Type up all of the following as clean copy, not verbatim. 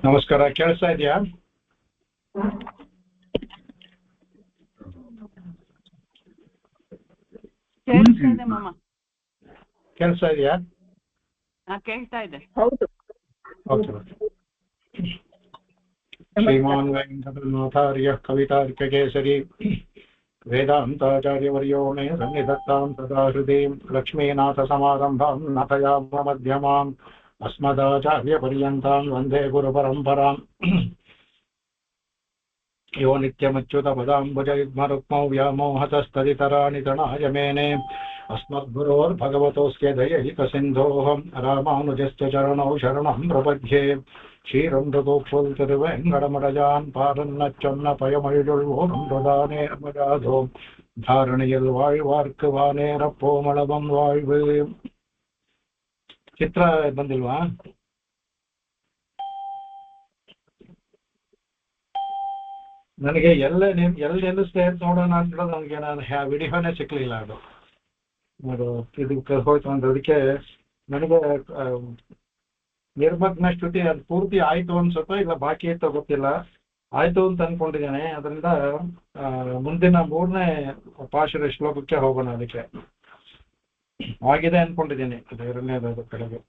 ನಮಸ್ಕಾರ, ಕೇಳಿಸ್ತಾ ಇದೆಯಾ? ಕೇಳಿಸ್ತಾ ಇದೆಯಾ? ಕೇಳ್ತಾ ಇದೆ. ಹೌದು. ಓಕೆ. ಶ್ರೀಮಾನ್ ವೆಂಕಟನಾಥಾರ್ಯ ಕವಿತಾರ್ಕಕೇಸರಿ ವೇದಾಂತಾಚಾರ್ಯವರ್ಯೋ ಮೇ ಸನ್ನಿಧತ್ತಾಂ ಸದಾ ಹೃದಯ ಲಕ್ಷ್ಮೀನಾಥಸಮಾರಂಭಾಂ ನಾಥಯಾಮ ಮಧ್ಯಮಾಂ ಅಸ್ಮದಾಚಾರ್ಯಪರ್ಯಂತಾಂ ವಂದೇ ಗುರುಪರಂಪರಾಂ. ಯೋ ನಿತ್ಯಮಚ್ಯುತಪದಾಂಬುಜಯುಗ್ಮರುಕ್ಮೌ ವ್ಯಾಮೋಹತಸ್ತದಿತರಾಣಿ ತೃಣಾಯ ಮೇನೆ अस्मद्गुरोर्भगवतोऽस्य दयैकसिन्धोः रामानुजस्य चरणौ शरणं प्रपद्ये. क्षीरं திருவேங்கடமுடையான் பாரன்னச்சொன்ன பயமொழிதொழ்வோம் பிரதானே அமராதோ தாரணையில் வாழ்வார்க்கு வானேரப்போமளவம் வாழ்வு. ಚಿತ್ರ ಬಂದಿಲ್ವಾ? ನನಗೆ ಎಲ್ಲಿ ನಿಲ್ಲಿಸ್ತೆ ಅಂತ ನೋಡೋಣ ಅಂತ ನನಗೆ ನಾನು ವಿಡಿಯೋನೇ ಸಿಕ್ಲಿಲ್ಲ. ಅದು ಇದಕ್ಕೆ ಹೋಯ್ತು ಅಂತ ಅದಕ್ಕೆ ನನಗೆ ನಿರ್ಮಗ್ನ ಶ್ರುತಿ ಅದು ಪೂರ್ತಿ ಆಯ್ತು ಅನ್ಸುತ್ತೋ ಇಲ್ಲ ಬಾಕಿ ಇತ್ತು ಗೊತ್ತಿಲ್ಲ. ಆಯ್ತು ಅಂತ ಅನ್ಕೊಂಡಿದ್ದೇನೆ. ಅದರಿಂದ ಮುಂದಿನ 3ನೇ ಪಾಶುರ ಶ್ಲೋಕಕ್ಕೆ ಹೋಗೋಣ. ಅದಕ್ಕೆ ಆಗಿದೆ ಅನ್ಕೊಂಡಿದ್ದೀನಿ. ಅದು 2ನೇದು ಕೆಳಗೆ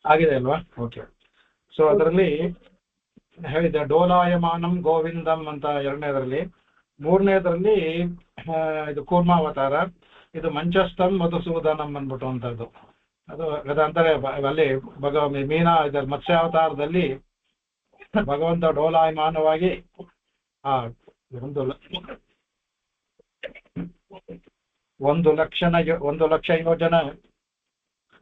ಆಗಿದೆ ಅಲ್ವಾ? ಓಕೆ. ಸೊ ಅದರಲ್ಲಿ ಹೇಳಿದೆ ಡೋಲಾಯಮಾನಂ ಗೋವಿಂದಂ ಅಂತ 2ನೇದರಲ್ಲಿ. 3ನೇದರಲ್ಲಿ ಇದು ಕೂರ್ಮಾವತಾರ, ಇದು ಮಂಚಸ್ಥಂ ಮಧುಸೂದನಂ ಅಂದ್ಬಿಟ್ಟು ಅಂತದ್ದು. ಅದು ಅಂದರೆ ಅಲ್ಲಿ ಮೀನಾ ಇದರ ಮತ್ಸ್ಯಾವತಾರದಲ್ಲಿ ಭಗವಂತ ಡೋಲಾಯಮಾನವಾಗಿ ಒಂದು ಲಕ್ಷ ಯೋಜನ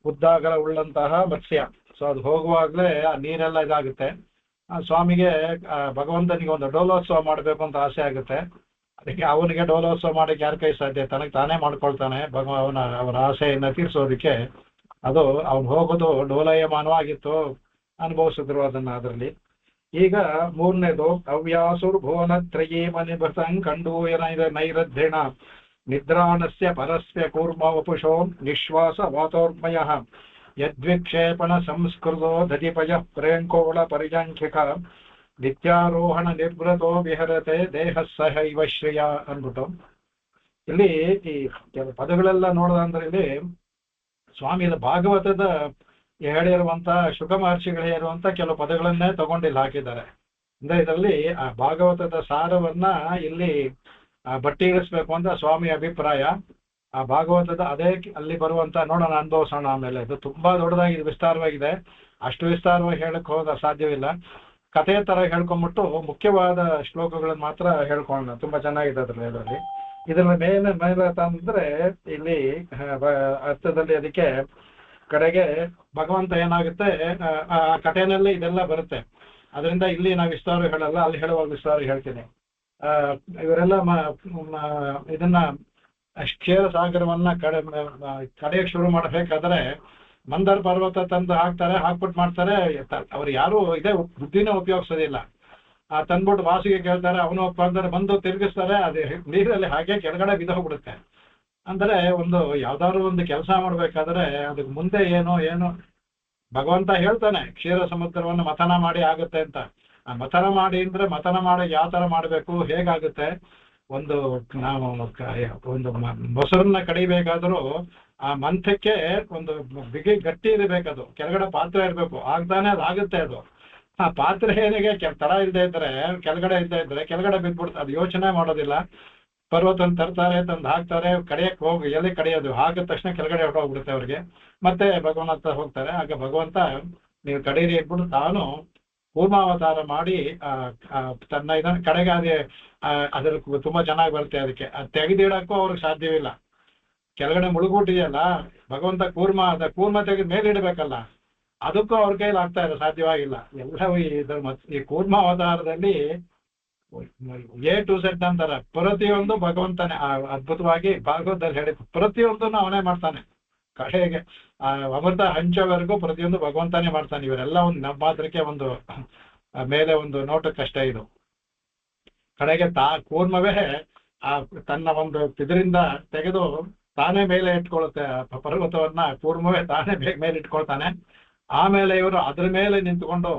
ಉದ್ದಾಗಲ ಉಳ್ಳಂತಹ ಮತ್ಸ್ಯ. ಸೊ ಅದು ಹೋಗುವಾಗಲೇ ಆ ನೀರೆಲ್ಲ ಇದಾಗುತ್ತೆ. ಸ್ವಾಮಿಗೆ ಭಗವಂತನಿಗೆ ಒಂದು ಡೋಲೋತ್ಸವ ಮಾಡಬೇಕು ಅಂತ ಆಸೆ ಆಗುತ್ತೆ. ಅದಕ್ಕೆ ಅವನಿಗೆ ಡೋಲೋತ್ಸವ ಮಾಡಕ್ಕೆ ಯಾರ ಕೈ ಸಾಧ್ಯ? ತನಗೆ ತಾನೇ ಮಾಡ್ಕೊಳ್ತಾನೆ ಅವನ ಆಸೆಯನ್ನು ತೀರಿಸೋದಕ್ಕೆ. ಅದು ಅವನು ಹೋಗೋದು ಡೋಲಯಮಾನವಾಗಿತ್ತು, ಅನುಭವಿಸಿದ್ರು ಅದನ್ನ. ಅದರಲ್ಲಿ ಈಗ 3ನೇದು ಅವ್ಯಾಸುರ್ ಭುವನ ತ್ರಯೀ ಮನಿಭೃತಂ ಕಂಡೂಯನ ನೈರದ್ಧೇಣ ನಿದ್ರಾಣಸ್ಯ ಪರಸ್ಯ ಕೂರ್ಮ ವಪುಷೋ ನಿಶ್ವಾಸ ವಾತೋರ್ಮಯ ಯದ್ವಿಕ್ಷೇಪಣ ಸಂಸ್ಕೃತೋ ದಧಿಪಯ ಪ್ರೇಂಕೋಳ ಪರಿಜಂಖಿಕ ನಿತ್ಯಾರೋಹಣ ನಿರ್ಭೃತೋ ವಿಹರತೆ ದೇಹ ಸಹೈವ ಶ್ರೇಯ ಅಂದ್ಬಿಟ್ಟು ಇಲ್ಲಿ ಈ ಕೆಲವು ಪದಗಳೆಲ್ಲ ನೋಡೋದಂದ್ರೆ ಇಲ್ಲಿ ಸ್ವಾಮಿ ಭಾಗವತದ ಹೇಳಿರುವಂತ ಶುಕ ಮಹರ್ಷಿಗಳು ಹೇಳುವಂತ ಕೆಲವು ಪದಗಳನ್ನೇ ತಗೊಂಡಿಲ್ಲಿ ಹಾಕಿದ್ದಾರೆ. ಅಂದ್ರೆ ಇದರಲ್ಲಿ ಆ ಭಾಗವತದ ಸಾರವನ್ನ ಇಲ್ಲಿ ಬಟ್ಟಿ ಇಳಿಸ್ಬೇಕು ಅಂತ ಸ್ವಾಮಿ ಅಭಿಪ್ರಾಯ. ಆ ಭಾಗವತದ ಅದೇ ಅಲ್ಲಿ ಬರುವಂತ ನೋಡೋಣ, ಅನುಭವಿಸೋಣ. ಆಮೇಲೆ ಇದು ತುಂಬಾ ದೊಡ್ಡದಾಗಿ ವಿಸ್ತಾರವಾಗಿದೆ. ಅಷ್ಟು ವಿಸ್ತಾರವಾಗಿ ಹೇಳಕ್ ಹೋದ ಸಾಧ್ಯವಿಲ್ಲ. ಕಥೆಯ ತರ ಹೇಳ್ಕೊಂಡ್ಬಿಟ್ಟು ಮುಖ್ಯವಾದ ಶ್ಲೋಕಗಳನ್ನು ಮಾತ್ರ ಹೇಳ್ಕೊಳ್ಳೋಣ. ತುಂಬಾ ಚೆನ್ನಾಗಿದೆ ಅದ್ರಲ್ಲಿ. ಇದರಲ್ಲಿ ಮೇಲೆ ಅಂತಂದ್ರೆ ಇಲ್ಲಿ ಅರ್ಥದಲ್ಲಿ ಅದಕ್ಕೆ ಕಡೆಗೆ ಭಗವಂತ ಏನಾಗುತ್ತೆ, ಆ ಕಥೆನಲ್ಲಿ ಇದೆಲ್ಲ ಬರುತ್ತೆ. ಅದರಿಂದ ಇಲ್ಲಿ ನಾವು ವಿಸ್ತಾರ ಹೇಳಲ್ಲ, ಅಲ್ಲಿ ಹೇಳುವಾಗ ವಿಸ್ತಾರ ಹೇಳ್ತೀನಿ. ಇವರೆಲ್ಲ ಇದನ್ನ ಕ್ಷೀರ ಸಾಗರವನ್ನ ಕಡೆಯಕ್ಕೆ ಶುರು ಮಾಡಬೇಕಾದ್ರೆ ಮಂದರ್ ಪರ್ವತ ತಂದು ಹಾಕ್ಬಿಟ್ಟು ಮಾಡ್ತಾರೆ. ಅವ್ರು ಯಾರು ಇದೇ ಬುದ್ಧಿನೇ ಉಪಯೋಗಿಸೋದಿಲ್ಲ. ತಂದ್ಬಿಟ್ಟು ವಾಸಿಗೆ ಕೇಳ್ತಾರೆ, ಅವನು ಒಪ್ಕೊಂತಾರೆ, ಬಂದು ತಿರುಗಿಸ್ತಾರೆ. ಅದೇ ನೀರಲ್ಲಿ ಹಾಗೆ ಕೆಳಗಡೆ ಬಿದ್ದೋಗ್ಬಿಡುತ್ತೆ. ಅಂದ್ರೆ ಒಂದು ಯಾವ್ದಾದ್ರು ಒಂದು ಕೆಲಸ ಮಾಡ್ಬೇಕಾದ್ರೆ ಅದಕ್ಕೆ ಮುಂದೆ ಏನು ಭಗವಂತ ಹೇಳ್ತಾನೆ, ಕ್ಷೀರ ಸಮುದ್ರವನ್ನು ಮಥನ ಮಾಡಿ ಆಗುತ್ತೆ ಅಂತ. ಆ ಮಥನ ಮಾಡಿ ಅಂದ್ರೆ ಮಥನ ಮಾಡಿ ಯಾವ ತರ ಮಾಡ್ಬೇಕು, ಹೇಗಾಗುತ್ತೆ. ನಾವು ಒಂದು ಮೊಸರನ್ನ ಕಡಿಬೇಕಾದ್ರೂ ಆ ಮಂಥಕ್ಕೆ ಒಂದು ಬಿಗಿ ಗಟ್ಟಿ ಇರಬೇಕದು, ಕೆಳಗಡೆ ಪಾತ್ರೆ ಇರಬೇಕು, ಆಗ್ತಾನೆ ಅದಾಗುತ್ತೆ. ಅದು ಆ ಪಾತ್ರೆ ಏನಿಗೆ ತಡ ಇಲ್ಲದೆ ಇದ್ರೆ, ಕೆಳಗಡೆ ಇಲ್ಲದೆ ಇದ್ರೆ ಕೆಳಗಡೆ ಬಿದ್ಬಿಡ್ತಾರೆ. ಅದು ಯೋಚನೆ ಮಾಡೋದಿಲ್ಲ. ಪರ್ವತನ ತರ್ತಾರೆ, ತಂದು ಹಾಕ್ತಾರೆ, ಕಡಿಯಕ್ಕೆ ಹೋಗಿ ಎಲ್ಲಿ ಕಡಿಯೋದು, ಹಾಕಿದ ತಕ್ಷಣ ಕೆಳಗಡೆ ಹೊರಟೋಗ್ಬಿಡುತ್ತೆ ಅವ್ರಿಗೆ. ಮತ್ತೆ ಭಗವಂತ ಹೋಗ್ತಾರೆ. ಆಗ ಭಗವಂತ ನೀವು ಕಡೀರಿ ಇಟ್ಬಿಟ್ಟು ತಾನು ಕೂರ್ಮಾವತಾರ ಮಾಡಿ ತನ್ನ ಇದನ್ನ ಕಡೆಗೆ ಅದ್ರ ತುಂಬಾ ಚೆನ್ನಾಗಿ ಬರುತ್ತೆ. ಅದಕ್ಕೆ ಅದು ತೆಗೆದಿಡಕ್ಕೂ ಅವ್ರಿಗೆ ಸಾಧ್ಯವಿಲ್ಲ. ಕೆಳಗಡೆ ಮುಳುಗ್ಬಿಟ್ಟಿದೆಯಲ್ಲ ಭಗವಂತ ಕೂರ್ಮ ತೆಗೆದು ಮೇಲೆ ಇಡಬೇಕಲ್ಲ, ಅದಕ್ಕೂ ಅವ್ರ ಕೈಲಿ ಆಗ್ತಾ ಇಲ್ಲ, ಸಾಧ್ಯವಾಗಿಲ್ಲ. ಎಲ್ಲವೂ ಈ ಕೂರ್ಮಾವತಾರದಲ್ಲಿ A to Z ಅಂತಾರೆ. ಪ್ರತಿಯೊಂದು ಭಗವಂತನೇ ಅದ್ಭುತವಾಗಿ ಭಾಗವತದಲ್ಲಿ ಹೇಳಿ ಪ್ರತಿಯೊಂದನ್ನು ಅವನೇ ಮಾಡ್ತಾನೆ. ಕಡೆಗೆ ಅಮೃತ ಹಂಚೋವರೆಗೂ ಪ್ರತಿಯೊಂದು ಭಗವಂತನೇ ಮಾಡ್ತಾನೆ. ಇವರೆಲ್ಲ ಒಂದು ನಮ್ಮ ಮಾತ್ರಕ್ಕೆ ಒಂದು ಮೇಲೆ ಒಂದು ನೋಟಕ್ಕಷ್ಟೇ. ಇದು ಕಡೆಗೆ ಕೂರ್ಮವೇ ಆ ತನ್ನ ಒಂದು ಇದರಿಂದ ತೆಗೆದು ತಾನೇ ಮೇಲೆ ಇಟ್ಕೊಳ್ಳುತ್ತೆ ಪರ್ವತವನ್ನ, ಕೂರ್ಮವೇ ತಾನೇ ಮೇಲೆ ಇಟ್ಕೊಳ್ತಾನೆ. ಆಮೇಲೆ ಇವರು ಅದ್ರ ಮೇಲೆ ನಿಂತುಕೊಂಡು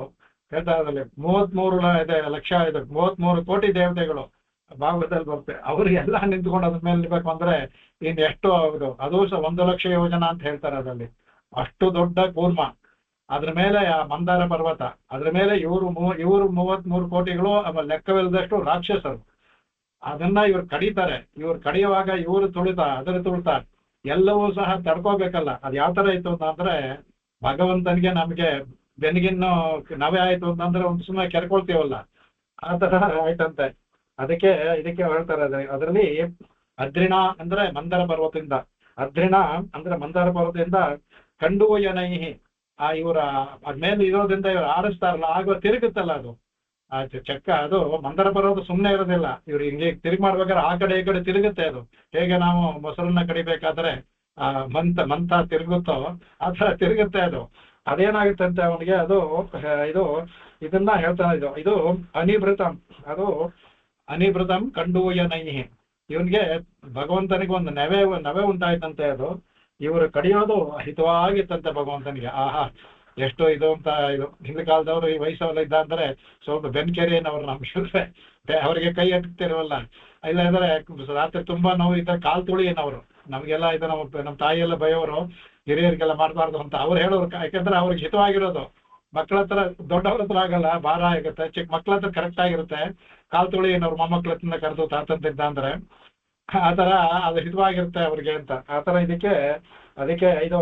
ಹೇಳ್ತಾ ಇದ್ರಲ್ಲಿ 33 ಲಕ್ಷ ಇದೆ, 33 ಕೋಟಿ ದೇವತೆಗಳು ಭಾಗವತದಲ್ಲಿ ಬರುತ್ತೆ. ಅವ್ರಿಗೆಲ್ಲ ನಿಂತ್ಕೊಂಡು ಅದ್ರ ಮೇಲೆ ನಿಲ್ಬೇಕು ಅಂದ್ರೆ ಇನ್ ಎಷ್ಟು ಅವರು, ಅದು ಸಹ 1 ಲಕ್ಷ ಯೋಜನ ಅಂತ ಹೇಳ್ತಾರೆ ಅದರಲ್ಲಿ. ಅಷ್ಟು ದೊಡ್ಡ ಕೂರ್ಮ, ಅದ್ರ ಮೇಲೆ ಆ ಮಂದಾರ ಪರ್ವತ, ಅದ್ರ ಮೇಲೆ ಇವರು 33 ಕೋಟಿಗಳು, ಲೆಕ್ಕವಿಲ್ಲದಷ್ಟು ರಾಕ್ಷಸರು. ಅದನ್ನ ಇವ್ರು ಕಡಿತಾರೆ. ಇವ್ರು ಕಡಿಯುವಾಗ ಇವರು ತುಳಿತಾ ಎಲ್ಲವೂ ಸಹ ತಡ್ಕೋಬೇಕಲ್ಲ. ಅದು ಯಾವ ತರ ಇತ್ತು ಅಂತಂದ್ರೆ, ಭಗವಂತನಿಗೆ ನಮ್ಗೆ ಬೆನ್ಗಿನ್ನು ನವೆ ಆಯ್ತು ಅಂತಂದ್ರೆ ಒಂದು ಸುಮ್ಮನೆ ಕೆರ್ಕೊಳ್ತೀವಲ್ಲ, ಆ ತರ ಆಯ್ತಂತೆ. ಇದಕ್ಕೆ ಹೇಳ್ತಾರೆ ಅದರಲ್ಲಿ ಅದ್ರಿಣ ಅಂದ್ರೆ ಮಂದರ ಪರ್ವತದಿಂದ, ಅದ್ರಿಣ ಅಂದ್ರೆ ಮಂದಾರ ಪರ್ವತದಿಂದ ಕಂಡೂಯನೈಹಿ, ಆ ಇವರ ಅದ್ಮೇಲೆ ಇರೋದ್ರಿಂದ ಇವ್ರು ಆಡಿಸ್ತಾರಲ್ಲ, ಆಗ ತಿರುಗುತ್ತಲ್ಲ ಅದು ಆ ಚಕ್ಕ. ಅದು ಮಂದರ ಪರ್ವತ ಸುಮ್ಮನೆ ಇರೋದಿಲ್ಲ, ಇವ್ರು ಹಿಂಗೆ ತಿರುಗಿ ಮಾಡ್ಬೇಕಾದ್ರೆ ಆ ಕಡೆ ಈ ಕಡೆ ತಿರುಗುತ್ತೆ. ಅದು ಹೇಗೆ ನಾವು ಮೊಸರನ್ನ ಕಡಿಬೇಕಾದ್ರೆ ಆ ಮಂತ ತಿರುಗುತ್ತೋ ಆ ತರ ತಿರುಗುತ್ತೆ ಅದು. ಅದೇನಾಗುತ್ತಂತೆ ಅವನಿಗೆ, ಅದು ಇದನ್ನ ಹೇಳ್ತಾ ಇದು ಅನಿಭೃತಂ, ಅದು ಅನಿಭೃತಂ ಕಂಡೂಯನೈಹಿ. ಇವನ್ಗೆ ಭಗವಂತನಿಗೆ ಒಂದು ನವೆ ಉಂಟಾಯ್ತಂತೆ. ಅದು ಇವರು ಕಡಿಯೋದು ಹಿತವಾಗಿತ್ತಂತೆ ಭಗವಂತನಿಗೆ. ಆಹಾ ಎಷ್ಟು ಇದು ಅಂತ. ಇದು ಹಿಂದಿನ ಕಾಲದವರು ಈ ವಯಸ್ಸಲ್ಲ ಇದ್ದ ಅಂದ್ರೆ ಸ್ವಲ್ಪ ಬೆನ್ಕೆರೆಯನ್ನವ್ರು ನಮ್ಗೆ ಅವರಿಗೆ ಕೈ ಎಟ್ತಿರವಲ್ಲ, ಇಲ್ಲ ಅಂದ್ರೆ ರಾತ್ರಿ ತುಂಬಾ ನೋವು ಇದ್ದ ಕಾಲ್ ತುಳಿ ಏನವರು. ನಮಗೆಲ್ಲ ಇದು ನಮ್ಮ ತಾಯಿಯೆಲ್ಲ ಬಯೋರು, ಹಿರಿಯರಿಗೆಲ್ಲ ಮಾಡಬಾರ್ದು ಅಂತ ಅವ್ರು ಹೇಳೋರು. ಯಾಕಂದ್ರೆ ಅವ್ರಿಗೆ ಹಿತವಾಗಿರೋದು. ಮಕ್ಕಳ ಹತ್ರ, ದೊಡ್ಡವ್ರ ಹತ್ರ ಆಗಲ್ಲ, ಭಾರ ಆಗುತ್ತೆ. ಚಿಕ್ಕ ಮಕ್ಳ ಹತ್ರ ಕರೆಕ್ಟ್ ಆಗಿರುತ್ತೆ. ಕಾಲ್ ತುಳಿ ಏನವ್ರು ಮೊಮ್ಮಕ್ಳ ಹತ್ರ ಕರೆದು ತಾತಂತಿದ್ದ ಅಂದ್ರೆ ಆ ತರ ಅದು ಹಿತವಾಗಿರುತ್ತೆ ಅವ್ರಿಗೆ ಅಂತ. ಆ ತರ ಅದಕ್ಕೆ ಇದು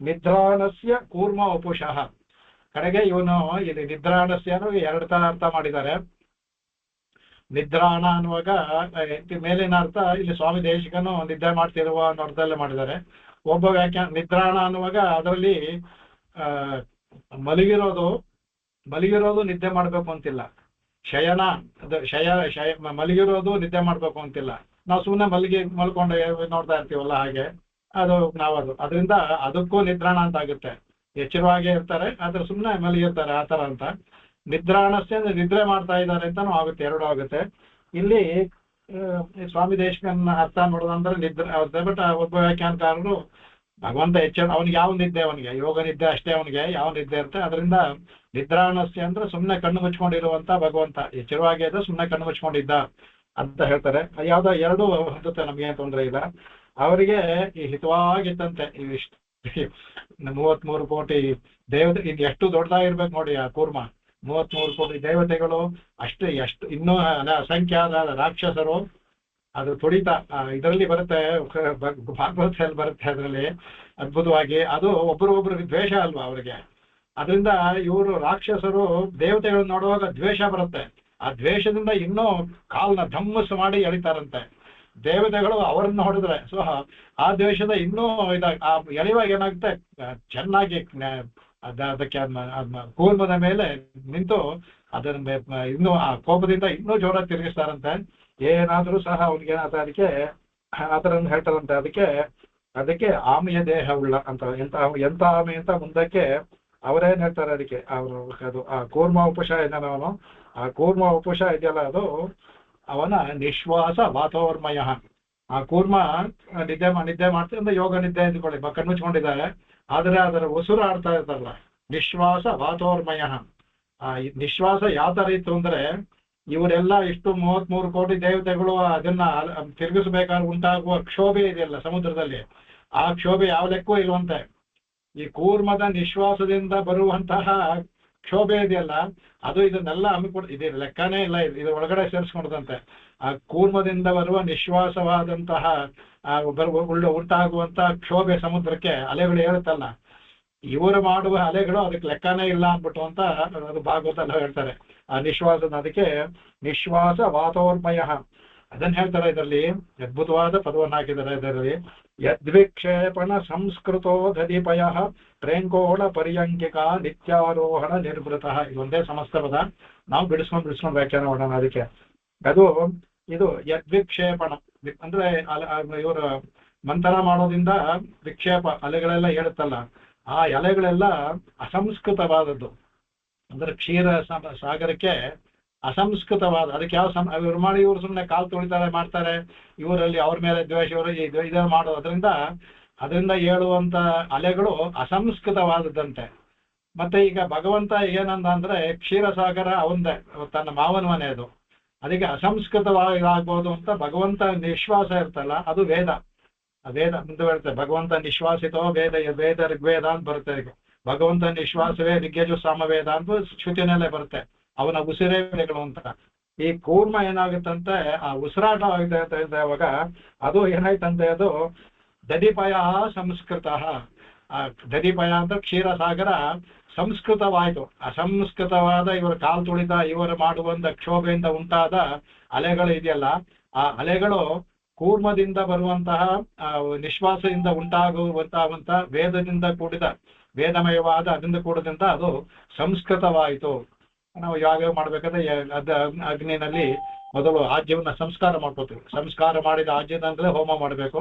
ನಿದ್ರಾಣಸ್ಯ ಕೂರ್ಮ ವಪುಷಃ. ಕಡೆಗೆ ಇವನು ಇಲ್ಲಿ ನಿದ್ರಾಣಸ್ಯ ಅನ್ನೋ 2 ತರ ಅರ್ಥ ಮಾಡಿದ್ದಾರೆ. ನಿದ್ರಾಣ ಅನ್ನುವಾಗ ಮೇಲಿನ ಅರ್ಥ ಇಲ್ಲಿ ಸ್ವಾಮಿ ದೇಶಿಕನು ನಿದ್ದೆ ಮಾಡ್ತಿರುವ ಅನ್ನೋ ಅರ್ಥದಲ್ಲೇ ಮಾಡಿದ್ದಾರೆ. ಒಬ್ಬ ವ್ಯಾಖ್ಯಾನ ನಿದ್ರಾಣ ಅನ್ನುವಾಗ ಅದರಲ್ಲಿ ಮಲಗಿರೋದು ನಿದ್ದೆ ಮಾಡ್ಬೇಕು ಅಂತಿಲ್ಲ. ಶಯನ ಮಲಗಿರೋದು ನಿದ್ದೆ ಮಾಡ್ಬೇಕು ಅಂತಿಲ್ಲ. ನಾವು ಸುಮ್ಮನೆ ಮಲ್ಕೊಂಡು ನೋಡ್ತಾ ಇರ್ತೀವಲ್ಲ, ಹಾಗೆ ಅದು ಅದರಿಂದ ಅದಕ್ಕೂ ನಿದ್ರಾಣ ಅಂತ ಆಗುತ್ತೆ. ಎಚ್ಚರವಾಗಿ ಇರ್ತಾರೆ, ಆದ್ರೆ ಸುಮ್ಮನೆ ಮಲಗಿರ್ತಾರೆ, ಆ ತರ ಅಂತ. ನಿದ್ರಾಣಸ್ಯ ಅಂದ್ರೆ ನಿದ್ರೆ ಮಾಡ್ತಾ ಇದ್ದಾರೆ ಅಂತಾನು ಆಗುತ್ತೆ, 2 ಆಗುತ್ತೆ. ಇಲ್ಲಿ ಸ್ವಾಮಿ ದೇಶಕನ ಅರ್ಥ ನೋಡೋದಂದ್ರೆ ನಿದ್ರೆ. ಬಟ್ ಒಬ್ಬ ವ್ಯಾಖ್ಯಾನಕಾರರು ಭಗವಂತ ಅವನಿಗೆ ಯಾವ ನಿದ್ದೆ, ಅವನಿಗೆ ಯೋಗ ನಿದ್ದೆ ಅಷ್ಟೇ, ಅವನಿಗೆ ಯಾವ ನಿದ್ದೆ ಇರುತ್ತೆ. ಅದರಿಂದ ನಿದ್ರಾಣಸ್ಯ ಅಂದ್ರೆ ಸುಮ್ಮನೆ ಕಣ್ಣು ಮುಚ್ಕೊಂಡಿರುವಂತ ಭಗವಂತ, ಎಚ್ಚರವಾಗಿ ಅದು ಸುಮ್ಮನೆ ಕಣ್ಣು ಮುಚ್ಕೊಂಡಿದ್ದ ಅಂತ ಹೇಳ್ತಾರೆ. ಯಾವ್ದೋ 2 ಹೊಂದುತ್ತೆ, ನಮ್ಗೇನು ತೊಂದರೆ ಇಲ್ಲ. ಅವರಿಗೆ ಈ ಹಿತವಾಗಿತ್ತಂತೆ. ಇವಿಷ್ಟು 33 ಕೋಟಿ ದೇವತೆ, ಇದು ಎಷ್ಟು ದೊಡ್ಡದಾಗಿರ್ಬೇಕು ನೋಡಿ ಆ ಕೂರ್ಮ. 33 ಕೋಟಿ ದೇವತೆಗಳು, ಎಷ್ಟು ಇನ್ನೂ ಅಸಂಖ್ಯಾತ ರಾಕ್ಷಸರು. ಅದು ತುಡಿತ ಇದರಲ್ಲಿ ಬರುತ್ತೆ, ಭಾಗವತದಲ್ಲಿ ಬರುತ್ತೆ. ಅದರಲ್ಲಿ ಅದ್ಭುತವಾಗಿ ಅದು ಒಬ್ರಿಗೊಬ್ರಿಗೆ ದ್ವೇಷ ಅಲ್ವಾ ಅವರಿಗೆ. ಅದರಿಂದ ಇವರು ರಾಕ್ಷಸರು ದೇವತೆಗಳನ್ನ ನೋಡುವಾಗ ದ್ವೇಷ ಬರುತ್ತೆ. ಆ ದ್ವೇಷದಿಂದ ಇನ್ನೂ ಕಾಲ್ನ ಧಮ್ಮಸ್ ಮಾಡಿ ಎಳಿತಾರಂತೆ. ದೇವತೆಗಳು ಅವರನ್ನು ಹೊಡೆದ್ರೆ ಸೊ ಆ ದ್ವೇಷದ ಇನ್ನೂ ಆ ಎಳೆಯುವಾಗ ಏನಾಗುತ್ತೆ, ಚೆನ್ನಾಗಿ ಅದಕ್ಕೆ ಕೂರ್ಮದ ಮೇಲೆ ನಿಂತು ಅದನ್ನ ಇನ್ನೂ ಆ ಕೋಪದಿಂದ ಇನ್ನೂ ಜೋರ ತಿರುಗಿಸ್ತಾರಂತೆ. ಏನಾದ್ರೂ ಸಹ ಅವ್ನಿಗೆ ಅದಕ್ಕೆ ಆ ಥರ ಹೇಳ್ತಾರಂತೆ. ಅದಕ್ಕೆ ಆಮೆಯ ದೇಹ ಉಳ್ಳ ಅಂತ. ಎಂತ ಆಮೆ ಅಂತ ಮುಂದಕ್ಕೆ ಅವರೇನ್ ಹೇಳ್ತಾರೆ ಅದಕ್ಕೆ. ಅವರು ಅದು ಆ ಕೂರ್ಮ ಉಪುಷ ಏನವನು, ಆ ಕೂರ್ಮ ಉಪುಷ ಇದೆಯಲ್ಲ, ಅದು ಅವನ ನಿಶ್ವಾಸ ವಾತಾವರ್ಮಯ. ಆ ಕೂರ್ಮ ನಿದ್ದೆ ಮಾಡ್ತಿದ್ರೆ ಯೋಗ ನಿದ್ದೆ ಅಂದ್ಕೊಳ್ಳಿ, ಕಣ್ಮುಚ್ಕೊಂಡಿದ್ದಾರೆ, ಆದರೆ ಅದರ ಉಸಿರು ಆಡ್ತಾ ಇರ್ತಾರಲ್ಲ, ನಿಶ್ವಾಸ ವಾತಾವರ್ಮಯ. ಆ ನಿಶ್ವಾಸ ಯಾವ ತರ ಇತ್ತು ಅಂದ್ರೆ, ಇವರೆಲ್ಲ ಇಷ್ಟು 33 ಕೋಟಿ ದೇವತೆಗಳು ಅದನ್ನ ತಿರುಗಿಸ್ಬೇಕಾದ್ರೆ ಉಂಟಾಗುವ ಕ್ಷೋಭೆ ಇದೆಯಲ್ಲ ಸಮುದ್ರದಲ್ಲಿ, ಆ ಕ್ಷೋಭೆ ಯಾವ ಲೆಕ್ಕೂ ಇಲ್ವಂತೆ. ಈ ಕೂರ್ಮದ ನಿಶ್ವಾಸದಿಂದ ಬರುವಂತಹ ಕ್ಷೋಭೆ ಇದೆಯಲ್ಲ, ಅದು ಇದನ್ನೆಲ್ಲ ಇದು ಲೆಕ್ಕನೇ ಇಲ್ಲ, ಇದು ಒಳಗಡೆ ಸೇರಿಸ್ಕೊಂಡದಂತೆ. ಆ ಕೂರ್ಮದಿಂದ ಬರುವ ನಿಶ್ವಾಸವಾದಂತಹ ಉಂಟಾಗುವಂತಹ ಕ್ಷೋಭೆ ಸಮುದ್ರಕ್ಕೆ ಅಲೆಗಳು ಹೇಳುತ್ತಲ್ಲ, ಇವರು ಮಾಡುವ ಅಲೆಗಳು ಅದಕ್ಕೆ ಲೆಕ್ಕನೇ ಇಲ್ಲ ಅಂದ್ಬಿಟ್ಟು ಅಂತ ಅದು ಭಾಗವತ ಎಲ್ಲ ಹೇಳ್ತಾರೆ. ಆ ನಿಶ್ವಾಸದ, ಅದಕ್ಕೆ ನಿಶ್ವಾಸ ವಾತೋರ್ಮಯ ಅದನ್ನ ಹೇಳ್ತಾರೆ. ಇದರಲ್ಲಿ ಅದ್ಭುತವಾದ ಪದವನ್ನು ಹಾಕಿದ್ದಾರೆ. ಇದರಲ್ಲಿ ಯದ್ವಿಕ್ಷೇಪಣ ಸಂಸ್ಕೃತೋ ದಧಿಪಯ ಟ್ರೇಂಕೋಳ ಪರ್ಯಂಕಿಕ ನಿತ್ಯಾರೋಹಣ ನಿರ್ವೃತ. ಇದೊಂದೇ ಸಮಸ್ತ ಪದ, ನಾವು ಬಿಡಿಸ್ಕೊಂಡು ವ್ಯಾಖ್ಯಾನ ಮಾಡೋಣ. ಅದಕ್ಕೆ ಇದು ಯದ್ವಿಕ್ಷೇಪಣ ಅಂದ್ರೆ ಇವರು ಮಂಥನ ಮಾಡೋದ್ರಿಂದ ವಿಕ್ಷೇಪ ಅಲೆಗಳೆಲ್ಲ ಹೇಳುತ್ತಲ್ಲ, ಆ ಎಲೆಗಳೆಲ್ಲ ಅಸಂಸ್ಕೃತವಾದದ್ದು. ಅಂದ್ರೆ ಕ್ಷೀರ ಸಾಗರಕ್ಕೆ ಅಸಂಸ್ಕೃತವಾದ, ಅದಕ್ಕೆ ಯಾವ ಇವ್ರು ಮಾಡಿ ಇವ್ರು ಸುಮ್ಮನೆ ಕಾಲು ತುಳಿತಾರೆ ಮಾಡ್ತಾರೆ, ಇವರಲ್ಲಿ ಅವ್ರ ಮೇಲೆ ದ್ವೇಷ, ಇವರು ಇದನ್ನು ಮಾಡೋದ್ರಿಂದ ಅದರಿಂದ ಹೇಳುವಂತ ಅಲೆಗಳು ಅಸಂಸ್ಕೃತವಾದದ್ದಂತೆ. ಮತ್ತೆ ಈಗ ಭಗವಂತ ಏನಂದ ಅಂದ್ರೆ ಕ್ಷೀರಸಾಗರ ಅವಂದೇ, ತನ್ನ ಮಾವನ ಮನೆ ಅದು, ಅದಕ್ಕೆ ಅಸಂಸ್ಕೃತವಾಗಬಹುದು ಅಂತ ಭಗವಂತ ನಿಶ್ವಾಸ ಇರ್ತಲ್ಲ, ಅದು ವೇದ. ವೇದ ಮುಂದೆ ಬರುತ್ತೆ, ಭಗವಂತ ನಿಶ್ವಾಸಿತೋ ವೇದ, ವೇದ ಋಗ್ವೇದ ಅಂತ ಬರುತ್ತೆ. ಈಗ ಭಗವಂತ ನಿಶ್ವಾಸವೇ ಋಗ್ಯಜು ಸಾಮವೇದ ಅಂತ ಶ್ರುತಿನಲ್ಲೇ ಬರುತ್ತೆ, ಅವನ ಉಸಿರೇ ವೇದಗಳು ಅಂತ. ಈ ಕೂರ್ಮ ಏನಾಗುತ್ತಂತೆ, ಆ ಉಸಿರಾಟ ಆಗುತ್ತೆ ಇರುವಾಗ ಅದು ಏನಾಯ್ತಂತೆ, ಅದು ದಧಿಪಯ ಸಂಸ್ಕೃತ. ಆ ದಧಿಪಯ ಅಂತ ಕ್ಷೀರಸಾಗರ ಸಂಸ್ಕೃತವಾಯಿತು. ಅಸಂಸ್ಕೃತವಾದ ಇವರ ಕಾಲು ತುಳಿತ, ಇವರು ಮಾಡುವಂತ ಕ್ಷೋಭೆಯಿಂದ ಉಂಟಾದ ಅಲೆಗಳು ಇದೆಯಲ್ಲ, ಆ ಅಲೆಗಳು ಕೂರ್ಮದಿಂದ ಬರುವಂತಹ ನಿಶ್ವಾಸದಿಂದ ಉಂಟಾಗುವಂತಹ ವೇದದಿಂದ ಕೂಡಿದ, ವೇದಮಯವಾದ ಅದರಿಂದ ಕೂಡದಿಂದ ಅದು ಸಂಸ್ಕೃತವಾಯಿತು. ನಾವು ಯಾವ್ಯಾವ ಮಾಡ್ಬೇಕಾದ್ರೆ ಅಗ್ನಿನಲ್ಲಿ ಮೊದಲು ಆಜ್ಯವನ್ನ ಸಂಸ್ಕಾರ ಮಾಡ್ಕೋತೀವಿ. ಸಂಸ್ಕಾರ ಮಾಡಿದ ಆಜ್ಯದಿಂದಲೇ ಹೋಮ ಮಾಡಬೇಕು.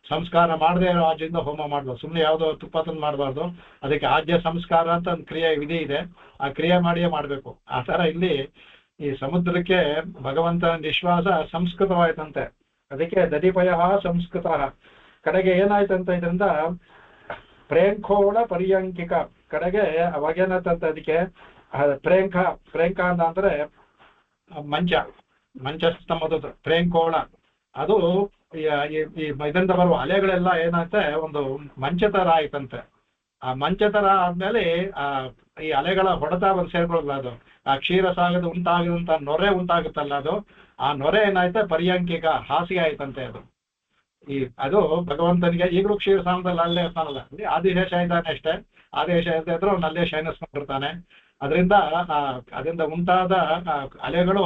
ಸಂಸ್ಕಾರ ಮಾಡದೇ ಇರೋ ಆಜ್ಯದಿಂದ ಹೋಮ ಮಾಡಬಾರ್ದು, ಸುಮ್ಮನೆ ಯಾವುದೋ ತುಪ್ಪ ತಂದು ಮಾಡಬಾರ್ದು. ಅದಕ್ಕೆ ಆಜ್ಯ ಸಂಸ್ಕಾರ ಅಂತ ಒಂದು ಕ್ರಿಯೆ ವಿಧಿ ಇದೆ, ಆ ಕ್ರಿಯೆ ಮಾಡಿಯೇ ಮಾಡಬೇಕು. ಆ ಥರ ಇಲ್ಲಿ ಈ ಸಮುದ್ರಕ್ಕೆ ಭಗವಂತನ ನಿಶ್ವಾಸ ಸಂಸ್ಕೃತವಾಯ್ತಂತೆ, ಅದಕ್ಕೆ ದಧಿಪಯ ಸಂಸ್ಕೃತ. ಕಡೆಗೆ ಏನಾಯ್ತಂತ ಇದರಿಂದ ಪ್ರೇಂಖೋಳ ಪರ್ಯಂಕಿಕ, ಕಡೆಗೆ ಅವಾಗೇನಾಯ್ತಂತ ಅದಕ್ಕೆ ಪ್ರೇಂಕ ಅಂತ ಅಂದ್ರೆ ಮಂಚಸ್ತಂಭದ ಪ್ರೇಂಕೋಳ, ಅದು ಇದರಿಂದ ಬರುವ ಅಲೆಗಳೆಲ್ಲ ಏನಾಗುತ್ತೆ ಒಂದು ಮಂಚ ತರ ಆಯ್ತಂತೆ. ಆ ಮಂಚ ತರ ಆದ್ಮೇಲೆ ಈ ಅಲೆಗಳ ಹೊಡೆತ ಒಂದು ಸೇರ್ಕೊಳ್ಳಲ್ಲ, ಅದು ಆ ಕ್ಷೀರಸಾಗದ ಉಂಟಾಗಿದಂತ ನೊರೆ ಉಂಟಾಗುತ್ತಲ್ಲ, ಅದು ಆ ನೊರೆ ಏನಾಯ್ತು ಪರ್ಯಂಕಿಕ ಹಾಸಿಗೆ ಆಯ್ತಂತೆ. ಅದು ಭಗವಂತನಿಗೆ ಈಗಲೂ ಕ್ಷೀರಸಾಗರದಲ್ಲಿ ಅಲ್ಲೇ ಇರ್ತಾನಲ್ಲ, ಆದಿಶೇಷ ಇದ್ದಾನೆ ಅಷ್ಟೇ, ಆದಿಶೇಷ ಇದ್ರೂ ಅವನು ಅಲ್ಲೇ ಶಯನಿಸ್ಕೊಂಡಿರ್ತಾನೆ. ಅದರಿಂದ ಉಂಟಾದ ಅಲೆಗಳು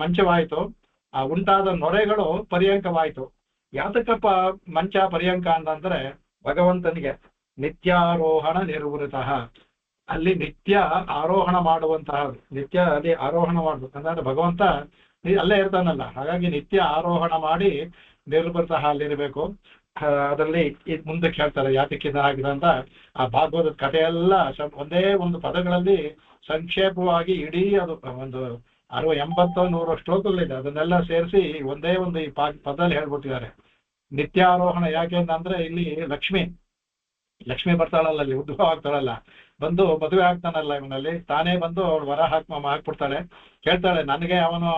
ಮಂಚವಾಯಿತು, ಆ ಉಂಟಾದ ನೊರೆಗಳು ಪರ್ಯಂಕವಾಯಿತು. ಯಾತಕಪ್ಪ ಮಂಚ ಪರ್ಯಂಕ ಅಂತಂದ್ರೆ ಭಗವಂತನಿಗೆ ನಿತ್ಯಾರೋಹಣ ನಿರ್ವೃತ, ಅಲ್ಲಿ ನಿತ್ಯ ಆರೋಹಣ ಮಾಡುವಂತಹ, ನಿತ್ಯ ಅಲ್ಲಿ ಆರೋಹಣ ಮಾಡ್ಬೇಕಂದ್ರೆ ಭಗವಂತ ಅಲ್ಲೇ ಇರ್ತಾನಲ್ಲ, ಹಾಗಾಗಿ ನಿತ್ಯ ಆರೋಹಣ ಮಾಡಿ ನಿರ್ವೃತ ಅಲ್ಲಿರ್ಬೇಕು. ಅದರಲ್ಲಿ ಇದು ಮುಂದಕ್ಕೆ ಹೇಳ್ತಾರೆ ಯಾತಕ್ಕಿದಾಗಿದೆ ಅಂತ. ಆ ಭಾಗವತದ ಕಥೆಯೆಲ್ಲ ಒಂದೇ ಒಂದು ಪದಗಳಲ್ಲಿ ಸಂಕ್ಷೇಪವಾಗಿ ಇಡೀ ಅದು ಒಂದು 80-100 ಶ್ಲೋಕಗಳಿದೆ, ಅದನ್ನೆಲ್ಲ ಸೇರಿಸಿ ಒಂದೇ ಒಂದು ಈ ಪದದಲ್ಲಿ ಹೇಳ್ಬಿಟ್ಟಿದ್ದಾರೆ. ನಿತ್ಯಾರೋಹಣ ಯಾಕೆ ಅಂತಂದ್ರೆ ಇಲ್ಲಿ ಲಕ್ಷ್ಮಿ ಬರ್ತಾಳಲ್ಲ, ಅಲ್ಲಿ ಉದ್ಭವ ಆಗ್ತಾಳಲ್ಲ, ಬಂದು ಮದುವೆ ಆಗ್ತಾನಲ್ಲ ಇವನಲ್ಲಿ, ತಾನೇ ಬಂದು ಅವಳು ವರ ಹಾಕ್ಬಿಡ್ತಾಳೆ. ಕೇಳ್ತಾಳೆ, ನನಗೆ ಅವನು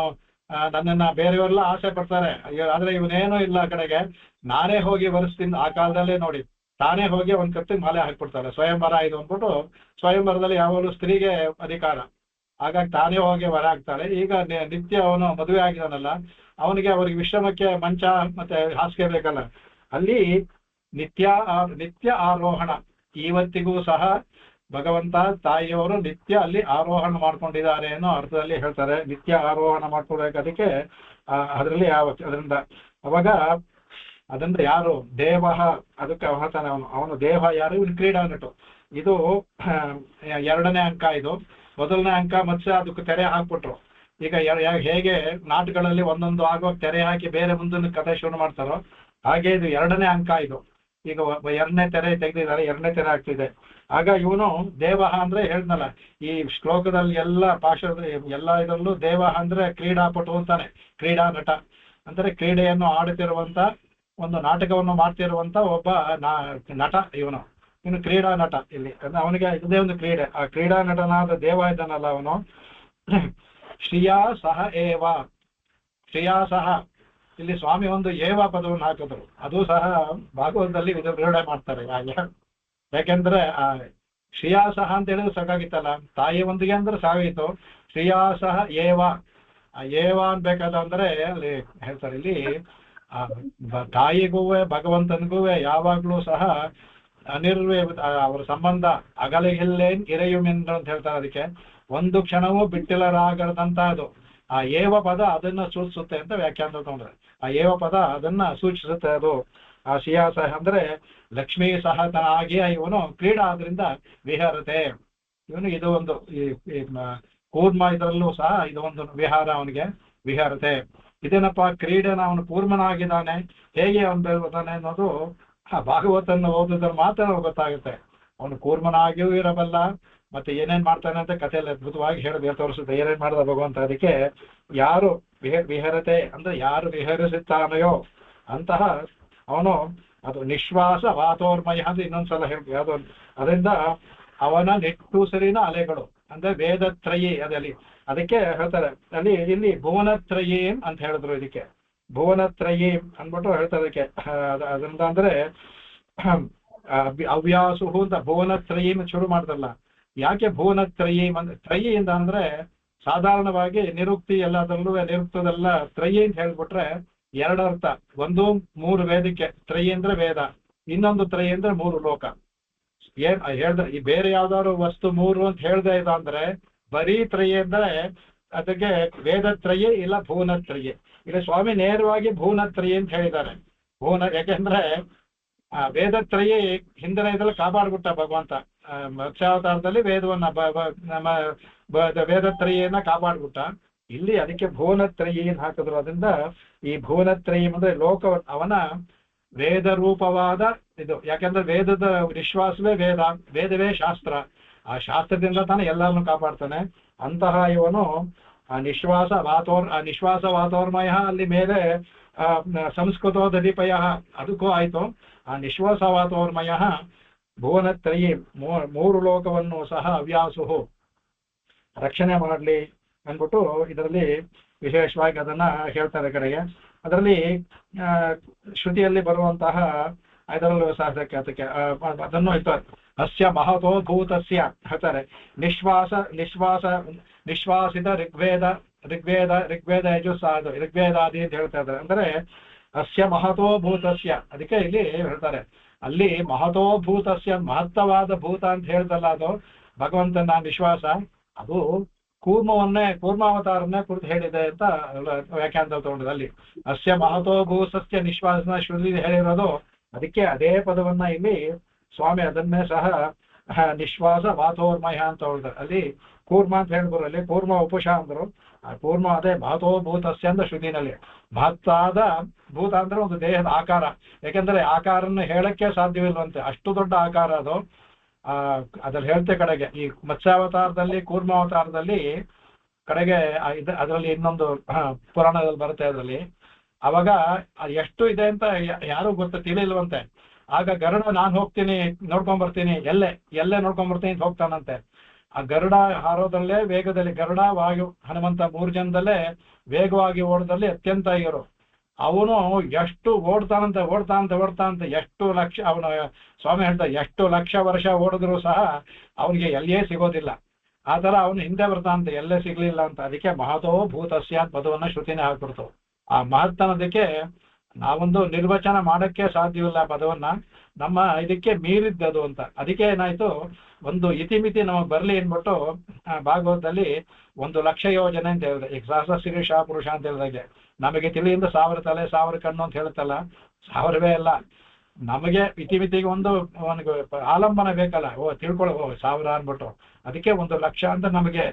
ನನ್ನನ್ನ ಬೇರೆಯವರೆಲ್ಲ ಆಸೆ ಪಡ್ತಾರೆ, ಆದ್ರೆ ಇವನೇನೂ ಇಲ್ಲ, ಕಡೆಗೆ ನಾನೇ ಹೋಗಿ ವರಿಸ್ತೀನಿ. ಆ ಕಾಲದಲ್ಲೇ ನೋಡಿ, ತಾನೇ ಹೋಗಿ ಅವನ ಕತ್ತಿಗೆ ಮಾಲೆ ಹಾಕ್ಬಿಡ್ತಾಳೆ. ಸ್ವಯಂವರ ಇದು ಅಂದ್ಬಿಟ್ಟು, ಸ್ವಯಂವರದಲ್ಲಿ ಯಾವಾಗಲೂ ಸ್ತ್ರೀಗೆ ಅಧಿಕಾರ, ಹಾಗಾಗಿ ತಾನೇ ಹೋಗಿ ವರ ಹಾಕ್ತಾಳೆ. ಈಗ ನಿತ್ಯ ಅವನು ಮದುವೆ ಆಗಿದಾನಲ್ಲ, ಅವ್ರಿಗೆ ವಿಶ್ರಮಕ್ಕೆ ಮಂಚ ಮತ್ತೆ ಹಾಸಿಗೆ ಬೇಕಲ್ಲ, ಅಲ್ಲಿ ನಿತ್ಯ ಆರೋಹಣ. ಇವತ್ತಿಗೂ ಸಹ ಭಗವಂತ ತಾಯಿಯವರು ನಿತ್ಯ ಅಲ್ಲಿ ಆರೋಹಣ ಮಾಡ್ಕೊಂಡಿದ್ದಾರೆ ಅನ್ನೋ ಅರ್ಥದಲ್ಲಿ ಹೇಳ್ತಾರೆ. ನಿತ್ಯ ಆರೋಹಣ ಮಾಡ್ಕೊಳ್ಬೇಕು. ಅದಕ್ಕೆ ಅದರಲ್ಲಿ ಅದರಿಂದ ಅದರಿಂದ ಯಾರು ದೇವ, ಅದಕ್ಕೆ ಅವನು ದೇವ ಯಾರು, ಇವನು ಕ್ರೀಡಾ ನಟು. ಇದು 2ನೇ ಅಂಕ. ಇದು 1ನೇ ಅಂಕ ಮತ್ಸ್ಯ, ಅದಕ್ಕೆ ತೆರೆ ಹಾಕ್ಬಿಟ್ರು. ಈಗ ಹೇಗೆ ನಾಟಗಳಲ್ಲಿ ಒಂದೊಂದು ಆಗುವಾಗ ತೆರೆ ಹಾಕಿ ಬೇರೆ ಮುಂದಿನ ಕಥೆ ಶುರು ಮಾಡ್ತಾರೋ ಹಾಗೆ ಇದು 2ನೇ ಅಂಕ. ಇದು ಈಗ 2ನೇ ತೆರೆ ತೆಗೆದಿದ್ದಾರೆ, 2ನೇ ತೆರೆ ಆಗ್ತಿದೆ. ಆಗ ಇವನು ದೇವ ಅಂದ್ರೆ ಹೇಳ್ದಲ್ಲ, ಈ ಶ್ಲೋಕದಲ್ಲಿ ಎಲ್ಲ ಎಲ್ಲ ಇದರಲ್ಲೂ ದೇವ ಅಂದ್ರೆ ಕ್ರೀಡಾಪಟು ಅಂತಾನೆ. ಕ್ರೀಡಾ ನಟ ಅಂದ್ರೆ ಕ್ರೀಡೆಯನ್ನು ಆಡುತ್ತಿರುವಂತ, ಒಂದು ನಾಟಕವನ್ನು ಮಾಡ್ತಿರುವಂತ ಒಬ್ಬ ನಟ ಇವನು ಕ್ರೀಡಾ ನಟ. ಇಲ್ಲಿ ಅವನಿಗೆ ಇದೇ ಒಂದು ಕ್ರೀಡೆ. ಆ ಕ್ರೀಡಾ ನಟನಾದ ದೇವ ಇದ್ದಾನಲ್ಲ ಅವನು ಶ್ರಿಯಾ ಸಹ ಏವ. ಶ್ರಿಯಾ ಸಹ ಇಲ್ಲಿ ಸ್ವಾಮಿ ಒಂದು ಏವ ಪದವನ್ನು ಹಾಕಿದ್ರು, ಅದು ಸಹ ಭಾಗವತದಲ್ಲಿ ವಿವರಣೆ ಮಾಡ್ತಾರೆ. ಯಾಕೆಂದ್ರೆ ಶ್ರಿಯಾಸಹ ಅಂತ ಹೇಳಿದ್ರೆ ಸಾಕಾಗಿತ್ತಲ್ಲ, ತಾಯಿ ಒಂದಿಗೆ ಅಂದ್ರೆ ಸಾಗಿತ್ತು. ಶ್ರಿಯಾಸಹ ಏವ, ಏವ ಅನ್ಬೇಕಾದಂದ್ರೆ ಅಲ್ಲಿ ಹೇಳ್ತಾರೆ, ಇಲ್ಲಿ ತಾಯಿಗೂ ಭಗವಂತನಿಗೂ ಯಾವಾಗ್ಲೂ ಸಹ ಅವರ ಸಂಬಂಧ ಅಗಲಿಗಿಲ್ಲೇನ್ ಇರೆಯುಮೆಂದು ಅಂತ ಹೇಳ್ತಾರೆ. ಅದಕ್ಕೆ ಒಂದು ಕ್ಷಣವೂ ಬಿಟ್ಟಿಲ್ಲರಾಗದಂತಹದ್ದು ಆ ಏವ ಪದ ಅದನ್ನ ಸೂಚಿಸುತ್ತೆ ಅಂತ ವ್ಯಾಖ್ಯಾನ ತಗೊಂಡ್ರೆ. ಆ ಏವ ಪದ ಅದನ್ನ ಸೂಚಿಸುತ್ತೆ. ಅದು ಆ ಶ್ರಿಯಾಸ ಅಂದ್ರೆ ಲಕ್ಷ್ಮೀ ಸಹತನಾಗಿ ಇವನು ಕ್ರೀಡಾ ಆದ್ರಿಂದ ವಿಹಾರತೆ. ಇವನು ಇದು ಒಂದು ಈ ಕೂರ್ಮ ಇದರಲ್ಲೂ ಸಹ ಇದು ಒಂದು ವಿಹಾರ, ಅವನಿಗೆ ವಿಹಾರತೆ. ಇದೇನಪ್ಪ ಕ್ರೀಡೆನ ಅವನು ಕೂರ್ಮನಾಗಿದ್ದಾನೆ, ಹೇಗೆ ಅವನು ಬೆಳ್ತಾನೆ ಅನ್ನೋದು ಆ ಭಾಗವತನ್ನು ಓದಿದ್ರೆ ಮಾತ್ರ ಗೊತ್ತಾಗುತ್ತೆ. ಅವನು ಕೂರ್ಮನಾಗಿಯೂ ಇರಬಲ್ಲ, ಮತ್ತೆ ಏನೇನ್ ಮಾಡ್ತಾನೆ ಅಂತ ಕಥೆಯಲ್ಲಿ ಅದ್ಭುತವಾಗಿ ಹೇಳಿ ತೋರಿಸುತ್ತೆ ಏನೇನ್ ಮಾಡಿದ ಭಗವಂತ. ಅದಕ್ಕೆ ಯಾರು ವಿಹರತೆ ಅಂದ್ರೆ ಯಾರು ವಿಹರಿಸುತ್ತಾನೆಯೋ ಅಂತಹ ಅವನು ಅದು ನಿಶ್ವಾಸ ವಾತೋರ್ಮಯ ಅಂತ ಇನ್ನೊಂದ್ಸಲ ಹೇಳ್ತೀವಿ. ಅದು ಅದರಿಂದ ಅವನ ನಿಟ್ಟುಸಿರಿನ ಅಲೆಗಳು ಅಂದ್ರೆ ವೇದತ್ರಯಿ ಅದಲ್ಲಿ ಅದಕ್ಕೆ ಹೇಳ್ತಾರೆ ಅಲ್ಲಿ ಇಲ್ಲಿ ಭುವನತ್ರಯಿ ಅಂತ ಹೇಳಿದ್ರು. ಇದಕ್ಕೆ ಭುವನತ್ರಯಿ ಅಂದ್ಬಿಟ್ಟು ಹೇಳ್ತಾರೆ. ಅದಕ್ಕೆ ಅದರಿಂದ ಅಂದ್ರೆ ಅವ್ಯಾಸು ಅಂತ ಭುವನತ್ರಯಿನ ಶುರು ಮಾಡ್ತಾರಲ್ಲ. ಯಾಕೆ ಭುವನತ್ರಯಿ ತ್ರಯಿಯಿಂದ ಅಂದ್ರೆ ಸಾಧಾರಣವಾಗಿ ನಿರುಕ್ತಿ ಎಲ್ಲದರಲ್ಲೂ ನಿರುಕ್ತದೆಲ್ಲ ತ್ರಯಿ ಅಂತ ಹೇಳ್ಬಿಟ್ರೆ ಎರಡರ್ಥ. ಒಂದು 3 ವೇದಕ್ಕೆ ತ್ರಯಿ ಅಂದ್ರೆ ವೇದ, ಇನ್ನೊಂದು ತ್ರಯಿ ಅಂದ್ರೆ 3 ಲೋಕ. ಏನ್ ಹೇಳ್ದ ಈ ಬೇರೆ ಯಾವ್ದಾದ್ರು ವಸ್ತು 3 ಅಂತ ಹೇಳ್ದೆ ಇದು ಅಂದ್ರೆ ಬರೀ ತ್ರಯಿ ಅಂದ್ರೆ ಅದಕ್ಕೆ ವೇದತ್ರಯಿ ಇಲ್ಲ ಭುವನತ್ರಯಿ. ಇಲ್ಲಿ ಸ್ವಾಮಿ ನೇರವಾಗಿ ಭುವನತ್ರಯಿ ಅಂತ ಹೇಳಿದ್ದಾರೆ. ಯಾಕೆಂದ್ರೆ ವೇದತ್ರಯಿ ಹಿಂದಿನ ಇದ್ರಲ್ಲಿ ಕಾಪಾಡ್ಬಿಟ್ಟ ಭಗವಂತ. ಮತ್ಸ್ಯಾವತಾರದಲ್ಲಿ ವೇದವನ್ನ ನಮ್ಮ ವೇದತ್ರಯಿಯನ್ನ ಕಾಪಾಡ್ಬಿಟ್ಟ. ಇಲ್ಲಿ ಅದಕ್ಕೆ ಭುವನತ್ರಯಿ ಹಾಕಿದ್ರು. ಅದರಿಂದ ಈ ಭುವನತ್ರಯಿ ಅಂದ್ರೆ ಲೋಕ ಅವನ ವೇದ ರೂಪವಾದ ಇದು. ಯಾಕೆಂದ್ರೆ ವೇದದ ವಿಶ್ವಾಸವೇ ವೇದ, ವೇದವೇ ಶಾಸ್ತ್ರ. ಆ ಶಾಸ್ತ್ರದಿಂದ ತಾನೇ ಎಲ್ಲರನ್ನು ಕಾಪಾಡ್ತಾನೆ. ಅಂತಹ ಇವನು ನಿಶ್ವಾಸ ವಾತೋರ್ಮಯ ಅಲ್ಲಿ ಮೇಲೆ ಸಂಸ್ಕೃತೋ ದಧಿಪಯ ಅದಕ್ಕೂ ಆಯ್ತು. ಆ ನಿಶ್ವಾಸ ವಾತೋರ್ಮಯ ಭುವನತ್ರಯಿ 3 ಲೋಕವನ್ನು ಸಹ ಅವ್ಯಾಸು ರಕ್ಷಣೆ ಮಾಡಲಿ ಅಂದ್ಬಿಟ್ಟು ಇದರಲ್ಲಿ ವಿಶೇಷವಾಗಿ ಅದನ್ನ ಹೇಳ್ತಾರೆ ಕಡೆಗೆ. ಅದರಲ್ಲಿ ಶ್ರುತಿಯಲ್ಲಿ ಬರುವಂತಹ ಇದರಲ್ಲೂ ಸಾಧಕ ಅದಕ್ಕೆ ಅದನ್ನು ಹೇಳ್ತಾರೆ. ಅಸ್ಯ ಮಹತೋ ಭೂತಸ್ಯ ಹೇಳ್ತಾರೆ. ನಿಶ್ವಾಸಿತ ಋಗ್ವೇದ ಯಜುಸ್ಸಾದು ಋಗ್ವೇದಾದಿ ಅಂತ ಹೇಳ್ತಾ ಇದ್ದಾರೆ. ಅಂದ್ರೆ ಅಸ್ಯ ಮಹತೋ ಭೂತಸ್ಯ ಅದಕ್ಕೆ ಇಲ್ಲಿ ಹೇಳ್ತಾರೆ. ಅಲ್ಲಿ ಮಹತೋ ಭೂತಸ್ಯ ಮಹತ್ತವಾದ ಭೂತ ಅಂತ ಹೇಳ್ದಲ್ಲ, ಅದು ಭಗವಂತನ ವಿಶ್ವಾಸ. ಅದು ಕೂರ್ಮಾವತಾರನ್ನೇ ಕುರಿತು ಹೇಳಿದೆ ಅಂತ ವ್ಯಾಖ್ಯಾನದಲ್ಲಿ ತಗೊಂಡಿದೆ. ಅಲ್ಲಿ ಅಸ್ಯ ಮಹತೋ ಭೂತಸ್ಯ ನಿಶ್ವಾಸನ ಶ್ರುತಿ ಹೇಳಿರೋದು. ಅದಕ್ಕೆ ಅದೇ ಪದವನ್ನ ಇಲ್ಲಿ ಸ್ವಾಮಿ ಅದನ್ನೇ ಸಹ ನಿಶ್ವಾಸ ವಾತೋರ್ಮಯ ಅಂತ ಹೇಳಿದ್ರು. ಅಲ್ಲಿ ಕೂರ್ಮ ಅಂತ ಹೇಳಿದ್ರು. ಅಲ್ಲಿ ಕೂರ್ಮ ಉಪುಷ ಅಂದ್ರು. ಆ ಕೂರ್ಮ ಅದೇ ಮಹತೋ ಭೂತಸ್ಯ ಅಂತ ಶ್ರುತಿನಲ್ಲಿ. ಮಹತ್ತಾದ ಭೂತ ಅಂದ್ರೆ ಒಂದು ದೇಹದ ಆಕಾರ. ಯಾಕೆಂದ್ರೆ ಆಕಾರನ್ನು ಹೇಳಕ್ಕೆ ಸಾಧ್ಯವಿಲ್ವಂತೆ, ಅಷ್ಟು ದೊಡ್ಡ ಆಕಾರ ಅದು. ಅದ್ರಲ್ಲಿ ಹೇಳ್ತೆ ಕಡೆಗೆ ಈ ಮತ್ಸ್ಯಾವತಾರದಲ್ಲಿ ಕೂರ್ಮಾವತಾರದಲ್ಲಿ ಕಡೆಗೆ ಅದರಲ್ಲಿ ಇನ್ನೊಂದು ಪುರಾಣದಲ್ಲಿ ಬರುತ್ತೆ. ಅದರಲ್ಲಿ ಅವಾಗ ಎಷ್ಟು ಇದೆ ಅಂತ ಯಾರು ತಿಳಿಲ್ವಂತೆ. ಆಗ ಗರುಡ ನಾನು ಹೋಗ್ತೀನಿ ನೋಡ್ಕೊಂಡ್ ಬರ್ತೀನಿ, ಎಲ್ಲೇ ನೋಡ್ಕೊಂಡ್ ಬರ್ತೀನಿ ಅಂತ ಹೋಗ್ತಾನಂತೆ. ಆ ಗರುಡ ಹಾರೋದಲ್ಲೇ ವೇಗದಲ್ಲಿ ಗರುಡ ವಾಯು ಹನುಮಂತ 3 ಜನದಲ್ಲೇ ವೇಗವಾಗಿ ಓಡೋದ್ರಲ್ಲಿ ಅತ್ಯಂತ ಇವರು. ಅವನು ಎಷ್ಟು ಓಡ್ತಾನಂತೆ ಎಷ್ಟು ಲಕ್ಷ ಅವನು ಸ್ವಾಮಿ ಹೇಳ್ತಾರೆ ಎಷ್ಟು ಲಕ್ಷ ವರ್ಷ ಓಡಿದ್ರು ಸಹ ಅವನಿಗೆ ಎಲ್ಲಿಯೇ ಸಿಗೋದಿಲ್ಲ. ಆ ತರ ಅವನು ಹಿಂದೆ ಬರ್ತಾನಂತೆ, ಎಲ್ಲೇ ಸಿಗ್ಲಿಲ್ಲ ಅಂತ. ಅದಕ್ಕೆ ಮಹತೋ ಭೂತಸ್ಯ ಪದವನ್ನ ಶ್ರುತಿನೇ ಹಾಕ್ಬಿಡ್ತು. ಆ ಮಹತ್ತನದಕ್ಕೆ ನಾವೊಂದು ನಿರ್ವಚನ ಮಾಡಕ್ಕೆ ಸಾಧ್ಯವಿಲ್ಲ ಪದವನ್ನ, ನಮ್ಮ ಇದಕ್ಕೆ ಮೀರಿದ್ದದು ಅಂತ. ಅದಕ್ಕೆ ಏನಾಯ್ತು, ಒಂದು ಇತಿಮಿತಿ ನಮಗ್ ಬರ್ಲಿ ಅನ್ಬಿಟ್ಟು ಭಾಗವತದಲ್ಲಿ 1,00,000 ಯೋಜನೆ ಅಂತ ಹೇಳಿದೆ. ಈಗ ಸಹಸ್ರ ಶಿರೀಷ ಪುರುಷ ಅಂತ ಹೇಳಿದಾಗೆ ನಮಗೆ ತಿಳಿಯಿಂದ 1000 ತಲೆ 1000 ಕಣ್ಣು ಅಂತ ಹೇಳುತ್ತಲ್ಲ, 1000ವೇ ಅಲ್ಲ. ನಮಗೆ ಇತಿಮಿತಿಗೆ ಒಂದು ಆಲಂಬನ ಬೇಕಲ್ಲ, ತಿಳ್ಕೊಳ್ಳೋ 1000 ಅನ್ಬಿಟ್ಟು. ಅದಕ್ಕೆ 1,00,000 ಅಂತ ನಮಗೆ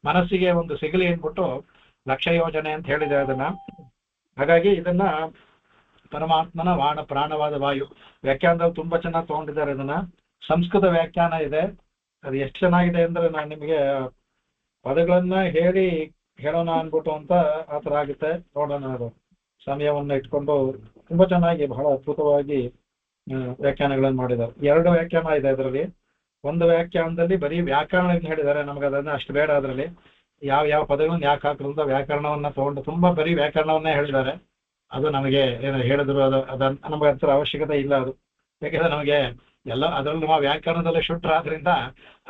ಮನಸ್ಸಿಗೆ ಒಂದು ಸಿಗಲಿ ಅನ್ಬಿಟ್ಟು 1,00,000 ಯೋಜನೆ ಅಂತ ಹೇಳಿದೆ ಅದನ್ನ. ಹಾಗಾಗಿ ಇದನ್ನ ಪರಮಾತ್ಮನ ಪ್ರಾಣವಾದ ವಾಯು ವ್ಯಾಖ್ಯಾನದಲ್ಲಿ ತುಂಬಾ ಚೆನ್ನಾಗಿ ತಗೊಂಡಿದ್ದಾರೆ. ಇದನ್ನ ಸಂಸ್ಕೃತ ವ್ಯಾಖ್ಯಾನ ಇದೆ. ಅದು ಎಷ್ಟು ಚೆನ್ನಾಗಿದೆ ಅಂದ್ರೆ ನಾನು ನಿಮಗೆ ಪದಗಳನ್ನ ಹೇಳೋಣ ಅನ್ಬಿಟ್ಟು ಅಂತ ಆತರ ಆಗುತ್ತೆ. ನೋಡೋಣ, ಅದು ಸಮಯವನ್ನ ಇಟ್ಕೊಂಡು ತುಂಬಾ ಚೆನ್ನಾಗಿ ಬಹಳ ಅದ್ಭುತವಾಗಿ ವ್ಯಾಖ್ಯಾನಗಳನ್ನು ಮಾಡಿದ್ದಾರೆ. 2 ವ್ಯಾಖ್ಯಾನ ಇದೆ ಅದರಲ್ಲಿ. ಒಂದು ವ್ಯಾಖ್ಯಾನದಲ್ಲಿ ಬರೀ ವ್ಯಾಕರಣ ಹೇಳಿದ್ದಾರೆ, ನಮ್ಗೆ ಅದನ್ನ ಅಷ್ಟು ಬೇಡ. ಅದರಲ್ಲಿ ಯಾವ ಪದಗಳನ್ನ ಯಾಕೆ ಹಾಕಿರೋದು ವ್ಯಾಕರಣವನ್ನ ತಗೊಂಡು ತುಂಬಾ ಬರೀ ವ್ಯಾಕರಣವನ್ನೇ ಹೇಳಿದ್ದಾರೆ. ಅದು ನಮಗೆ ಏನು ಹೇಳಿದ್ರು ಅದನ್ನ ನಮ್ಗೆ ಹತ್ರ ಅವಶ್ಯಕತೆ ಇಲ್ಲ. ಅದು ಯಾಕೆಂದ್ರೆ ನಮಗೆ ಎಲ್ಲ ಅದರಲ್ಲೂ ನಾವು ವ್ಯಾಕರಣದಲ್ಲೇ ಶುಟ್ರಾದ್ರಿಂದ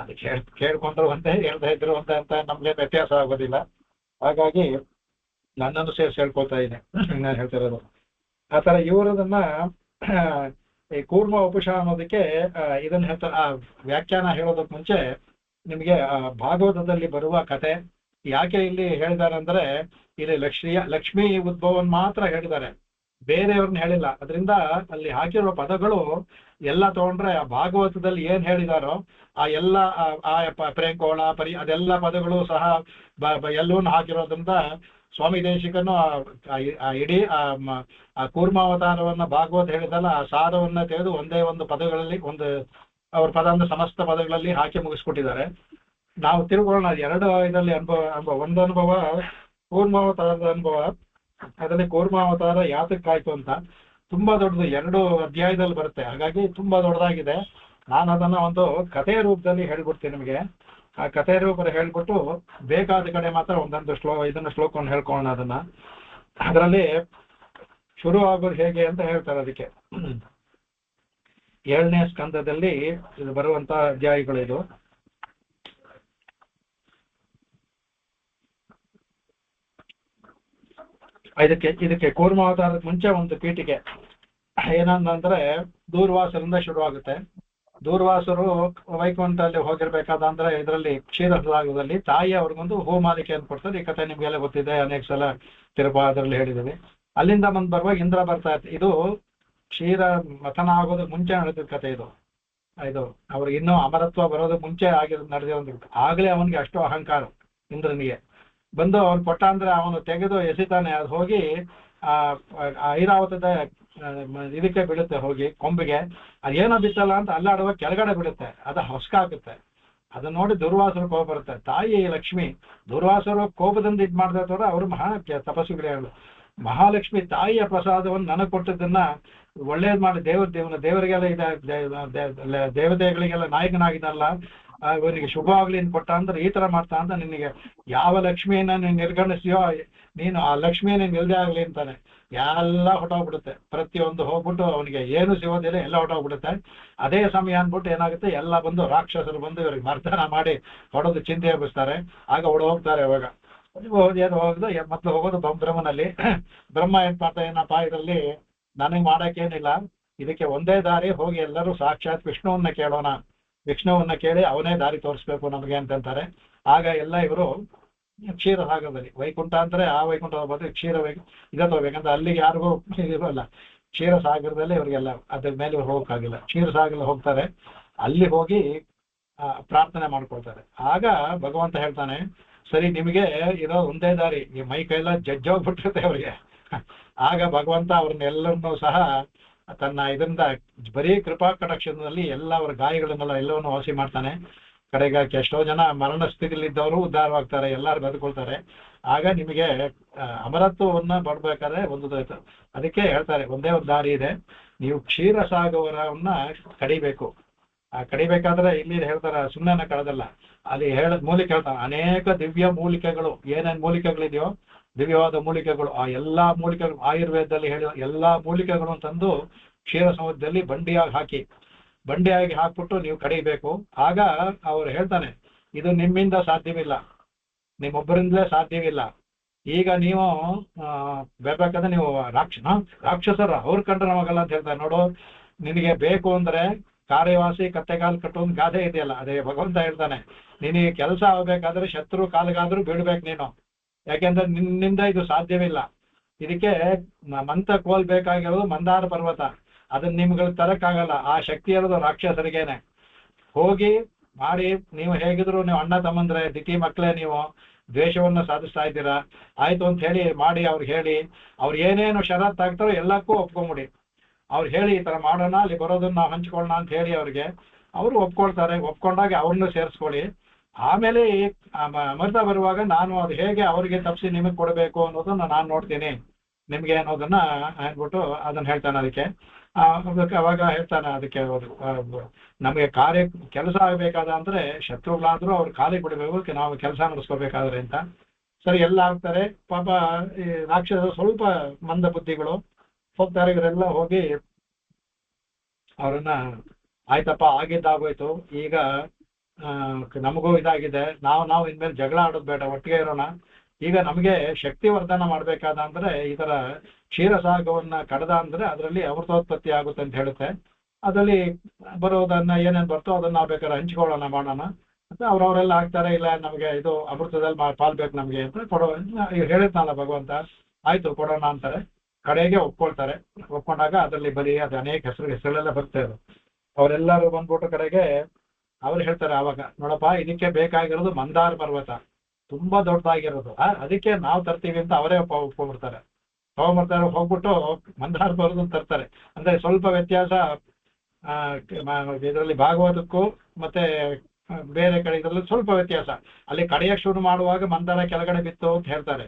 ಅದಕ್ಕೆ ಕೇಳ್ಕೊಂಡ್ರು ಅಂತ ಹೇಳ್ತಾ ಇದ್ರು ಅಂತ ನಮ್ಗೆ ವ್ಯತ್ಯಾಸ ಆಗೋದಿಲ್ಲ. ಹಾಗಾಗಿ ನನ್ನನ್ನು ಸೇರಿಸಿ ಹೇಳ್ಕೊಳ್ತಾ ಇದ್ದೆ ನಾನು ಹೇಳ್ತಿರೋದು. ಆ ತರ ಇವರದನ್ನ ಈ ಕೂರ್ಮ ಉಪುಷ ಅನ್ನೋದಕ್ಕೆ ಇದನ್ನ ಹೇಳ್ತಾರೆ. ಆ ವ್ಯಾಖ್ಯಾನ ಹೇಳೋದಕ್ಕೆ ಮುಂಚೆ ನಿಮಗೆ ಭಾಗವತದಲ್ಲಿ ಬರುವ ಕತೆ ಯಾಕೆ ಇಲ್ಲಿ ಹೇಳಿದ್ದಾರೆ ಅಂದ್ರೆ, ಇಲ್ಲಿ ಲಕ್ಷ್ಮೀ ಉದ್ಭವನ್ ಮಾತ್ರ ಹೇಳಿದ್ದಾರೆ, ಬೇರೆಯವ್ರನ್ನ ಹೇಳಿಲ್ಲ. ಅದರಿಂದ ಅಲ್ಲಿ ಹಾಕಿರುವ ಪದಗಳು ಎಲ್ಲ ತಗೊಂಡ್ರೆ ಆ ಭಾಗವತದಲ್ಲಿ ಏನ್ ಹೇಳಿದಾರೋ ಆ ಎಲ್ಲ ಪ್ರೇಂಕೋಳ ಅದೆಲ್ಲ ಪದಗಳು ಸಹ ಎಲ್ಲವನ್ನೂ ಹಾಕಿರೋದ್ರಿಂದ ಸ್ವಾಮಿ ದೇಶಿಕನು ಇಡೀ ಆ ಕೂರ್ಮಾವತಾರವನ್ನ ಭಾಗವತ ಹೇಳಿದಲ್ಲ ಆ ಸಾರವನ್ನ ತೆಗೆದು ಒಂದೇ ಒಂದು ಪದಗಳಲ್ಲಿ ಒಂದು ಅವ್ರ ಪದ ಅಂದ್ರೆ ಸಮಸ್ತ ಪದಗಳಲ್ಲಿ ಹಾಕಿ ಮುಗಿಸ್ಕೊಟ್ಟಿದ್ದಾರೆ. ನಾವು ತಿಳ್ಕೊಳ್ಳೋಣ ಎರಡು ಇದರಲ್ಲಿ ಅನುಭವ ಒಂದು ಅನುಭವ ಕೂರ್ಮಾವತಾರದ ಅನುಭವ. ಅದರಲ್ಲಿ ಕೂರ್ಮಾವತಾರ ಯಾತಕ್ಕಾಯ್ತು ಅಂತ ತುಂಬಾ ದೊಡ್ಡದು, 2 ಅಧ್ಯಾಯದಲ್ಲಿ ಬರುತ್ತೆ, ಹಾಗಾಗಿ ತುಂಬಾ ದೊಡ್ಡದಾಗಿದೆ. ನಾನು ಅದನ್ನ ಒಂದು ಕಥೆ ರೂಪದಲ್ಲಿ ಹೇಳ್ಬಿಡ್ತೀನಿ ನಿಮಗೆ. ಆ ಕಥೆ ರೂಪದಲ್ಲಿ ಹೇಳ್ಬಿಟ್ಟು ಬೇಕಾದ ಕಡೆ ಮಾತ್ರ ಒಂದೊಂದು ಇದನ್ನ ಶ್ಲೋಕವನ್ನು ಹೇಳ್ಕೊಳ್ಳೋಣ. ಅದರಲ್ಲಿ ಶುರು ಆಗೋದು ಹೇಗೆ ಅಂತ ಹೇಳ್ತಾರೆ. ಅದಕ್ಕೆ 7ನೇ ಸ್ಕಂದದಲ್ಲಿ ಇದು ಬರುವಂತ ಅಧ್ಯಾಯಗಳು ಇದು. ಇದಕ್ಕೆ ಕೂರ್ಮಾವತಾರದ ಮುಂಚೆ ಒಂದು ಪೀಠಿಕೆ ಏನಂದ್ರೆ ದೂರ್ವಾಸರಿಂದ ಶುರುವಾಗುತ್ತೆ. ದೂರ್ವಾಸರು ವೈಕುಂಠಲ್ಲಿ ಹೋಗಿರ್ಬೇಕಾದಂದ್ರೆ ಇದರಲ್ಲಿ ಕ್ಷೀರಸಾಗರದಲ್ಲಿ ತಾಯಿ ಅವ್ರಿಗೊಂದು ಹೂಮಾಲಿಕೆಯನ್ನು ಕೊಡ್ತಾರೆ. ಈ ಕಥೆ ನಿಮ್ಗೆಲ್ಲ ಗೊತ್ತಿದೆ, ಅನೇಕ ಸಲ ತಿರುಪಾದ್ರಲ್ಲಿ ಹೇಳಿದ್ದೀವಿ. ಅಲ್ಲಿಂದ ಬಂದು ಬರುವಾಗ ಇಂದ್ರ ಬರ್ತಾ ಇತ್ತು. ಇದು ಕ್ಷೀರ ಮಥನ ಆಗೋದಕ್ಕೆ ಮುಂಚೆ ನಡೆದಿದ್ದ ಕಥೆ ಇದು. ಅವ್ರಿಗೆ ಇನ್ನೂ ಅಮರತ್ವ ಬರೋದಕ್ಕೆ ಮುಂಚೆ ನಡೆದಿರೋ ಆಗ್ಲೇ ಅವನಿಗೆ ಅಷ್ಟು ಅಹಂಕಾರ ಇಂದ್ರನಿಗೆ ಬಂದು ಅವ್ನು ಕೊಟ್ಟ ಅಂದ್ರೆ ಅವನು ತೆಗೆದು ಎಸಿತಾನೆ. ಅದು ಹೋಗಿ ಐರಾವತದ ಇದಕ್ಕೆ ಬೀಳುತ್ತೆ, ಹೋಗಿ ಕೊಂಬಿಗೆ. ಅದೇನೋ ಬಿತ್ತಲ್ಲ ಅಂತ ಅಲ್ಲಾಡುವ ಕೆಳಗಡೆ ಬೀಳುತ್ತೆ, ಅದು ಹೊಸ್ಕಾಗುತ್ತೆ. ಅದನ್ನ ನೋಡಿ ದುರ್ವಾಸರು ಕೋಪ ಬರುತ್ತೆ. ತಾಯಿ ಲಕ್ಷ್ಮಿ ದುರ್ವಾಸರು ಕೋಪದಿಂದ ಇದ್ ಮಾಡ್ತಾ ಅವರು ಮಹಾ ತಪಸ್ಸುಗಳು. ಮಹಾಲಕ್ಷ್ಮಿ ತಾಯಿಯ ಪ್ರಸಾದವನ್ನು ನನಗೆ ಕೊಟ್ಟದನ್ನ ಒಳ್ಳೇದ್ ಮಾಡಿ ದೇವರಿಗೆಲ್ಲ ದೇವತೆಗಳಿಗೆಲ್ಲ ನಾಯಕನಾಗಿದ್ದಲ್ಲ, ಇವನಿಗೆ ಶುಭ ಆಗ್ಲಿ ಅಂತ ಕೊಟ್ಟ ಅಂದ್ರೆ ಈ ತರ ಮಾಡ್ತಾ ಅಂತ ನಿನಗೆ ಯಾವ ಲಕ್ಷ್ಮಿಯನ್ನ ನೀನು ನಿರ್ಗಣಿಸಿಯೋ ನೀನು ಆ ಲಕ್ಷ್ಮಿಯನ್ನ ನಿಲ್ದೇ ಆಗ್ಲಿ ಅಂತಾನೆ. ಎಲ್ಲ ಹೊಟ್ಟೋಗ್ಬಿಡುತ್ತೆ, ಪ್ರತಿಯೊಂದು ಹೋಗ್ಬಿಟ್ಟು ಅವನಿಗೆ ಏನು ಸಿಗೋದಿಲ್ಲ, ಎಲ್ಲ ಹೊಟ್ಟೋಗ್ಬಿಡುತ್ತೆ. ಅದೇ ಸಮಯ ಅಂದ್ಬಿಟ್ಟು ಏನಾಗುತ್ತೆ, ಎಲ್ಲ ಬಂದು ರಾಕ್ಷಸರು ಬಂದು ಇವ್ರಿಗೆ ಮರ್ದನ ಮಾಡಿ ಹೊಡೆದು ಚಿಂತೆ ಎಬ್ಬಿಸ್ತಾರೆ. ಆಗ ಹೋಗ್ತಾರೆ. ಅವಾಗ ಏನು ಹೋಗುದು ಮೊದ್ಲು ಹೋಗೋದು ಬ್ರಹ್ಮನಲ್ಲಿ. ಬ್ರಹ್ಮ ಏನ್ ಮಾಡ್ತಾ ಏನಪ್ಪಾ ಇದರಲ್ಲಿ ನನಗೆ ಮಾಡಕ್ಕೇನಿಲ್ಲ, ಇದಕ್ಕೆ ಒಂದೇ ದಾರಿ, ಹೋಗಿ ಎಲ್ಲರೂ ಸಾಕ್ಷಾತ್ ವಿಷ್ಣುವನ್ನ ಕೇಳೋಣ, ವಿಷ್ಣುವನ್ನ ಕೇಳಿ ಅವನೇ ದಾರಿ ತೋರಿಸ್ಬೇಕು ನಮಗೆ ಅಂತಂತಾರೆ. ಆಗ ಎಲ್ಲ ಇವರು ಕ್ಷೀರಸಾಗರದಲ್ಲಿ, ವೈಕುಂಠ ಅಂದ್ರೆ ಆ ವೈಕುಂಠ ಬಂದ್ರೆ ಇದ ತಗೋಬೇಕಂತ ಅಲ್ಲಿಗೆ ಯಾರಿಗೂ ಇರೋಲ್ಲ. ಕ್ಷೀರಸಾಗರದಲ್ಲಿ ಇವರಿಗೆಲ್ಲ ಅದ್ರ ಮೇಲೆ ಇವ್ರು ಹೋಗಕ್ಕಾಗಿಲ್ಲ. ಕ್ಷೀರಸಾಗರ ಹೋಗ್ತಾರೆ, ಅಲ್ಲಿ ಹೋಗಿ ಪ್ರಾರ್ಥನೆ ಮಾಡ್ಕೊಳ್ತಾರೆ. ಆಗ ಭಗವಂತ ಹೇಳ್ತಾನೆ, ಸರಿ ನಿಮಗೆ ಇರೋ ಒಂದೇ ದಾರಿ, ಈ ಮೈ ಕೈಲ ಜಜ್ಜೋಗ್ಬಿಟ್ಟಿರುತ್ತೆ ಅವ್ರಿಗೆ. ಆಗ ಭಗವಂತ ಅವ್ರನ್ನೆಲ್ಲರನ್ನೂ ಸಹ ತನ್ನ ಇದರಿಂದ ಬರೀ ಕೃಪಾ ಕಟಾಕ್ಷದಲ್ಲಿ ಎಲ್ಲ ಅವರ ಗಾಯಗಳನ್ನೆಲ್ಲ ಎಲ್ಲವನ್ನು ವಾಸಿ ಮಾಡ್ತಾನೆ. ಕಡೆಗೆ ಎಷ್ಟೋ ಜನ ಮರಣ ಸ್ಥಿತಿಲಿದ್ದವರು ಉದ್ಧಾರವಾಗ್ತಾರೆ, ಎಲ್ಲರೂ ಬದುಕೊಳ್ತಾರೆ. ಆಗ ನಿಮಗೆ ಅಮರತ್ವವನ್ನ ಬಡ್ಬೇಕಾದ್ರೆ ಒಂದು ಅದಕ್ಕೆ ಹೇಳ್ತಾರೆ, ಒಂದೇ ಒಂದು ದಾರಿ ಇದೆ, ನೀವು ಕ್ಷೀರಸಾಗರವನ್ನ ಕಡಿಬೇಕು. ಆ ಕಡಿಬೇಕಾದ್ರೆ ಇಲ್ಲಿ ಹೇಳ್ತಾರ, ಸುಮ್ಮನೆ ಕಳೆದಲ್ಲ, ಅಲ್ಲಿ ಮೂಲಿಕೆ ಹೇಳ್ತಾರೆ, ಅನೇಕ ದಿವ್ಯ ಮೂಲಿಕೆಗಳು, ಏನೇನು ಮೂಲಿಕೆಗಳಿದೆಯೋ ದಿವ್ಯವಾದ ಮೂಲಿಕೆಗಳು, ಆ ಎಲ್ಲಾ ಮೂಲಿಕೆಗಳು ಆಯುರ್ವೇದದಲ್ಲಿ ಹೇಳಿದ ಎಲ್ಲಾ ಮೂಲಿಕೆಗಳನ್ನು ತಂದು ಕ್ಷೀರ ಸಮುದ್ರದಲ್ಲಿ ಬಂಡಿಯಾಗಿ ಹಾಕ್ಬಿಟ್ಟು ನೀವು ಕಡಿಬೇಕು. ಆಗ ಅವ್ರು ಹೇಳ್ತಾನೆ, ಇದು ನಿಮ್ಮಿಂದ ಸಾಧ್ಯವಿಲ್ಲ, ನಿಮ್ಮೊಬ್ಬರಿಂದಲೇ ಸಾಧ್ಯವಿಲ್ಲ. ಈಗ ನೀವು ಬರ್ಬೇಕಾದ್ರೆ ನೀವು ರಾಕ್ಷಸರ ಅವ್ರ ಕಂಡ್ರೆ ನಮಗಲ್ಲ ಅಂತ ಹೇಳ್ತಾರೆ. ನೋಡು, ನಿನಗೆ ಬೇಕು ಅಂದ್ರೆ ಕಾರ್ಯವಾಸಿ ಕತ್ತೆಗಾಲು ಕಟ್ಟುವಂತ ಗಾದೆ ಇದೆಯಲ್ಲ, ಅದೇ ಭಗವಂತ ಹೇಳ್ತಾನೆ, ನಿನಗೆ ಕೆಲಸ ಆಗ್ಬೇಕಾದ್ರೆ ಶತ್ರು ಕಾಲಿಗಾದ್ರೂ ಬಿಡ್ಬೇಕು ನೀನು, ಯಾಕೆಂದ್ರೆ ನಿನ್ನಿಂದ ಇದು ಸಾಧ್ಯವಿಲ್ಲ. ಇದಕ್ಕೆ ಮಂತ್ರ ಕೋಲ್ ಬೇಕಾಗಿರೋದು ಮಂದಾರ ಪರ್ವತ, ಅದನ್ನ ನಿಮ್ಗಳಿಗೆ ತರಕ್ಕಾಗಲ್ಲ. ಆ ಶಕ್ತಿ ಇರೋದು ರಾಕ್ಷಸರಿಗೇನೆ. ಹೋಗಿ ಮಾಡಿ, ನೀವು ಹೇಗಿದ್ರು ನೀವು ಅಣ್ಣ ತಮ್ಮಂದ್ರೆ ದಿತಿ ಮಕ್ಕಳೇ, ನೀವು ದ್ವೇಷವನ್ನ ಸಾಧಿಸ್ತಾ ಇದ್ದೀರಾ, ಆಯ್ತು ಅಂತ ಹೇಳಿ ಮಾಡಿ ಅವ್ರಿಗೆ ಹೇಳಿ, ಅವ್ರು ಏನೇನು ಷರತ್ತು ಆಗ್ತಾರೋ ಎಲ್ಲಕ್ಕೂ ಒಪ್ಕೊಂಬಿಡಿ. ಅವ್ರು ಹೇಳಿ ಈ ತರ ಮಾಡೋಣ, ಅಲ್ಲಿ ಬರೋದನ್ನ ನಾವು ಹಂಚ್ಕೊಳ್ಳೋಣ ಅಂತ ಹೇಳಿ ಅವ್ರಿಗೆ ಅವರು ಒಪ್ಕೊಳ್ತಾರೆ. ಒಪ್ಕೊಂಡಾಗ ಅವ್ರನ್ನೂ ಸೇರಿಸ್ಕೊಳ್ಳಿ. ಆಮೇಲೆ ಅಮೃತ ಬರುವಾಗ ನಾನು ಅದು ಹೇಗೆ ಅವರಿಗೆ ತಪ್ಪಿಸಿ ನಿಮಗೆ ಕೊಡಬೇಕು ಅನ್ನೋದನ್ನ ನಾನು ನೋಡ್ತೀನಿ ನಿಮ್ಗೆ ಅನ್ನೋದನ್ನ ಅಂದ್ಬಿಟ್ಟು ಅದನ್ನ ಹೇಳ್ತಾನೆ. ಅದಕ್ಕೆ ಅವಾಗ ಹೇಳ್ತಾನೆ, ಅದಕ್ಕೆ ನಮಗೆ ಕೆಲಸ ಆಗ್ಬೇಕಾದ ಅಂದ್ರೆ ಶತ್ರುಗಳಾದ್ರೂ ಅವ್ರ ಕಾಲಿಗೆ ಬಿಡಬೇಕು, ನಾವು ಕೆಲಸ ನಡೆಸ್ಕೋಬೇಕಾದ್ರೆ ಅಂತ. ಸರಿ, ಎಲ್ಲ ಆಗ್ತಾರೆ. ಪಾಪ ಈ ರಾಕ್ಷಸ ಸ್ವಲ್ಪ ಮಂದ ಬುದ್ಧಿಗಳು ಹೋಗ್ತಾರೆ. ಇವರೆಲ್ಲ ಹೋಗಿ ಅವ್ರನ್ನ, ಆಯ್ತಪ್ಪ ಆಗಿದ್ದಾಗೋಯ್ತು, ಈಗ ನಮಗೂ ಇದಾಗಿದೆ, ನಾವು ಇನ್ಮೇಲೆ ಜಗಳ ಆಡೋದು ಬೇಡ, ಒಟ್ಟಿಗೆ ಇರೋಣ. ಈಗ ನಮಗೆ ಶಕ್ತಿ ವರ್ಧನ ಮಾಡ್ಬೇಕಾದ ಅಂದ್ರೆ ಈ ತರ ಕ್ಷೀರಸಾಗವನ್ನ ಕಡದ ಅಂದ್ರೆ ಅದರಲ್ಲಿ ಅಮೃತೋತ್ಪತ್ತಿ ಆಗುತ್ತೆ ಅಂತ ಹೇಳುತ್ತೆ. ಅದರಲ್ಲಿ ಬರೋದನ್ನ ಏನೇನು ಬರ್ತೋ ಅದನ್ನ ನಾವು ಬೇಕಾದ್ರೆ ಹಂಚ್ಕೊಳ್ಳೋಣ, ಮಾಡೋಣ ಅಂತ ಅವ್ರವರೆಲ್ಲ ಆಗ್ತಾರೆ. ಇಲ್ಲ ನಮಗೆ ಇದು ಅಮೃತದಲ್ಲಿ ಪಾಲ್ಬೇಕು ನಮ್ಗೆ ಅಂತ ಹೇಳಿದ್ನಲ್ಲ ಭಗವಂತ, ಆಯ್ತು ಕೊಡೋಣ ಅಂತಾರೆ. ಕಡೆಗೆ ಒಪ್ಕೊಳ್ತಾರೆ. ಒಪ್ಕೊಂಡಾಗ ಅದರಲ್ಲಿ ಬರೀ ಅದು ಅನೇಕ ಹೆಸರುಗಳೆಲ್ಲ ಬರ್ತದೆ. ಅವರೆಲ್ಲರೂ ಬಂದ್ಬಿಟ್ಟು ಕಡೆಗೆ ಅವ್ರು ಹೇಳ್ತಾರೆ, ಆವಾಗ ನೋಡಪ್ಪ, ಇದಕ್ಕೆ ಬೇಕಾಗಿರೋದು ಮಂದಾರ ಪರ್ವತ, ತುಂಬಾ ದೊಡ್ಡದಾಗಿರೋದು, ಅದಕ್ಕೆ ನಾವು ತರ್ತೀವಿ ಅಂತ ಅವರೇ ಒಪ್ಕೊಂಡ್ಬಿಡ್ತಾರೆ. ಹೋಗ್ಬಿಟ್ಟು ಮಂದಾರ ಪರ್ವತ ತರ್ತಾರೆ. ಅಂದ್ರೆ ಸ್ವಲ್ಪ ವ್ಯತ್ಯಾಸ ಇದರಲ್ಲಿ ಭಾಗವತಕ್ಕೂ ಮತ್ತೆ ಬೇರೆ ಕಡೆ ಇದರಲ್ಲಿ ಸ್ವಲ್ಪ ವ್ಯತ್ಯಾಸ. ಅಲ್ಲಿ ಕಡೆಯ ಶುರು ಮಾಡುವಾಗ ಮಂದಾರ ಕೆಳಗಡೆ ಬಿತ್ತು ಅಂತ ಹೇಳ್ತಾರೆ.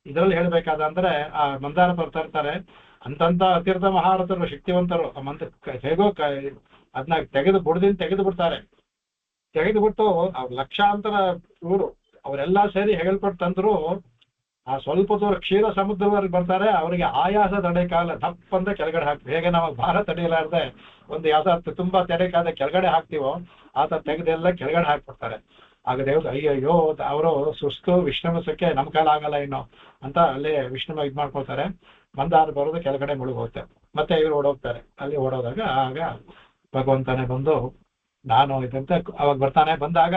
ಇದರಲ್ಲಿ ಹೇಳ್ಬೇಕಾದ ಅಂದ್ರೆ ಆ ಮಂದಾರ ತರ್ತಾರೆ ಅಂತಂತ ಅತೀರ್ಥ ಮಹಾರಥರು ಶಕ್ತಿವಂತರು ಹೇಗೋ ಅದನ್ನ ತೆಗೆದು ಬಿಡ್ತಾರೆ. ತೆಗೆದು ಬಿಟ್ಟು ಅವ್ರ ಲಕ್ಷಾಂತರ ಇವರು ಅವರೆಲ್ಲಾ ಸೇರಿ ಹೆಗಲ್ಪಟ್ಟು ತಂದ್ರು. ಆ ಸ್ವಲ್ಪ ದೂರ ಕ್ಷೀರ ಸಮುದ್ರವರೆಗೆ ಬರ್ತಾರೆ. ಅವರಿಗೆ ಆಯಾಸ ತಡೆಕಾಲ ದಪ್ಪಂದ ಕೆಳಗಡೆ ಹಾಕ್ತೀವಿ. ಹೇಗೆ ನಾವು ಭಾರ ತಡೆಯಲಾರ್ದೆ ಒಂದು ಯಾವ್ದಾದ್ರು ತುಂಬಾ ತೆರೆಕಾದ ಕೆಳಗಡೆ ಹಾಕ್ತಿವೋ ಆತ ತೆಗೆದೆಲ್ಲ ಕೆಳಗಡೆ ಹಾಕ್ಬಿಡ್ತಾರೆ. ಆಗ ದೇವ್ರು ಅಯ್ಯೋ ಅವರು ಸುಸ್ತು ವಿಶ್ರಮಿಸಕ್ಕೆ ನಮ್ ಕಾಲ ಆಗಲ್ಲ ಇನ್ನು ಅಂತ ಅಲ್ಲೇ ವಿಷ್ಣು ಇದ್ ಮಾಡ್ಕೊಳ್ತಾರೆ. ಮಂದಾರ ಬರೋದು ಕೆಳಗಡೆ ಮುಳುಗೋಗುತ್ತೆ. ಮತ್ತೆ ಇವ್ರು ಓಡೋಗ್ತಾರೆ. ಅಲ್ಲಿ ಓಡೋದಾಗ ಆಗ ಭಗವಂತನೇ ಬಂದು ನಾನು ಇದಂತ ಅವಾಗ ಬರ್ತಾನೆ. ಬಂದಾಗ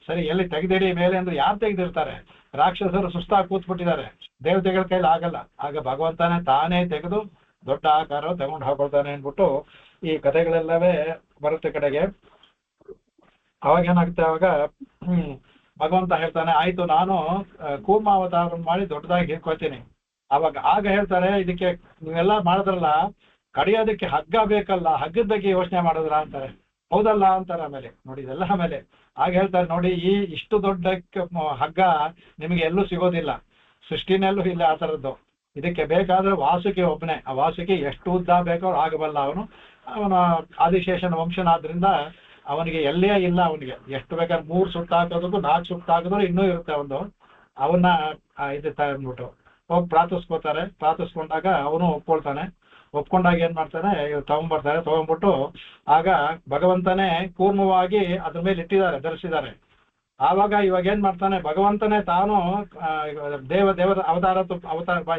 ಸರಿ ಎಲ್ಲಿ ತೆಗೆದಿಡಿ ಮೇಲೆ ಅಂದ್ರೆ ಯಾರು ತೆಗೆದಿರ್ತಾರೆ? ರಾಕ್ಷಸರು ಸುಸ್ತಾಗಿ ಕೂತ್ಬಿಟ್ಟಿದ್ದಾರೆ, ದೇವತೆಗಳ ಕೈಲಿ ಆಗಲ್ಲ. ಆಗ ಭಗವಂತನೇ ತಾನೇ ತೆಗೆದು ದೊಡ್ಡ ಆಕಾರ ತಗೊಂಡು ಹಾಕೊಳ್ತಾನೆ ಅಂದ್ಬಿಟ್ಟು ಈ ಕಥೆಗಳೆಲ್ಲವೇ ಬರುತ್ತೆ ಕಡೆಗೆ. ಅವಾಗ ಏನಾಗುತ್ತೆ, ಅವಾಗ ಭಗವಂತ ಹೇಳ್ತಾನೆ ಆಯ್ತು ನಾನು ಕೂರ್ಮಾವತಾರ ಮಾಡಿ ದೊಡ್ಡದಾಗಿ ಹಿಡ್ಕೊಳ್ತೀನಿ. ಆಗ ಹೇಳ್ತಾರೆ ಇದಕ್ಕೆ ನೀವೆಲ್ಲ ಮಾಡಿದ್ರಲ್ಲ ಕಡಿಯೋದಕ್ಕೆ ಹಗ್ಗ ಬೇಕಲ್ಲ, ಹಗ್ಗದ ಬಗ್ಗೆ ಯೋಚನೆ ಮಾಡಿದ್ರ ಅಂತಾರೆ. ಹೌದಲ್ಲ ಅಂತಾರೆ. ಆಮೇಲೆ ನೋಡಿ ಇದೆಲ್ಲ ಆಮೇಲೆ ಆಗ ಹೇಳ್ತಾರೆ ನೋಡಿ ಇಷ್ಟು ದೊಡ್ಡ ಹಗ್ಗ ನಿಮಗೆ ಎಲ್ಲೂ ಸಿಗೋದಿಲ್ಲ, ಸೃಷ್ಟಿನಲ್ಲೂ ಇಲ್ಲ ಆ ಥರದ್ದು. ಇದಕ್ಕೆ ಬೇಕಾದ್ರೆ ವಾಸುಕಿ ಒಬ್ಬನೇ. ಆ ವಾಸುಕಿ ಎಷ್ಟು ಉದ್ದ ಬೇಕೋ ಆಗಬಲ್ಲ. ಅವನು ಆದಿಶೇಷನ ವಂಶನಾದ್ರಿಂದ ಅವನಿಗೆ ಎಲ್ಲೇ ಇಲ್ಲ. ಅವನಿಗೆ ಎಷ್ಟು ಬೇಕಾದ್ರೆ 3 ಸುತ್ತ ಹಾಕೋದಕ್ಕೂ 4 ಸುತ್ತ ಹಾಕಿದ್ರು ಇನ್ನೂ ಇರುತ್ತೆ ಅವನ್ನ ಇದು ಅಂದ್ಬಿಟ್ಟು ಹೋಗಿ ಪ್ರಾರ್ಥಿಸ್ಕೊಂಡಾಗ ಅವನು ಒಪ್ಕೊಂಡಾಗ ಏನ್ ಮಾಡ್ತಾನೆ, ತಗೊಂಡ್ಬಿಟ್ಟು ಆಗ ಭಗವಂತನೇ ಕೂರ್ಮವಾಗಿ ಅದ್ರ ಮೇಲೆ ಧರಿಸಿದ್ದಾರೆ. ಆವಾಗ ಇವಾಗ ಏನ್ ಮಾಡ್ತಾನೆ, ಭಗವಂತನೇ ತಾನು ದೇವರ ಅವತಾರ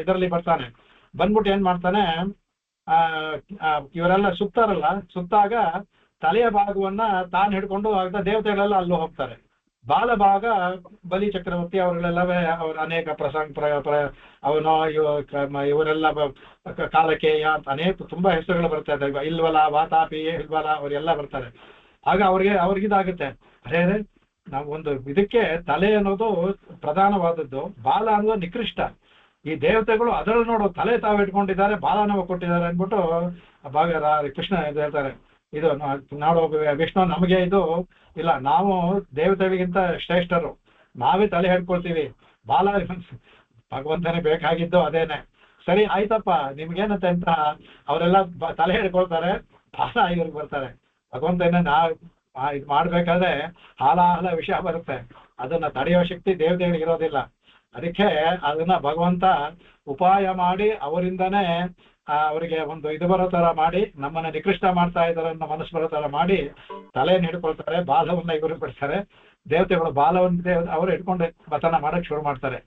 ಇದರಲ್ಲಿ ಬರ್ತಾನೆ. ಬಂದ್ಬಿಟ್ಟು ಏನ್ ಮಾಡ್ತಾನೆ, ಇವರೆಲ್ಲ ಸುತ್ತಾಗ ತಲೆಯ ಭಾಗವನ್ನ ತಾನು ಹಿಡ್ಕೊಂಡು ಆಗ ದೇವತೆಗಳೆಲ್ಲ ಅಲ್ಲೂ ಹೋಗ್ತಾರೆ. ಬಾಲಭಾಗ ಬಲಿ ಚಕ್ರವರ್ತಿ ಅವರೆಲ್ಲವೇ ಅವ್ರ ಅನೇಕ ಅವನು ಇವರೆಲ್ಲ ಕಾಲಕೇಯ ಅಂತ ಅನೇಕ ತುಂಬಾ ಹೆಸರುಗಳು ಬರ್ತಾ ಇದ್ದಾವೆ. ಇಲ್ವಲ, ವಾತಾಪಿ, ಇಲ್ವಲ ಅವರೆಲ್ಲ ಬರ್ತಾರೆ. ಆಗ ಅವ್ರಿಗಿದಾಗುತ್ತೆ, ಅರೇ ನಾವು ಒಂದು ಇದಕ್ಕೆ ತಲೆ ಅನ್ನೋದು ಪ್ರಧಾನವಾದದ್ದು, ಬಾಲ ಅನ್ನೋದು ನಿಕೃಷ್ಟ. ಈ ದೇವತೆಗಳು ಅದರಲ್ಲಿ ನೋಡು ತಲೆ ತಾವು ಇಟ್ಕೊಂಡಿದ್ದಾರೆ, ಬಾಲ ನಾವು ಕೊಟ್ಟಿದ್ದಾರೆ ಅಂದ್ಬಿಟ್ಟು ಕೃಷ್ಣ ಇದು ಹೇಳ್ತಾರೆ. ಇದು ನಾಡು ವಿಷ್ಣು ನಮಗೆ ಇದು ಇಲ್ಲ, ನಾವು ದೇವತೆಗಳಿಗಿಂತ ಶ್ರೇಷ್ಠರು, ನಾವೇ ತಲೆ ಹಿಡ್ಕೊಳ್ತೀವಿ. ಬಾಲ ಭಗವಂತನೇ ಬೇಕಾಗಿದ್ದು ಅದೇನೆ. ಸರಿ ಆಯ್ತಪ್ಪ ನಿಮ್ಗೇನಂತೆ ಅಂತ ಅವರೆಲ್ಲ ತಲೆ ಹಿಡ್ಕೊಳ್ತಾರೆ, ಬಾಲ ಇವ್ರಿಗೆ ಬರ್ತಾರೆ. ಭಗವಂತನ ಇದು ಮಾಡ್ಬೇಕಾದ್ರೆ ಹಾಲ ವಿಷಯ ಬರುತ್ತೆ, ಅದನ್ನ ತಡೆಯೋ ಶಕ್ತಿ ದೇವತೆಗಳಿಗೆ ಇರೋದಿಲ್ಲ. ಅದಕ್ಕೆ ಅದನ್ನ ಭಗವಂತ ಉಪಾಯ ಮಾಡಿ ಅವರಿಂದನೇ ಅವರಿಗೆ ಒಂದು ಇದು ಬರೋ ತರ ಮಾಡಿ ನಮ್ಮನ್ನ ನಿಕೃಷ್ಟ ಮಾಡ್ತಾ ಇದಾರೆ ಅನ್ನೋ ಮನಸ್ಸು ಬರೋ ತರ ಮಾಡಿ ತಲೆಯನ್ನು ಹಿಡ್ಕೊಳ್ತಾರೆ, ಬಾಲವನ್ನ ಇವರು ಬಿಡ್ತಾರೆ. ದೇವತೆಗಳು ಬಾಲವನ್ನ ಅವರು ಹಿಡ್ಕೊಂಡು ಮತನ ಮಾಡಕ್ ಶುರು ಮಾಡ್ತಾರೆ.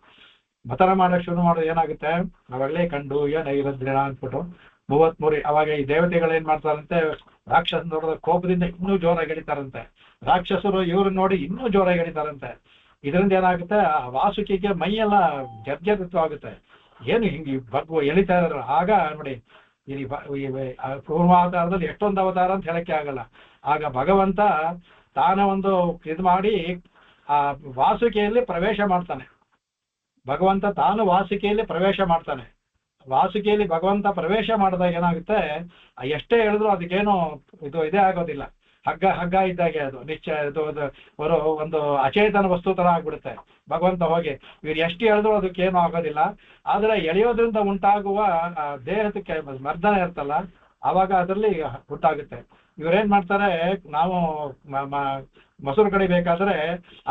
ಮತನ ಮಾಡಕ್ ಶುರು ಮಾಡೋದು ಏನಾಗುತ್ತೆ, ನಾವಲ್ಲೇ ಕಂಡು ಏನೈರದ್ರಿಣ ಅಂದ್ಬಿಟ್ಟು 33 ಅವಾಗ ಈ ದೇವತೆಗಳು ಏನ್ ಮಾಡ್ತಾರಂತೆ, ರಾಕ್ಷಸ ನೋಡಿದ ಕೋಪದಿಂದ ಇನ್ನೂ ಜೋರಾಗಿ ಎಳಿತಾರಂತೆ. ರಾಕ್ಷಸರು ಇವ್ರು ನೋಡಿ ಇನ್ನೂ ಜೋರಾಗಿ ಎಳಿತಾರಂತೆ. ಇದರಿಂದ ಏನಾಗುತ್ತೆ, ಆ ವಾಸುಕಿಗೆ ಮೈಯೆಲ್ಲ ಜರ್ಜರಿತವಾಗುತ್ತೆ. ಏನು ಹಿಂಗೆ ಎಳಿತಾ ಇದಾರೆ. ಆಗ ನೋಡಿ ಈ ಪೂರ್ವಾವತಾರದಲ್ಲಿ ಎಷ್ಟೊಂದು ಅವತಾರ ಅಂತ ಹೇಳಕ್ಕೆ ಆಗಲ್ಲ. ಆಗ ಭಗವಂತ ತಾನ ಒಂದು ಇದು ಮಾಡಿ ಆ ವಾಸುಕಿಯಲ್ಲಿ ಪ್ರವೇಶ ಮಾಡ್ತಾನೆ. ಭಗವಂತ ತಾನು ವಾಸುಕಿಯಲ್ಲಿ ಪ್ರವೇಶ ಮಾಡ್ತಾನೆ. ವಾಸುಕಿಯಲ್ಲಿ ಭಗವಂತ ಪ್ರವೇಶ ಮಾಡಿದಾಗ ಏನಾಗುತ್ತೆ, ಎಷ್ಟೇ ಹೇಳಿದ್ರು ಅದಕ್ಕೇನು ಇದೇ ಆಗೋದಿಲ್ಲ. ಹಗ್ಗ ಇದ್ದಾಗೆ ಅದು ನಿಶ್ಚಯ ಒಂದು ಅಚೇತನ ವಸ್ತು ತರ ಆಗ್ಬಿಡುತ್ತೆ. ಭಗವಂತ ಹೋಗಿ ಇವ್ರು ಎಷ್ಟು ಹೇಳಿದ್ರು ಅದಕ್ಕೇನು ಆಗೋದಿಲ್ಲ. ಆದ್ರೆ ಎಳೆಯೋದ್ರಿಂದ ಉಂಟಾಗುವ ದೇಹಕ್ಕೆ ಮರ್ದನ ಇರ್ತಲ್ಲ, ಆವಾಗ ಅದರಲ್ಲಿ ಉಂಟಾಗುತ್ತೆ. ಇವ್ರೇನ್ ಮಾಡ್ತಾರೆ, ನಾವು ಮೊಸರು ಕಡಿಬೇಕಾದ್ರೆ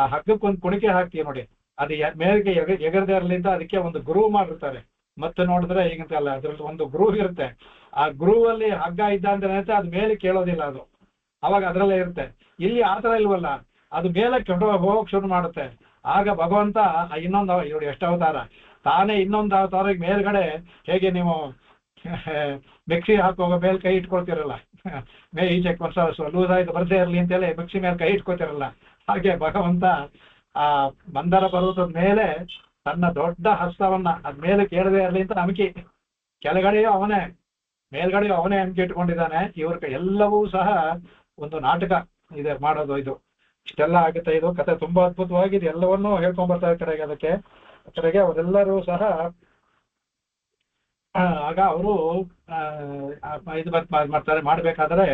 ಆ ಹಗ್ಗಕ್ಕೊಂದು ಕುಣಿಕೆ ಹಾಕ್ತೀವಿ ನೋಡಿ, ಅದು ಮೇಲ್ಗೆ ಎಗರದೇ ಇರಲಿಂದ ಅದಕ್ಕೆ ಒಂದು ಗ್ರೂ ಮಾಡಿರ್ತಾರೆ. ಮತ್ತೆ ನೋಡಿದ್ರೆ ಈಗಂತಲ್ಲ, ಅದ್ರಲ್ಲಿ ಒಂದು ಗ್ರೂವ್ ಇರುತ್ತೆ. ಆ ಗ್ರೂವ್ ಅಲ್ಲಿ ಹಗ್ಗ ಇದ್ದ ಅಂತ ಅದು ಮೇಲೆ ಕೇಳೋದಿಲ್ಲ, ಅದು ಅವಾಗ ಅದ್ರಲ್ಲೇ ಇರುತ್ತೆ. ಇಲ್ಲಿ ಆತರ ಇಲ್ವಲ್ಲ, ಅದು ಮೇಲಕ್ಕೆ ಹೋಗಕ್ ಶುರು ಮಾಡುತ್ತೆ. ಆಗ ಭಗವಂತ ಇನ್ನೊಂದು ಇವರು ಎಷ್ಟು ಅವತಾರ, ತಾನೇ ಇನ್ನೊಂದು ಅವತಾರ ಮೇಲ್ಗಡೆ ಹೇಗೆ ನೀವು ಮಿಕ್ಸಿ ಹಾಕುವಾಗ ಮೇಲೆ ಕೈ ಇಟ್ಕೊಳ್ತಿರಲ್ಲ, ಈಚೆ ಲೂಸ್ ಆಯ್ತು ಬರ್ದೇ ಇರಲಿ ಅಂತೇಳಿ ಮಿಕ್ಸಿ ಮೇಲೆ ಕೈ ಇಟ್ಕೊತಿರಲ್ಲ, ಹಾಗೆ ಭಗವಂತ ಆ ಮಂದರ ಪರ್ವತದ ಮೇಲೆ ತನ್ನ ದೊಡ್ಡ ಹಸ್ತವನ್ನ ಅದ್ ಮೇಲೆ ಕೇಳದೆ ಇರಲಿ ಅಂತ ನಮ್ಕಿ, ಕೆಳಗಡೆಯೂ ಅವನೇ ಮೇಲ್ಗಡೆಯೂ ಅವನೇ ಅಂಕಿ ಇಟ್ಕೊಂಡಿದ್ದಾನೆ. ಇವ್ರ ಎಲ್ಲವೂ ಸಹ ಒಂದು ನಾಟಕ ಇದೆ ಮಾಡೋದು. ಇದು ಇಷ್ಟೆಲ್ಲ ಆಗುತ್ತೆ. ಇದು ಕತೆ ತುಂಬಾ ಅದ್ಭುತವಾಗಿದೆ, ಎಲ್ಲವನ್ನೂ ಹೇಳ್ಕೊಂಡ್ ಬರ್ತಾರೆ ಕಡೆಗೆ ಅವರೆಲ್ಲರೂ ಸಹ ಆಗ ಅವರು ಇದು ಮಾಡ್ತಾರೆ. ಮಾಡ್ಬೇಕಾದ್ರೆ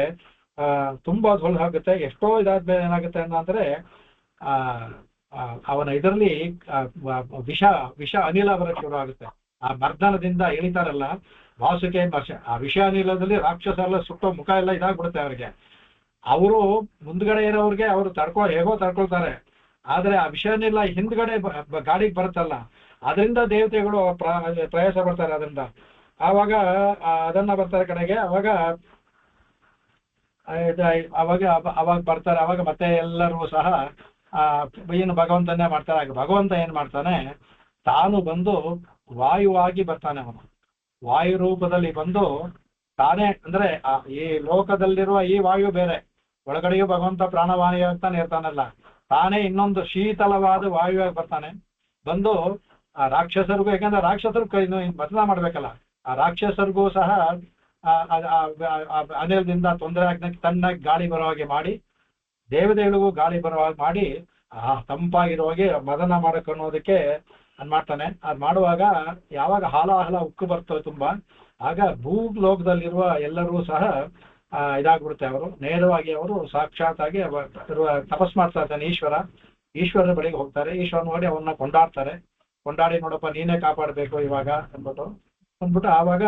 ತುಂಬಾ ಧೂಳು ಆಗುತ್ತೆ. ಎಷ್ಟೋ ಇದಾದ್ಮೇಲೆ ಏನಾಗುತ್ತೆ ಅಂದ್ರೆ ಆ ಆ, ಅವನ ಇದರಲ್ಲಿ ವಿಷ ವಿಷ ಅನಿಲ ಬರಕ್ಕೆ ಶುರು ಆಗುತ್ತೆ. ಆ ಮರ್ದನದಿಂದ ಎಳಿತಾರಲ್ಲ ವಾಸುಕಿ ಆ ವಿಷ ಅನಿಲದಲ್ಲಿ ರಾಕ್ಷಸ ಎಲ್ಲ ಸುಟ್ಟೋ ಮುಖ ಎಲ್ಲ ಇದಾಗ್ಬಿಡುತ್ತೆ ಅವ್ರಿಗೆ. ಅವರು ಮುಂದ್ಗಡೆ ಇರೋವ್ರಿಗೆ ಅವರು ಹೇಗೋ ತಡ್ಕೊಳ್ತಾರೆ. ಆದ್ರೆ ಆ ವಿಷ ಅನಿಲ ಹಿಂದ್ಗಡೆ ಗಾಡಿಗೆ ಬರುತ್ತಲ್ಲ, ಅದರಿಂದ ದೇವತೆಗಳು ಪ್ರಯಾಸ ಪಡ್ತಾರೆ. ಅದರಿಂದ ಆವಾಗ ಅದನ್ನ ಬರ್ತಾರೆ ಕಡೆಗೆ. ಅವಾಗ ಅವಾಗ ಅವಾಗ ಬರ್ತಾರೆ. ಅವಾಗ ಮತ್ತೆ ಎಲ್ಲರೂ ಸಹ ಏನು ಭಗವಂತನೇ ಮಾಡ್ತಾರೆ. ಆಗ ಭಗವಂತ ಏನ್ ಮಾಡ್ತಾನೆ, ತಾನು ಬಂದು ವಾಯುವಾಗಿ ಬರ್ತಾನೆ. ಅವನು ವಾಯು ರೂಪದಲ್ಲಿ ಬಂದು ತಾನೇ, ಅಂದ್ರೆ ಈ ಲೋಕದಲ್ಲಿರುವ ಈ ವಾಯು ಬೇರೆ, ಒಳಗಡೆಯೂ ಭಗವಂತ ಪ್ರಾಣವಾಯು ಅಂತಾನೆ ಇರ್ತಾನಲ್ಲ, ತಾನೇ ಇನ್ನೊಂದು ಶೀತಲವಾದ ವಾಯುವಾಗಿ ಬರ್ತಾನೆ. ಬಂದು ಆ ರಾಕ್ಷಸರಿಗೂ, ಯಾಕಂದ್ರೆ ರಾಕ್ಷಸರು ಮತನ ಮಾಡ್ಬೇಕಲ್ಲ, ಆ ರಾಕ್ಷಸರಿಗೂ ಸಹ ಅನಿಲದಿಂದ ತೊಂದರೆ ಆಗ್ದಂಗೆ ತನ್ನಾಗಿ ಗಾಳಿ ಬರೋ ಹಾಗೆ ಮಾಡಿ, ದೇವತೆಗಳಿಗೂ ಗಾಳಿ ಬರೋ ಹಾಗೆ ಮಾಡಿ, ತಂಪಾಗಿರೋ ಹಾಗೆ ಮದನ ಮಾಡಕ್ ಅನ್ನೋದಕ್ಕೆ ಅದ್ ಮಾಡ್ತಾನೆ. ಅದ್ ಮಾಡುವಾಗ ಯಾವಾಗ ಹಾಲಾಹಲ ಉಕ್ಕು ಬರ್ತವೆ ತುಂಬಾ, ಆಗ ಭೂಲೋಕದಲ್ಲಿರುವ ಎಲ್ಲರೂ ಸಹ ಇದಾಗ್ಬಿಡುತ್ತೆ. ಅವರು ನೇರವಾಗಿ ಅವರು ಸಾಕ್ಷಾತ್ ಆಗಿ ತಪಸ್ ಮಾಡ್ತಾ ಇರ್ತಾನೆ ಈಶ್ವರನ ಬಳಿಗೆ ಹೋಗ್ತಾರೆ. ಈಶ್ವರ ನೋಡಿ ಅವನ್ನ ಕೊಂಡಾಡಿ ನೋಡಪ್ಪ ನೀನೇ ಕಾಪಾಡಬೇಕು ಇವಾಗ ಅಂದ್ಬಿಟ್ಟು ಆವಾಗ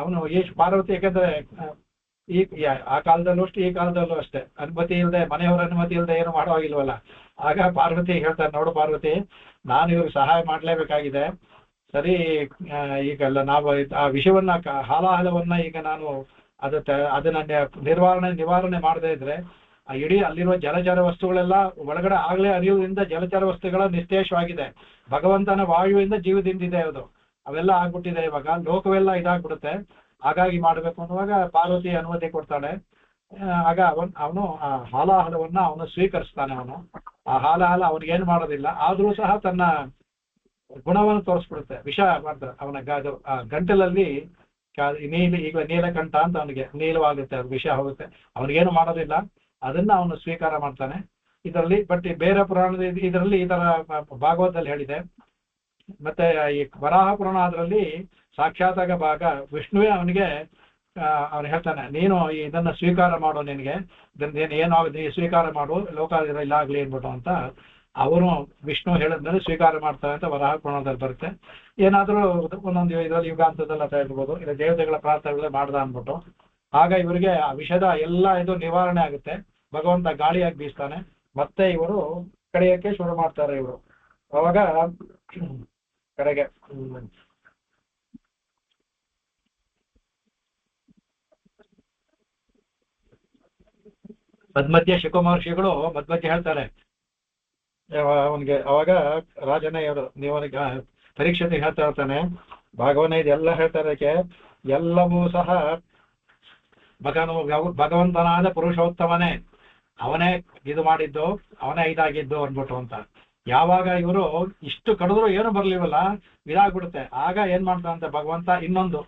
ಅವನು ಪಾರ್ವತಿ, ಯಾಕಂದ್ರೆ ಆ ಕಾಲದಲ್ಲೂ ಅಷ್ಟೇ ಈ ಕಾಲದಲ್ಲೂ ಅಷ್ಟೇ ಅನುಮತಿ ಇಲ್ಲದೆ, ಮನೆಯವರ ಅನುಮತಿ ಇಲ್ಲದೆ ಏನು ಮಾಡುವಾಗಿಲ್ವಲ್ಲ. ಆಗ ಪಾರ್ವತಿ ಹೇಳ್ತಾರೆ, ನೋಡು ಪಾರ್ವತಿ, ನಾನು ಇವ್ರಿಗೆ ಸಹಾಯ ಮಾಡ್ಲೇಬೇಕಾಗಿದೆ. ಸರಿ, ಈಗಲ್ಲ ನಾವು ಆ ವಿಷಯವನ್ನ ಹಾಲಾಹಲವನ್ನ ಈಗ ನಾನು ಅದನ್ನ ನಿವಾರಣೆ ಮಾಡದೇ ಇದ್ರೆ ಇಡೀ ಅಲ್ಲಿರುವ ಜಲಚರ ವಸ್ತುಗಳೆಲ್ಲ ಒಳಗಡೆ ಆಗ್ಲೇ ಅರಿಯುವುದರಿಂದ ಜಲಚರ ವಸ್ತುಗಳ ನಿಸ್ತೇಷವಾಗಿದೆ. ಭಗವಂತನ ವಾಯುವಿಂದ ಜೀವದಿಂದಿದೆ ಅದು, ಅವೆಲ್ಲ ಆಗ್ಬಿಟ್ಟಿದೆ. ಇವಾಗ ಲೋಕವೆಲ್ಲ ಇದಾಗ್ಬಿಡುತ್ತೆ. ಹಾಗಾಗಿ ಮಾಡ್ಬೇಕು ಅನ್ನುವಾಗ ಪಾರ್ವತಿ ಅನುಮತಿ ಕೊಡ್ತಾಳೆ. ಆಗ ಅವನು ಆ ಹಾಲಾಹಲವನ್ನ ಅವನು ಸ್ವೀಕರಿಸ್ತಾನೆ. ಆ ಹಾಲಾಹಲ ಅವನಿಗೇನು ಮಾಡೋದಿಲ್ಲ, ಆದ್ರೂ ಸಹ ತನ್ನ ಗುಣವನ್ನು ತೋರಿಸ್ಬಿಡುತ್ತೆ. ವಿಷ ಮಾಡ್ತಾರೆ ಅವನ ಗಂಟಲಲ್ಲಿ ಈಗ ನೀಲಕಂಠ ಅಂತ ಅವನಿಗೆ ನೀಲವಾಗುತ್ತೆ, ಅದು ವಿಷ ಹೋಗುತ್ತೆ. ಅವನಿಗೇನು ಮಾಡೋದಿಲ್ಲ, ಅದನ್ನ ಅವನು ಸ್ವೀಕಾರ ಮಾಡ್ತಾನೆ ಇದರಲ್ಲಿ. ಬಟ್ ಬೇರೆ ಪುರಾಣದ ಇದರಲ್ಲಿ ಈ ತರ ಭಾಗವತದಲ್ಲಿ ಹೇಳಿದೆ. ಮತ್ತೆ ಈ ವರಾಹ ಪುರಾಣ ಅದರಲ್ಲಿ ಸಾಕ್ಷಾತ್ತಾಗ ವಿಷ್ಣುವೇ ಅವನಿಗೆ ಅವನು ಹೇಳ್ತಾನೆ, ನೀನು ಇದನ್ನ ಸ್ವೀಕಾರ ಮಾಡು, ನಿನಗೆ ಏನೋ ನೀ ಸ್ವೀಕಾರ ಮಾಡು, ಲೋಕ ಇಲ್ಲ ಆಗ್ಲಿ ಅನ್ಬಿಟ್ಟು ಅಂತ ಅವನು ವಿಷ್ಣು ಹೇಳಿದ್ಮೇಲೆ ಸ್ವೀಕಾರ ಮಾಡ್ತಾರೆ ಅಂತ ವರಾಹ ಪುರಾಣದಲ್ಲಿ ಬರುತ್ತೆ. ಏನಾದ್ರೂ ಒಂದೊಂದು ಇದರಲ್ಲಿ ಯುಗಾಂತದಲ್ಲ ಇರ್ಬೋದು, ಇಲ್ಲ ದೇವತೆಗಳ ಪ್ರಾರ್ಥನೆ ಮಾಡ್ದ ಅನ್ಬಿಟ್ಟು ಆಗ ಇವರಿಗೆ ಆ ವಿಷದ ಎಲ್ಲ ಇದು ನಿವಾರಣೆ ಆಗುತ್ತೆ. ಭಗವಂತ ಗಾಳಿಯಾಗಿ ಬೀಸ್ತಾನೆ. ಮತ್ತೆ ಇವರು ಕಡೆಯಕ್ಕೆ ಶುರು ಮಾಡ್ತಾರೆ. ಇವರು ಅವಾಗ ಕಡೆಗೆ ಮಧ್ಯ ಶುಕಮಹರ್ಷಿಗಳು ಮಧ್ಯ ಹೇಳ್ತಾರೆ ಅವನಿಗೆ. ಅವಾಗ ರಾಜನೇ ಇವರು ನೀವನಿಗೆ ಪರೀಕ್ಷೆಗೆ ಹೇಳ್ತಾ ಇರ್ತಾನೆ, ಭಾಗವನ ಇದೆಲ್ಲ ಹೇಳ್ತಾರಕ್ಕೆ ಎಲ್ಲವೂ ಸಹ ಭಗವಂತನಾದ ಪುರುಷೋತ್ತಮನೇ, ಅವನೇ ಇದು ಮಾಡಿದ್ದು, ಅವನೇ ಇದಾಗಿದ್ದು ಅನ್ಬಿಟ್ಟು ಅಂತ. ಯಾವಾಗ ಇವರು ಇಷ್ಟು ಕಡಿದ್ರು ಏನು ಬರ್ಲಿವಲ್ಲ, ಇದಾಗ್ಬಿಡುತ್ತೆ. ಆಗ ಏನ್ ಮಾಡ್ತಾನಂತೆ ಭಗವಂತ, ಇನ್ನೊಂದು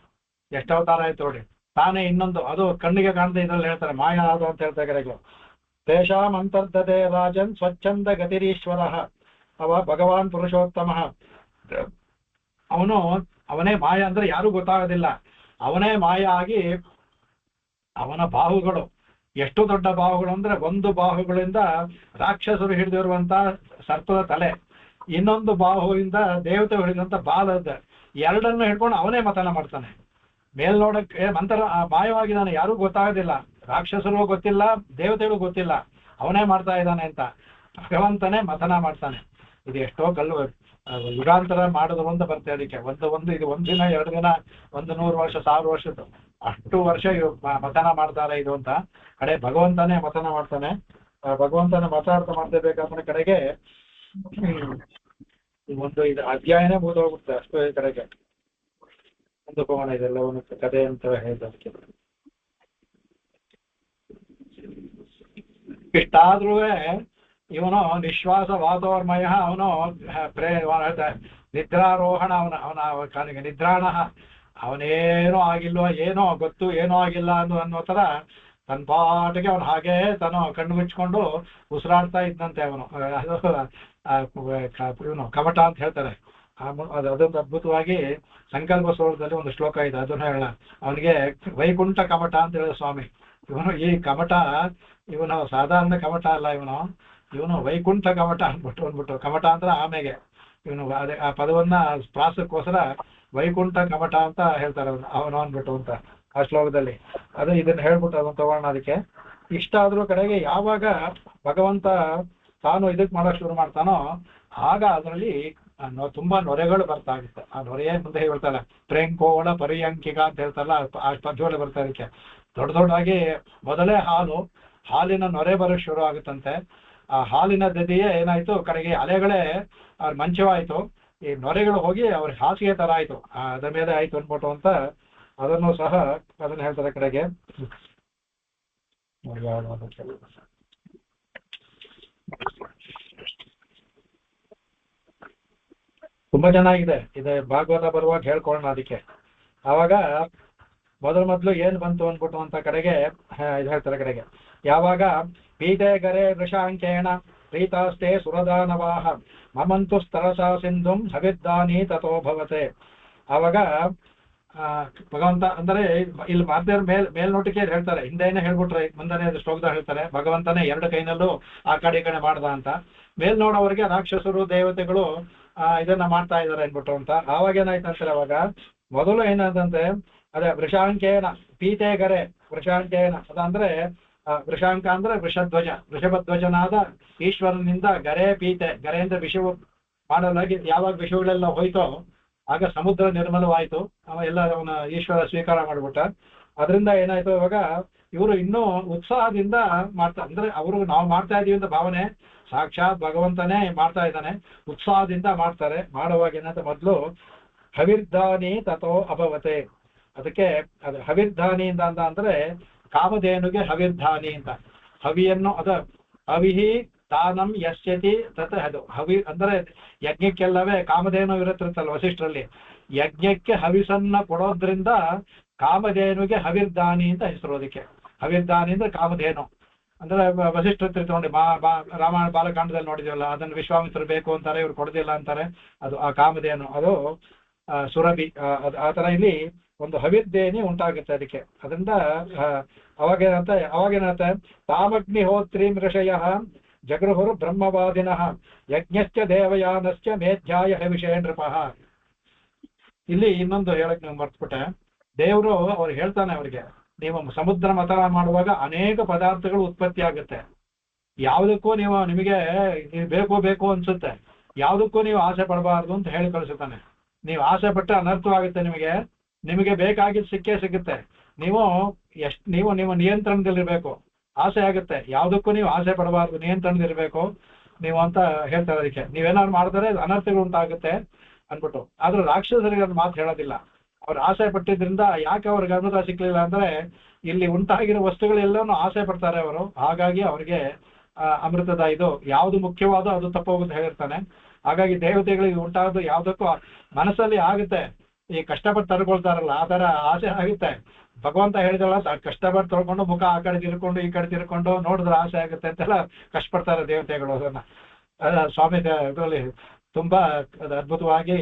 ಎಷ್ಟು ಅವತಾರ ಆಯ್ತು ನೋಡಿ, ತಾನೇ ಇನ್ನೊಂದು, ಅದು ಕಣ್ಣಿಗೆ ಕಾಣದೆ ಇದ್ರಲ್ಲಿ ಹೇಳ್ತಾರೆ ಮಾಯಾ ಅದು ಅಂತ ಹೇಳ್ತಾರೆ. ತೇಷಾಂ ಅಂತರ್ಧತೆ ರಾಜನ್ ಸ್ವಚ್ಛಂದ ಗತಿರೀಶ್ವರ ಅವ ಭಗವಾನ್ ಪುರುಷೋತ್ತಮ. ಅವನೇ ಮಾಯ ಅಂದ್ರೆ ಯಾರು ಗೊತ್ತಾಗೋದಿಲ್ಲ. ಅವನೇ ಮಾಯ ಆಗಿ ಅವನ ಬಾಹುಗಳು ಎಷ್ಟು ದೊಡ್ಡ ಬಾಹುಗಳು ಅಂದ್ರೆ, ಒಂದು ಬಾಹುಗಳಿಂದ ರಾಕ್ಷಸರು ಹಿಡಿದಿರುವಂತ ಸರ್ಪದ ತಲೆ, ಇನ್ನೊಂದು ಬಾಹುವಿಂದ ದೇವತೆ ಹಿಡಿದಂತ ಬಾಲದ, ಎರಡನ್ನು ಹಿಡ್ಕೊಂಡು ಅವನೇ ಮತನ ಮಾಡ್ತಾನೆ. ಮೇಲ್ನೋಡಕ್ಕೆ ಮಂತ್ರ ಮಾಯವಾಗಿದ್ದಾನೆ, ಯಾರೂ ಗೊತ್ತಾಗೋದಿಲ್ಲ, ರಾಕ್ಷಸರು ಗೊತ್ತಿಲ್ಲ, ದೇವತೆಗಳು ಗೊತ್ತಿಲ್ಲ, ಅವನೇ ಮಾಡ್ತಾ ಇದ್ದಾನೆ ಅಂತ ಭಗವಂತನೇ ಮತನ ಮಾಡ್ತಾನೆ. ಇದು ಎಷ್ಟೋ ಕಲ್ಲು ಯುಗಾಂತರ ಮಾಡಿದ್ರು ಅಂತ ಬರ್ತೇವೆ ಅದಕ್ಕೆ. ಇದು ಒಂದಿನ 2 ದಿನ, 100 ವರ್ಷ 1000 ವರ್ಷದ್ದು ಅಷ್ಟು ವರ್ಷ ಮತನ ಮಾಡ್ತಾರೆ ಇದು ಅಂತ. ಕಡೆ ಭಗವಂತನೇ ಮತನ ಮಾಡ್ತಾನೆ. ಭಗವಂತನ ಮಾತಾಡ್ತಾ ಮಾಡ್ತಿರ್ಬೇಕಾದ್ರೆ ಕಡೆಗೆ ಇದು ಅಧ್ಯಾಯನೇ ಮುಗಿದೋಗುತ್ತೆ ಅಷ್ಟು ಕಡೆಗೆ. ಒಂದು ಕೋಣ ಇದೆಲ್ಲ ಒಂದು ಕಥೆ ಅಂತ ಹೇಳಿದಕ್ಕೆ ಇಷ್ಟಾದ್ರೂ ಇವನು ನಿಶ್ವಾಸ ವಾತೋರ್ಮಯ, ಅವನು ನಿದ್ರಾರೋಹಣ, ಅವನಿಗೆ ನಿದ್ರಾಣ, ಅವನೇನೋ ಆಗಿಲ್ವ, ಏನೋ ಗೊತ್ತು ಏನೋ ಆಗಿಲ್ಲ ಅನ್ನೋ ತರ ತನ್ನ ಪಾಟಿಗೆ ಅವನು ಹಾಗೇ ತಾನು ಕಣ್ಣು ಮುಚ್ಕೊಂಡು ಉಸಿರಾಡ್ತಾ ಇದ್ದಂತೆ ಅವನು. ಇವನು ಕಮಟ ಅಂತ ಹೇಳ್ತಾರೆ. ಅದೊಂದು ಅದ್ಭುತವಾಗಿ ಸಂಕಲ್ಪ ಸ್ವರೂಪದಲ್ಲಿ ಒಂದು ಶ್ಲೋಕ ಇದೆ, ಅದನ್ನ ಹೇಳ. ಅವನಿಗೆ ವೈಕುಂಠ ಕಮಟ ಅಂತ ಹೇಳಿದ ಸ್ವಾಮಿ. ಇವನು ಈ ಕಮಟ, ಇವನು ಸಾಧಾರಣ ಕಮಟ ಅಲ್ಲ, ಇವನು ವೈಕುಂಠ ಕಮಟ ಅಂದ್ಬಿಟ್ಟು ಕಮಟ ಅಂದ್ರೆ ಆಮೆಗೆ, ಇವನು ಅದೇ ಆ ಪದವನ್ನ ಪ್ರಾಸಕ್ಕೋಸ್ಕರ ವೈಕುಂಠ ಕಮಟ ಅಂತ ಹೇಳ್ತಾರೆ ಅವನು ಅಂದ್ಬಿಟ್ಟು ಅಂತ ಆ ಶ್ಲೋಕದಲ್ಲಿ. ಅದು ಇದನ್ನ ಹೇಳ್ಬಿಟ್ಟು ಅದನ್ನ ತಗೋಣ. ಅದಕ್ಕೆ ಇಷ್ಟ ಆದ್ರೂ ಕಡೆಗೆ ಯಾವಾಗ ಭಗವಂತ ತಾನು ಇದಕ್ ಮಾಡಕ್ ಶುರು ಮಾಡ್ತಾನೋ ಆಗ ಅದರಲ್ಲಿ ತುಂಬಾ ನೊರೆಗಳು ಬರ್ತಾ ಇರುತ್ತೆ. ಆ ನೊರೆಯೇ ಮುಂದೆ ಹೇಳ್ತಾರ ಪ್ರೇಂಕೋಳ ಪರಿಯಂಕಿಕ ಅಂತ ಹೇಳ್ತಾರಲ್ಲ, ಆ ಪದ್ಯಗಳು ಬರ್ತಾ ಇದಕ್ಕೆ ದೊಡ್ಡದಾಗಿ ಮೊದಲೇ ಹಾಲಿನ ನೊರೆ ಬರೋಕ್ ಶುರು ಆಗುತ್ತಂತೆ. ಆ ಹಾಲಿನ ದದಿಯೇ ಏನಾಯ್ತು ಕಡೆಗೆ ಅಲೆಗಳೇ ಅವ್ರ ಮಂಚವಾಯ್ತು, ಈ ನೊರೆಗಳು ಹೋಗಿ ಅವ್ರ ಹಾಸಿಗೆ ತರ ಆಯ್ತು, ಅದರ ಮೇಲೆ ಆಯ್ತು ಅನ್ಬಿಟ್ಟು ಅಂತ ಅದನ್ನು ಸಹ ಅದನ್ನ ಹೇಳ್ತಾರೆ ಕಡೆಗೆ. ತುಂಬಾ ಚೆನ್ನಾಗಿದೆ ಇದೆ ಭಾಗವತ ಬರುವಾಗ ಹೇಳ್ಕೊಳ್ಳೋಣ. ಅದಕ್ಕೆ ಆವಾಗ ಮೊದಲು ಏನ್ ಬಂತು ಅನ್ಬಿಟ್ಟು ಅಂತ ಕಡೆಗೆ ಇದು ಹೇಳ್ತಾರೆ ಕಡೆಗೆ, ಯಾವಾಗ ಪೀತೆ ಗರೆ ವೃಷಾಂಕೇಣ ಪ್ರೀತಾಸ್ತೆ ಸುರದಾನವಾಹ ಮಮಂತು ಸ್ತರಸಾ ಸಿಂಧುಂ ಹವಿದ್ದಾನಿ ತಥೋ ಭವತೆ. ಆವಾಗ ಭಗವಂತ ಅಂದ್ರೆ ಇಲ್ಲಿ ಮಾಧ್ಯಮ ಮೇಲ್ನೋಟಿಕೆ ಹೇಳ್ತಾರೆ, ಹಿಂದೆನೇ ಹೇಳ್ಬಿಟ್ರೆ ಮುಂದನೇ ಶ್ಲೋಕದಾಗ ಹೇಳ್ತಾರೆ ಭಗವಂತನೇ ಎರಡು ಕೈನಲ್ಲೂ ಆ ಕಡೆ ಈ ಕಡೆ ಮಾಡ್ದ ಅಂತ. ಮೇಲ್ ನೋಡೋವರಿಗೆ ರಾಕ್ಷಸರು ದೇವತೆಗಳು ಇದನ್ನ ಮಾಡ್ತಾ ಇದಾರೆ ಅನ್ಬಿಟ್ಟು ಅಂತ. ಆವಾಗ ಏನಾಯ್ತಂತಾರೆ, ಅವಾಗ ಮೊದಲು ಏನಾದಂತೆ ಅದೇ ವೃಷಾಂಕೇನ ಪೀತೆ ಗರೆ ವೃಷಾಂಕೇನ ಅದಂದ್ರೆ ವೃಷಾಂಕ ಅಂದ್ರೆ ವೃಷಭಧ್ವಜನಾದ ಈಶ್ವರನಿಂದ ಗರೆ ಪೀತೆ, ಗರೆ ಅಂದ್ರೆ ವಿಷವು ಮಾಡಲಾಗಿ ಯಾವಾಗ ವಿಷಯಗಳೆಲ್ಲ ಹೋಯ್ತೋ ಆಗ ಸಮುದ್ರ ನಿರ್ಮಲವಾಯ್ತು, ಎಲ್ಲ ಅವನ ಈಶ್ವರ ಸ್ವೀಕಾರ ಮಾಡ್ಬಿಟ್ಟ. ಅದರಿಂದ ಏನಾಯ್ತು, ಇವಾಗ ಇವರು ಇನ್ನೂ ಉತ್ಸಾಹದಿಂದ ಮಾಡ್ತಾ ಅಂದ್ರೆ ಅವರು ನಾವು ಮಾಡ್ತಾ ಇದೀವಿ ಅಂತ ಭಾವನೆ, ಸಾಕ್ಷಾತ್ ಭಗವಂತನೇ ಮಾಡ್ತಾ ಇದ್ದಾನೆ, ಉತ್ಸಾಹದಿಂದ ಮಾಡ್ತಾರೆ. ಮಾಡುವಾಗ ಏನಾಯ್ತು ಮೊದಲು ಹವಿರ್ಧಾನಿ ತಥೋ ಅಭವತೆ. ಅದಕ್ಕೆ ಅದು ಹವಿರ್ಧಾನಿ ಅಂತ ಅಂದ್ರೆ ಕಾಮಧೇನುಗೆ ಹವಿರ್ಧಾನಿ ಅಂತ. ಹವಿಯನ್ನು ಹವಿಹಿ ದಾನಂ ಯಸ್ಯತಿ ತತ್ ಅದು ಹವಿ ಅಂದ್ರೆ ಯಜ್ಞಕ್ಕೆಲ್ಲವೇ ಕಾಮಧೇನು ಇರುತ್ತಿರುತ್ತಲ್ಲ ವಸಿಷ್ಠರಲ್ಲಿ, ಯಜ್ಞಕ್ಕೆ ಹವಿಸನ್ನ ಕೊಡೋದ್ರಿಂದ ಕಾಮಧೇನುಗೆ ಹವಿರ್ಧಾನಿ ಅಂತ ಹೆಸರು. ಅದಕ್ಕೆ ಹವಿರ್ಧಾನಿ ಅಂದ್ರೆ ಕಾಮಧೇನು ಅಂದ್ರೆ ವಸಿಷ್ಠ ತಗೊಂಡು ರಾಮಾಯಣ ಬಾಲಕಾಂಡದಲ್ಲಿ ನೋಡಿದೀವಲ್ಲ, ಅದನ್ನು ವಿಶ್ವಾಮಿತ್ರರು ಬೇಕು ಅಂತಾರೆ, ಇವ್ರು ಕೊಡೋದಿಲ್ಲ ಅಂತಾರೆ, ಅದು ಆ ಕಾಮಧೇನು, ಅದು ಸುರಭಿ. ಆ ತರ ಇಲ್ಲಿ ಒಂದು ಹವಿರ್ದೇನಿ ಉಂಟಾಗುತ್ತೆ ಅದಕ್ಕೆ. ಅದರಿಂದ ಅವಾಗೇನಂತೆ ತಾಮಗ್ನಿಹೋತ್ರಿ ಮೃಷಯ ಜಗೃಹುರು ಬ್ರಹ್ಮವಾದಿನಃ ಯಜ್ಞಶ್ಚ ದೇವಯಾನಶ್ಚ ಮೇಧ್ಯಾಯ ಹವಿಷಯ ನೃಪಃ. ಇಲ್ಲಿ ಇನ್ನೊಂದು ಹೇಳಕ್ ನೀವು ಮರ್ತ್ಬಿಟ್ಟೆ, ದೇವರು ಅವ್ರು ಹೇಳ್ತಾನೆ ಅವ್ರಿಗೆ, ನೀವು ಸಮುದ್ರ ಮಥನ ಮಾಡುವಾಗ ಅನೇಕ ಪದಾರ್ಥಗಳು ಉತ್ಪತ್ತಿ ಆಗುತ್ತೆ, ಯಾವುದಕ್ಕೂ ನಿಮಗೆ ಬೇಕು ಅನ್ಸುತ್ತೆ, ಯಾವುದಕ್ಕೂ ನೀವು ಆಸೆ ಪಡಬಾರ್ದು ಅಂತ ಹೇಳಿ ಕಳಿಸುತ್ತಾನೆ. ನೀವು ಆಸೆ ಪಟ್ಟರೆ ಅನರ್ಥವಾಗುತ್ತೆ, ನಿಮಗೆ ಬೇಕಾಗಿದ್ದು ಸಿಗುತ್ತೆ. ನೀವು ನಿಮ್ಮ ನಿಯಂತ್ರಣದಲ್ಲಿರ್ಬೇಕು. ಆಸೆ ಆಗುತ್ತೆ, ಯಾವುದಕ್ಕೂ ನೀವು ಆಸೆ ಪಡಬಾರ್ದು, ನಿಯಂತ್ರಣದಲ್ಲಿರ್ಬೇಕು ನೀವು ಅಂತ ಹೇಳ್ತಾರೆ. ಅದಕ್ಕೆ ನೀವೇನಾದ್ರು ಮಾಡಿದ್ರೆ ಅನರ್ಥಗಳು ಉಂಟಾಗುತ್ತೆ ಅನ್ಬಿಟ್ಟು. ಆದ್ರೆ ರಾಕ್ಷಸರಿಗೆ ಅದು ಮಾತು ಹೇಳೋದಿಲ್ಲ. ಅವ್ರು ಆಸೆ ಪಟ್ಟಿದ್ರಿಂದ ಯಾಕೆ ಅವ್ರಿಗೆ ಅಮೃತ ಸಿಕ್ಲಿಲ್ಲ ಅಂದ್ರೆ ಇಲ್ಲಿ ಉಂಟಾಗಿರೋ ವಸ್ತುಗಳೆಲ್ಲನೂ ಆಸೆ ಪಡ್ತಾರೆ ಅವರು, ಹಾಗಾಗಿ ಅವ್ರಿಗೆ ಅಮೃತದ ಇದು ಯಾವುದು ಮುಖ್ಯವಾದ ಅದು ತಪ್ಪೋಗುತ್ತೆ ಹೇಳಿರ್ತಾನೆ. ಹಾಗಾಗಿ ದೇವತೆಗಳಿಗೆ ಉಂಟಾದ್ದು ಯಾವುದಕ್ಕೂ ಮನಸ್ಸಲ್ಲಿ ಆಗುತ್ತೆ, ಈ ಕಷ್ಟಪಟ್ಟು ತಡ್ಕೊಳ್ತಾರಲ್ಲ ಆ ತರ ಆಸೆ ಆಗುತ್ತೆ. ಭಗವಂತ ಹೇಳಿದಲ್ಲ, ಕಷ್ಟಪಟ್ಟು ತೊಳ್ಕೊಂಡು ಮುಖ ಆ ಕಡೆ ತಿರ್ಕೊಂಡು ಈ ಕಡೆ ತಿರ್ಕೊಂಡು ನೋಡಿದ್ರೆ ಆಸೆ ಆಗುತ್ತೆ ಅಂತೆಲ್ಲ ಕಷ್ಟಪಡ್ತಾರೆ ದೇವತೆಗಳು. ಅದನ್ನ ಸ್ವಾಮಿ ಇದರಲ್ಲಿ ತುಂಬಾ ಅದ್ಭುತವಾಗಿ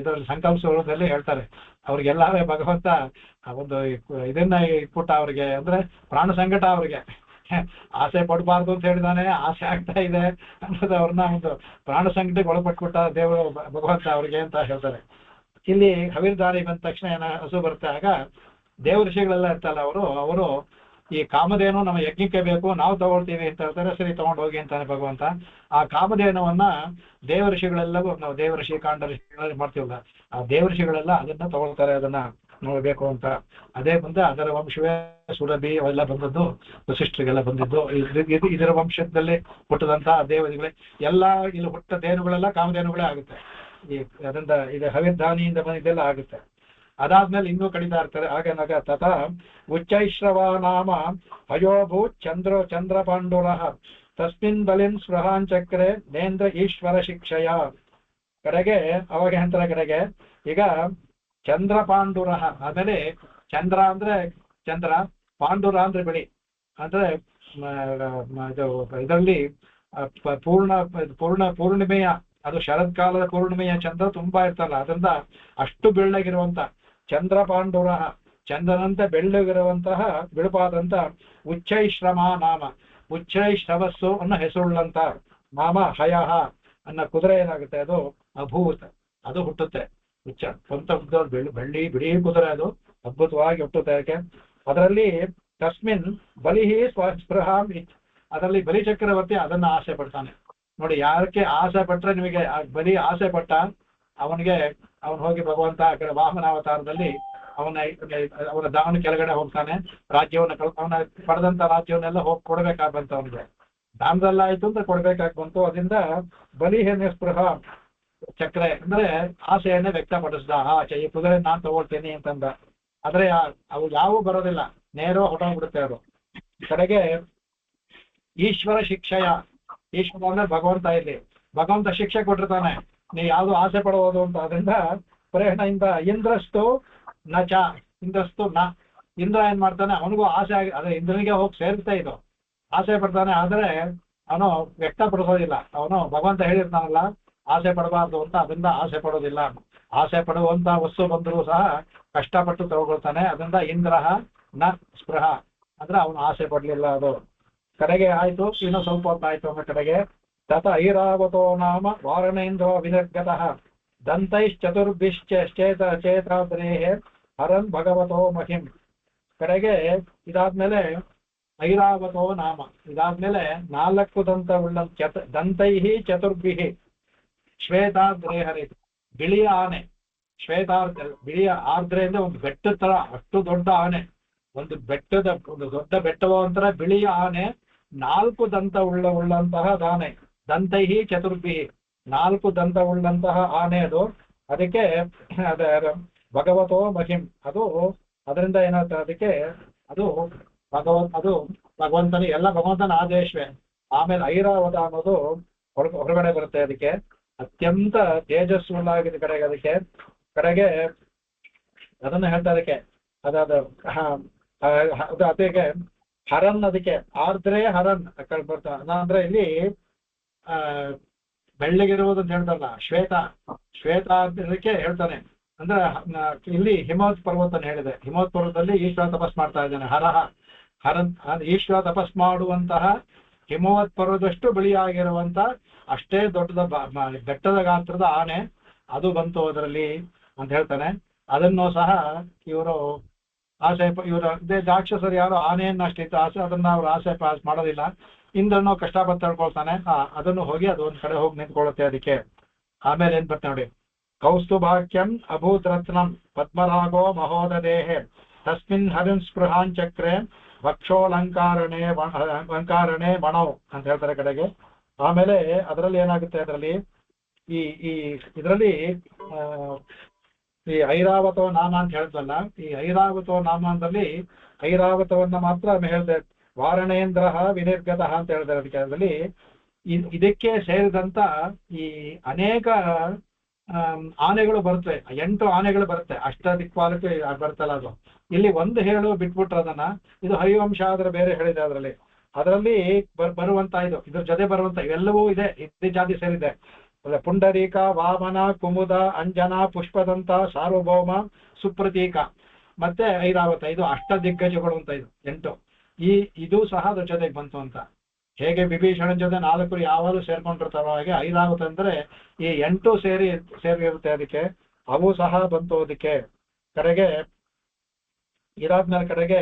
ಇದರಲ್ಲಿ ಸಂಕಲ್ಪ ಸೂರದಲ್ಲಿ ಹೇಳ್ತಾರೆ. ಅವ್ರಿಗೆಲ್ಲಾವೇ ಭಗವಂತ ಒಂದು ಇದನ್ನ ಇಟ್ಬಿಟ್ಟ ಅವ್ರಿಗೆ, ಅಂದ್ರೆ ಪ್ರಾಣ ಸಂಕಟ ಅವ್ರಿಗೆ. ಆಸೆ ಪಡಬಾರ್ದು ಅಂತ ಹೇಳಿದಾನೆ, ಆಸೆ ಆಗ್ತಾ ಇದೆ ಅನ್ನೋದು ಅವ್ರನ್ನ ಒಂದು ಪ್ರಾಣ ಸಂಕಟಕ್ಕೆ ಒಳಪಟ್ಬಿಟ್ಟ ದೇವರು ಭಗವಂತ ಅವ್ರಿಗೆ ಅಂತ ಹೇಳ್ತಾರೆ. ಇಲ್ಲಿ ಹವಿರ್ಧಾರಿ ಬಂದ ತಕ್ಷಣ ಹಸು ಬರುತ್ತೆ. ಆಗ ದೇವ ಋಷಿಗಳೆಲ್ಲ ಇರ್ತಲ್ಲ, ಅವರು ಈ ಕಾಮಧೇನು ನಮ್ಮ ಯಜ್ಞಕ್ಕೆ ಬೇಕು, ನಾವು ತಗೊಳ್ತೀವಿ ಅಂತ ಹೇಳ್ತಾರೆ. ಸರಿ ತಗೊಂಡು ಹೋಗಿ ಅಂತಾನೆ ಭಗವಂತ. ಆ ಕಾಮಧೇನುವನ್ನ ದೇವ ಋಷಿಗಳೆಲ್ಲವೂ, ನಾವು ದೇವ ಋಷಿ ಕಾಂಡ ಋಷಿಗಳೆಲ್ಲ ಮಾಡ್ತೀವಲ್ಲ, ಆ ದೇವ ಋಷಿಗಳೆಲ್ಲ ಅದನ್ನ ತಗೊಳ್ತಾರೆ, ಅದನ್ನ ನೋಡ್ಬೇಕು ಅಂತ. ಅದೇ ಮುಂದೆ ಅದರ ವಂಶವೇ ಸುರಭಿ ಅವೆಲ್ಲ ಬಂದದ್ದು, ವಸಿಷ್ಠರಿಗೆಲ್ಲ ಬಂದಿದ್ದು, ಇದರ ವಂಶದಲ್ಲಿ ಹುಟ್ಟದಂತ ದೇವತೆಗಳೇ ಎಲ್ಲ ಇಲ್ಲಿ ಹುಟ್ಟ ದೇನುಗಳೆಲ್ಲ ಕಾಮಧೇನುಗಳೇ ಆಗುತ್ತೆ. ಅದರಿಂದ ಇದು ಹವಿರ್ಧಾನಿಯಿಂದ ಬಂದಿದ್ದೆಲ್ಲ ಆಗುತ್ತೆ. ಅದಾದ್ಮೇಲೆ ಇನ್ನೂ ಕಡಿತಾ ಇರ್ತಾರೆ. ಆಗೇನಾಗ ತಥಾ ಉಚ್ಚೈಶ್ರವ ನಾಮ ಹಯೋಭೂತ್ ಚಂದ್ರ ಪಾಂಡುರ ತಸ್ಮಿನ್ ಬಲಿನ್ ಸ್ಪೃಹಾಂಚಕ್ರೆ ನೇಂದ್ರ ಈಶ್ವರ ಶಿಕ್ಷಯ. ಕಡೆಗೆ ಅವಾಗ ಅಂತರ ಕಡೆಗೆ ಈಗ ಚಂದ್ರ ಪಾಂಡುರ, ಆಮೇಲೆ ಚಂದ್ರ ಅಂದ್ರೆ ಚಂದ್ರ, ಪಾಂಡುರ ಅಂದ್ರೆ ಬಿಳಿ, ಅಂದ್ರೆ ಇದರಲ್ಲಿ ಪೂರ್ಣಿಮೆಯ, ಅದು ಶರತ್ಕಾಲದ ಪೂರ್ಣಿಮೆಯ ಚಂದ್ರ ತುಂಬಾ ಇರ್ತಲ್ಲ, ಅದರಿಂದ ಅಷ್ಟು ಬೆಳ್ಳಗಿರುವಂತ ಚಂದ್ರ ಪಾಂಡುರ ಚಂದನಂತೆ ಬೆಳ್ಳಗಿರುವಂತಹ ಬಿಳುಪಾದಂತ ಉಚ್ಚೈಶ್ರಮ ನಾಮ, ಉಚ್ಚೈಶ್ರವಸ್ಸು ಅನ್ನೋ ಹೆಸರುಳ್ಳಂತ ನಾಮ ಹಯಃ ಅನ್ನೋ ಕುದುರೆ ಏನಾಗುತ್ತೆ, ಅದು ಅಭೂತ್, ಅದು ಹುಟ್ಟುತ್ತೆ. ಉಚ್ಚ ಸ್ವಂತ ಬೆಳ್ಳಿ ಬಿಳಿ ಕುದುರೆ, ಅದು ಅದ್ಭುತವಾಗಿ ಹುಟ್ಟುತ್ತೆ. ಯಾಕೆ ಅದರಲ್ಲಿ ತಸ್ಮಿನ್ ಬಲಿಹಿ ಸ್ಪೃಹಾಂ, ಅದರಲ್ಲಿ ಬಲಿ ಚಕ್ರವರ್ತಿ ಅದನ್ನ ಆಸೆ ಪಡ್ತಾನೆ. ನೋಡಿ, ಯಾರಕ್ಕೆ ಆಸೆ ಪಟ್ರೆ ನಿಮಗೆ ಬಲಿ ಆಸೆ ಪಟ್ಟ ಅವನಿಗೆ ಅವನು ಹೋಗಿ ಭಗವಂತ ಆ ಕಡೆ ವಾಮನಾವತಾರದಲ್ಲಿ ಅವನ ದಾವನ ಕೆಳಗಡೆ ಹೋಗ್ತಾನೆ. ರಾಜ್ಯವನ್ನು ಅವನ ಪಡೆದಂತ ರಾಜ್ಯವನ್ನೆಲ್ಲ ಹೋಗಿ ಕೊಡ್ಬೇಕಾಗ್ಬಂತು. ಅವನಿಗೆ ದಾನದಲ್ಲ ಆಯ್ತು ಅಂತ ಕೊಡ್ಬೇಕಾಗಿ ಬಂತು. ಅದರಿಂದ ಬಲಿಹೇನ ಸ್ಪೃಹ ಚಕ್ರೆ ಅಂದ್ರೆ ಆಸೆಯನ್ನೇ ವ್ಯಕ್ತಪಡಿಸ್ದ. ಈ ಕುದುರೆ ನಾನ್ ತಗೊಳ್ತೀನಿ ಅಂತಂದ. ಆದ್ರೆ ಅವು ಯಾವೂ ಬರೋದಿಲ್ಲ, ನೇರ ಹೊಟ್ಟೋಗ್ಬಿಡುತ್ತೆ ಅದು. ಕಡೆಗೆ ಈಶ್ವರ ಶಿಕ್ಷೆಯ, ಈಶ್ವರ ಅಂದ್ರೆ ಭಗವಂತ, ಇಲ್ಲಿ ಭಗವಂತ ಶಿಕ್ಷೆ ಕೊಟ್ಟಿರ್ತಾನೆ, ನೀ ಯಾವ್ದು ಆಸೆ ಪಡುವುದು ಅಂತ. ಅದರಿಂದ ಪ್ರೇರಣೆಯಿಂದ ಇಂದ್ರಸ್ತು ನಚ, ಇಂದ್ರಸ್ತು ನ, ಇಂದ್ರ ಏನ್ ಮಾಡ್ತಾನೆ, ಅವನಿಗೂ ಆಸೆ ಆಗಿ ಅದೇ ಇಂದ್ರನಿಗೆ ಹೋಗಿ ಸೇರುತ್ತೆ ಇದು, ಆಸೆ ಪಡ್ತಾನೆ. ಆದ್ರೆ ಅವನು ವ್ಯಕ್ತಪಡಿಸೋದಿಲ್ಲ. ಅವನು ಭಗವಂತ ಹೇಳಿರ್ತಾನಲ್ಲ ಆಸೆ ಪಡಬಾರ್ದು ಅಂತ, ಅದರಿಂದ ಆಸೆ ಪಡೋದಿಲ್ಲ. ಆಸೆ ಪಡುವಂತ ವಸ್ತು ಬಂದರೂ ಸಹ ಕಷ್ಟಪಟ್ಟು ತಗೊಳ್ತಾನೆ. ಅದರಿಂದ ಇಂದ್ರಹ ನ ಸ್ಪೃಹ ಅಂದ್ರೆ ಅವನು ಆಸೆ ಪಡ್ಲಿಲ್ಲ. ಅದು ಕಡೆಗೆ ಆಯ್ತು. ಇನ್ನು ಸ್ವಲ್ಪ ಹೊತ್ತಾಯ್ತು ಅನ್ನೋ ಕಡೆಗೆ ತತ ಐರಾವತೋ ನಾಮ ವಾರಣೇಂದ್ರ ವಿನಿರ್ಗತಃ ದಂತೈಶ್ಚತುರ್ಭಿಶ್ಚೇತಾದ್ರೇಹೇ ಹರನ್ ಭಗವತೋ ಮಹಿಂ. ಕಡೆಗೆ ಇದಾದ್ಮೇಲೆ ಐರಾವತೋ ನಾಮ, ಇದಾದ್ಮೇಲೆ 4 ದಂತ ಉಳ್ಳ ದಂತೈಹಿ ಚತುರ್ಭಿಹಿ ಶ್ವೇತಾದ್ರೇಹರಿ, ಬಿಳಿಯ ಆನೆ. ಶ್ವೇತಾರ್ದ್ರ, ಬಿಳಿಯ ಆರ್ದ್ರೆ ಅಂದ್ರೆ ಒಂದು ಬೆಟ್ಟದ ತರ, ಅಷ್ಟು ದೊಡ್ಡ ಆನೆ, ಒಂದು ದೊಡ್ಡ ಬೆಟ್ಟವ ಒಂಥರ ಬಿಳಿಯ ಆನೆ, 4 ದಂತ ಉಳ್ಳಂತಹ ಆನೆ. ದಂತೈಹಿ ಚತುರ್ಭಿಹಿ, 4 ದಂತ ಉಳ್ಳಂತಹ ಆನೆ ಅದು. ಅದಕ್ಕೆ ಭಗವತೋ ಮಹಿಂ, ಅದು ಅದರಿಂದ ಏನಾಗ್ತದೆ ಅದಕ್ಕೆ, ಅದು ಭಗವಂತನ ಎಲ್ಲ ಭಗವಂತನ ಆದೇಶವೇ. ಆಮೇಲೆ ಐರಾವತ ಅನ್ನೋದು ಹೊರಗಡೆ ಬರುತ್ತೆ. ಅದಕ್ಕೆ ಅತ್ಯಂತ ತೇಜಸ್ಸುಳ್ಳಾಗಿದೆ ಕಡೆಗೆ. ಅದಕ್ಕೆ ಕಡೆಗೆ ಅದನ್ನ ಹೇಳ್ತಾ, ಅದಕ್ಕೆ ಅದಕ್ಕೆ ಹರನ್, ಅದಕ್ಕೆ ಆರ್ದ್ರೆ ಹರನ್ ಬರ್ತಾ ಅಂದ್ರೆ ಇಲ್ಲಿ ಬೆಳ್ಳಗಿರುವುದು ಅಂತ ಹೇಳ್ತಾರಲ್ಲ, ಶ್ವೇತ ಅದಕ್ಕೆ ಹೇಳ್ತಾನೆ. ಅಂದ್ರೆ ಇಲ್ಲಿ ಹಿಮವತ್ ಪರ್ವತನ ಹೇಳಿದೆ. ಹಿಮವತ್ ಪರ್ವತದಲ್ಲಿ ಈಶ್ವರ ತಪಸ್ ಮಾಡ್ತಾ ಇದ್ದಾನೆ. ಹರನ್ ಈಶ್ವರ ತಪಸ್ ಮಾಡುವಂತಹ ಹಿಮವತ್ ಪರ್ವತದಷ್ಟು ಬಿಳಿಯಾಗಿರುವಂತ ಅಷ್ಟೇ ದೊಡ್ಡದ ಬೆಟ್ಟದ ಗಾತ್ರದ ಆನೆ ಅದು ಬಂತು ಅದರಲ್ಲಿ ಅಂತ ಹೇಳ್ತಾನೆ. ಅದನ್ನು ಸಹ ಇವರು ರಾಕ್ಷಸರು ಯಾರು ಆನೆಯನ್ನು ಅಷ್ಟಿತ್ತು ಆಸೆ, ಅದನ್ನ ಅವ್ರು ಆಸೆ ಮಾಡೋದಿಲ್ಲ. ಇಂದ್ರನು ಕಷ್ಟಪಟ್ಟು ತಡ್ಕೊಳ್ತಾನೆ. ಅದನ್ನು ಹೋಗಿ ಅದು ಒಂದ್ ಕಡೆ ಹೋಗಿ ನಿಂತ್ಕೊಳ್ಳುತ್ತೆ ಅದಕ್ಕೆ. ಆಮೇಲೆ ಏನ್ ಬರ್ತೆ ನೋಡಿ, ಕೌಸ್ತುಭಾಖ್ಯಂ ಅಭೂತ್ ರತ್ನಂ ಪದ್ಮರಾಗೋ ಮಹೋದದೇಹೆ ತಸ್ಮಿನ್ ಹರಿನ್ ಸ್ಪೃಹಾಂಚಕ್ರೆ ಭಕ್ಷೋಲಂಕಾರಣೆ ಮಣೌ ಅಂತ ಹೇಳ್ತಾರೆ ಕಡೆಗೆ. ಆಮೇಲೆ ಅದರಲ್ಲಿ ಏನಾಗುತ್ತೆ, ಅದರಲ್ಲಿ ಇದರಲ್ಲಿ ಈ ಐರಾವತೋ ನಾಮ ಅಂತ ಹೇಳ್ತಲ್ಲ, ಈ ಐರಾವತೋ ನಾಮದಲ್ಲಿ ಐರಾವತವನ್ನ ಮಾತ್ರ ಹೇಳಿದೆ. ವಾರಣೇಂದ್ರ ವಿನಿರ್ಗತಃ ಅಂತ ಹೇಳ್ತಾರೆ. ಅದಕ್ಕೆ ಅದರಲ್ಲಿ ಇದಕ್ಕೆ ಸೇರಿದಂತ ಈ ಅನೇಕ ಆನೆಗಳು ಬರುತ್ತೆ, 8 ಆನೆಗಳು ಬರುತ್ತೆ. ಅಷ್ಟದಿಕ್ಪಾಲಕ್ಕೆ ಬರ್ತಲ್ಲ ಅದು. ಇಲ್ಲಿ ಒಂದು ಹೇಳು ಬಿಟ್ಬಿಟ್ರೆ ಅದನ್ನ, ಇದು ಹರಿವಂಶ ಆದ್ರೆ ಬೇರೆ ಹೇಳಿದೆ. ಅದರಲ್ಲಿ ಬರುವಂತ ಇದ್ರ ಜೊತೆ ಬರುವಂತ ಇವೆಲ್ಲವೂ ಇದೆ, ಇದೇ ಜಾತಿ ಸೇರಿದೆ. ಪುಂಡರೀಕ, ವಾಮನ, ಕುಮುದ, ಅಂಜನ, ಪುಷ್ಪದಂತ, ಸಾರ್ವಭೌಮ, ಸುಪ್ರತೀಕ ಮತ್ತೆ ಐರಾವತ, ಇದು ಅಷ್ಟದಿಗ್ಗಜಗಳು ಅಂತ. ಇದು 8 ಇದು ಸಹ ಅದ್ರ ಜೊತೆಗೆ ಬಂತು ಅಂತ. ಹೇಗೆ ವಿಭೀಷಣನ ಜೊತೆ 4 ಯಾವಾಗಲೂ ಸೇರ್ಕೊಂಡಿರ್ತಾರೋ ಹಾಗೆ ಐರಾವತ ಅಂದ್ರೆ ಈ 8 ಸೇರಿರುತ್ತೆ ಅದಕ್ಕೆ. ಅವು ಸಹ ಬಂತು ಅದಕ್ಕೆ. ಕಡೆಗೆ ಇದಾದ್ಮೇಲೆ ಕಡೆಗೆ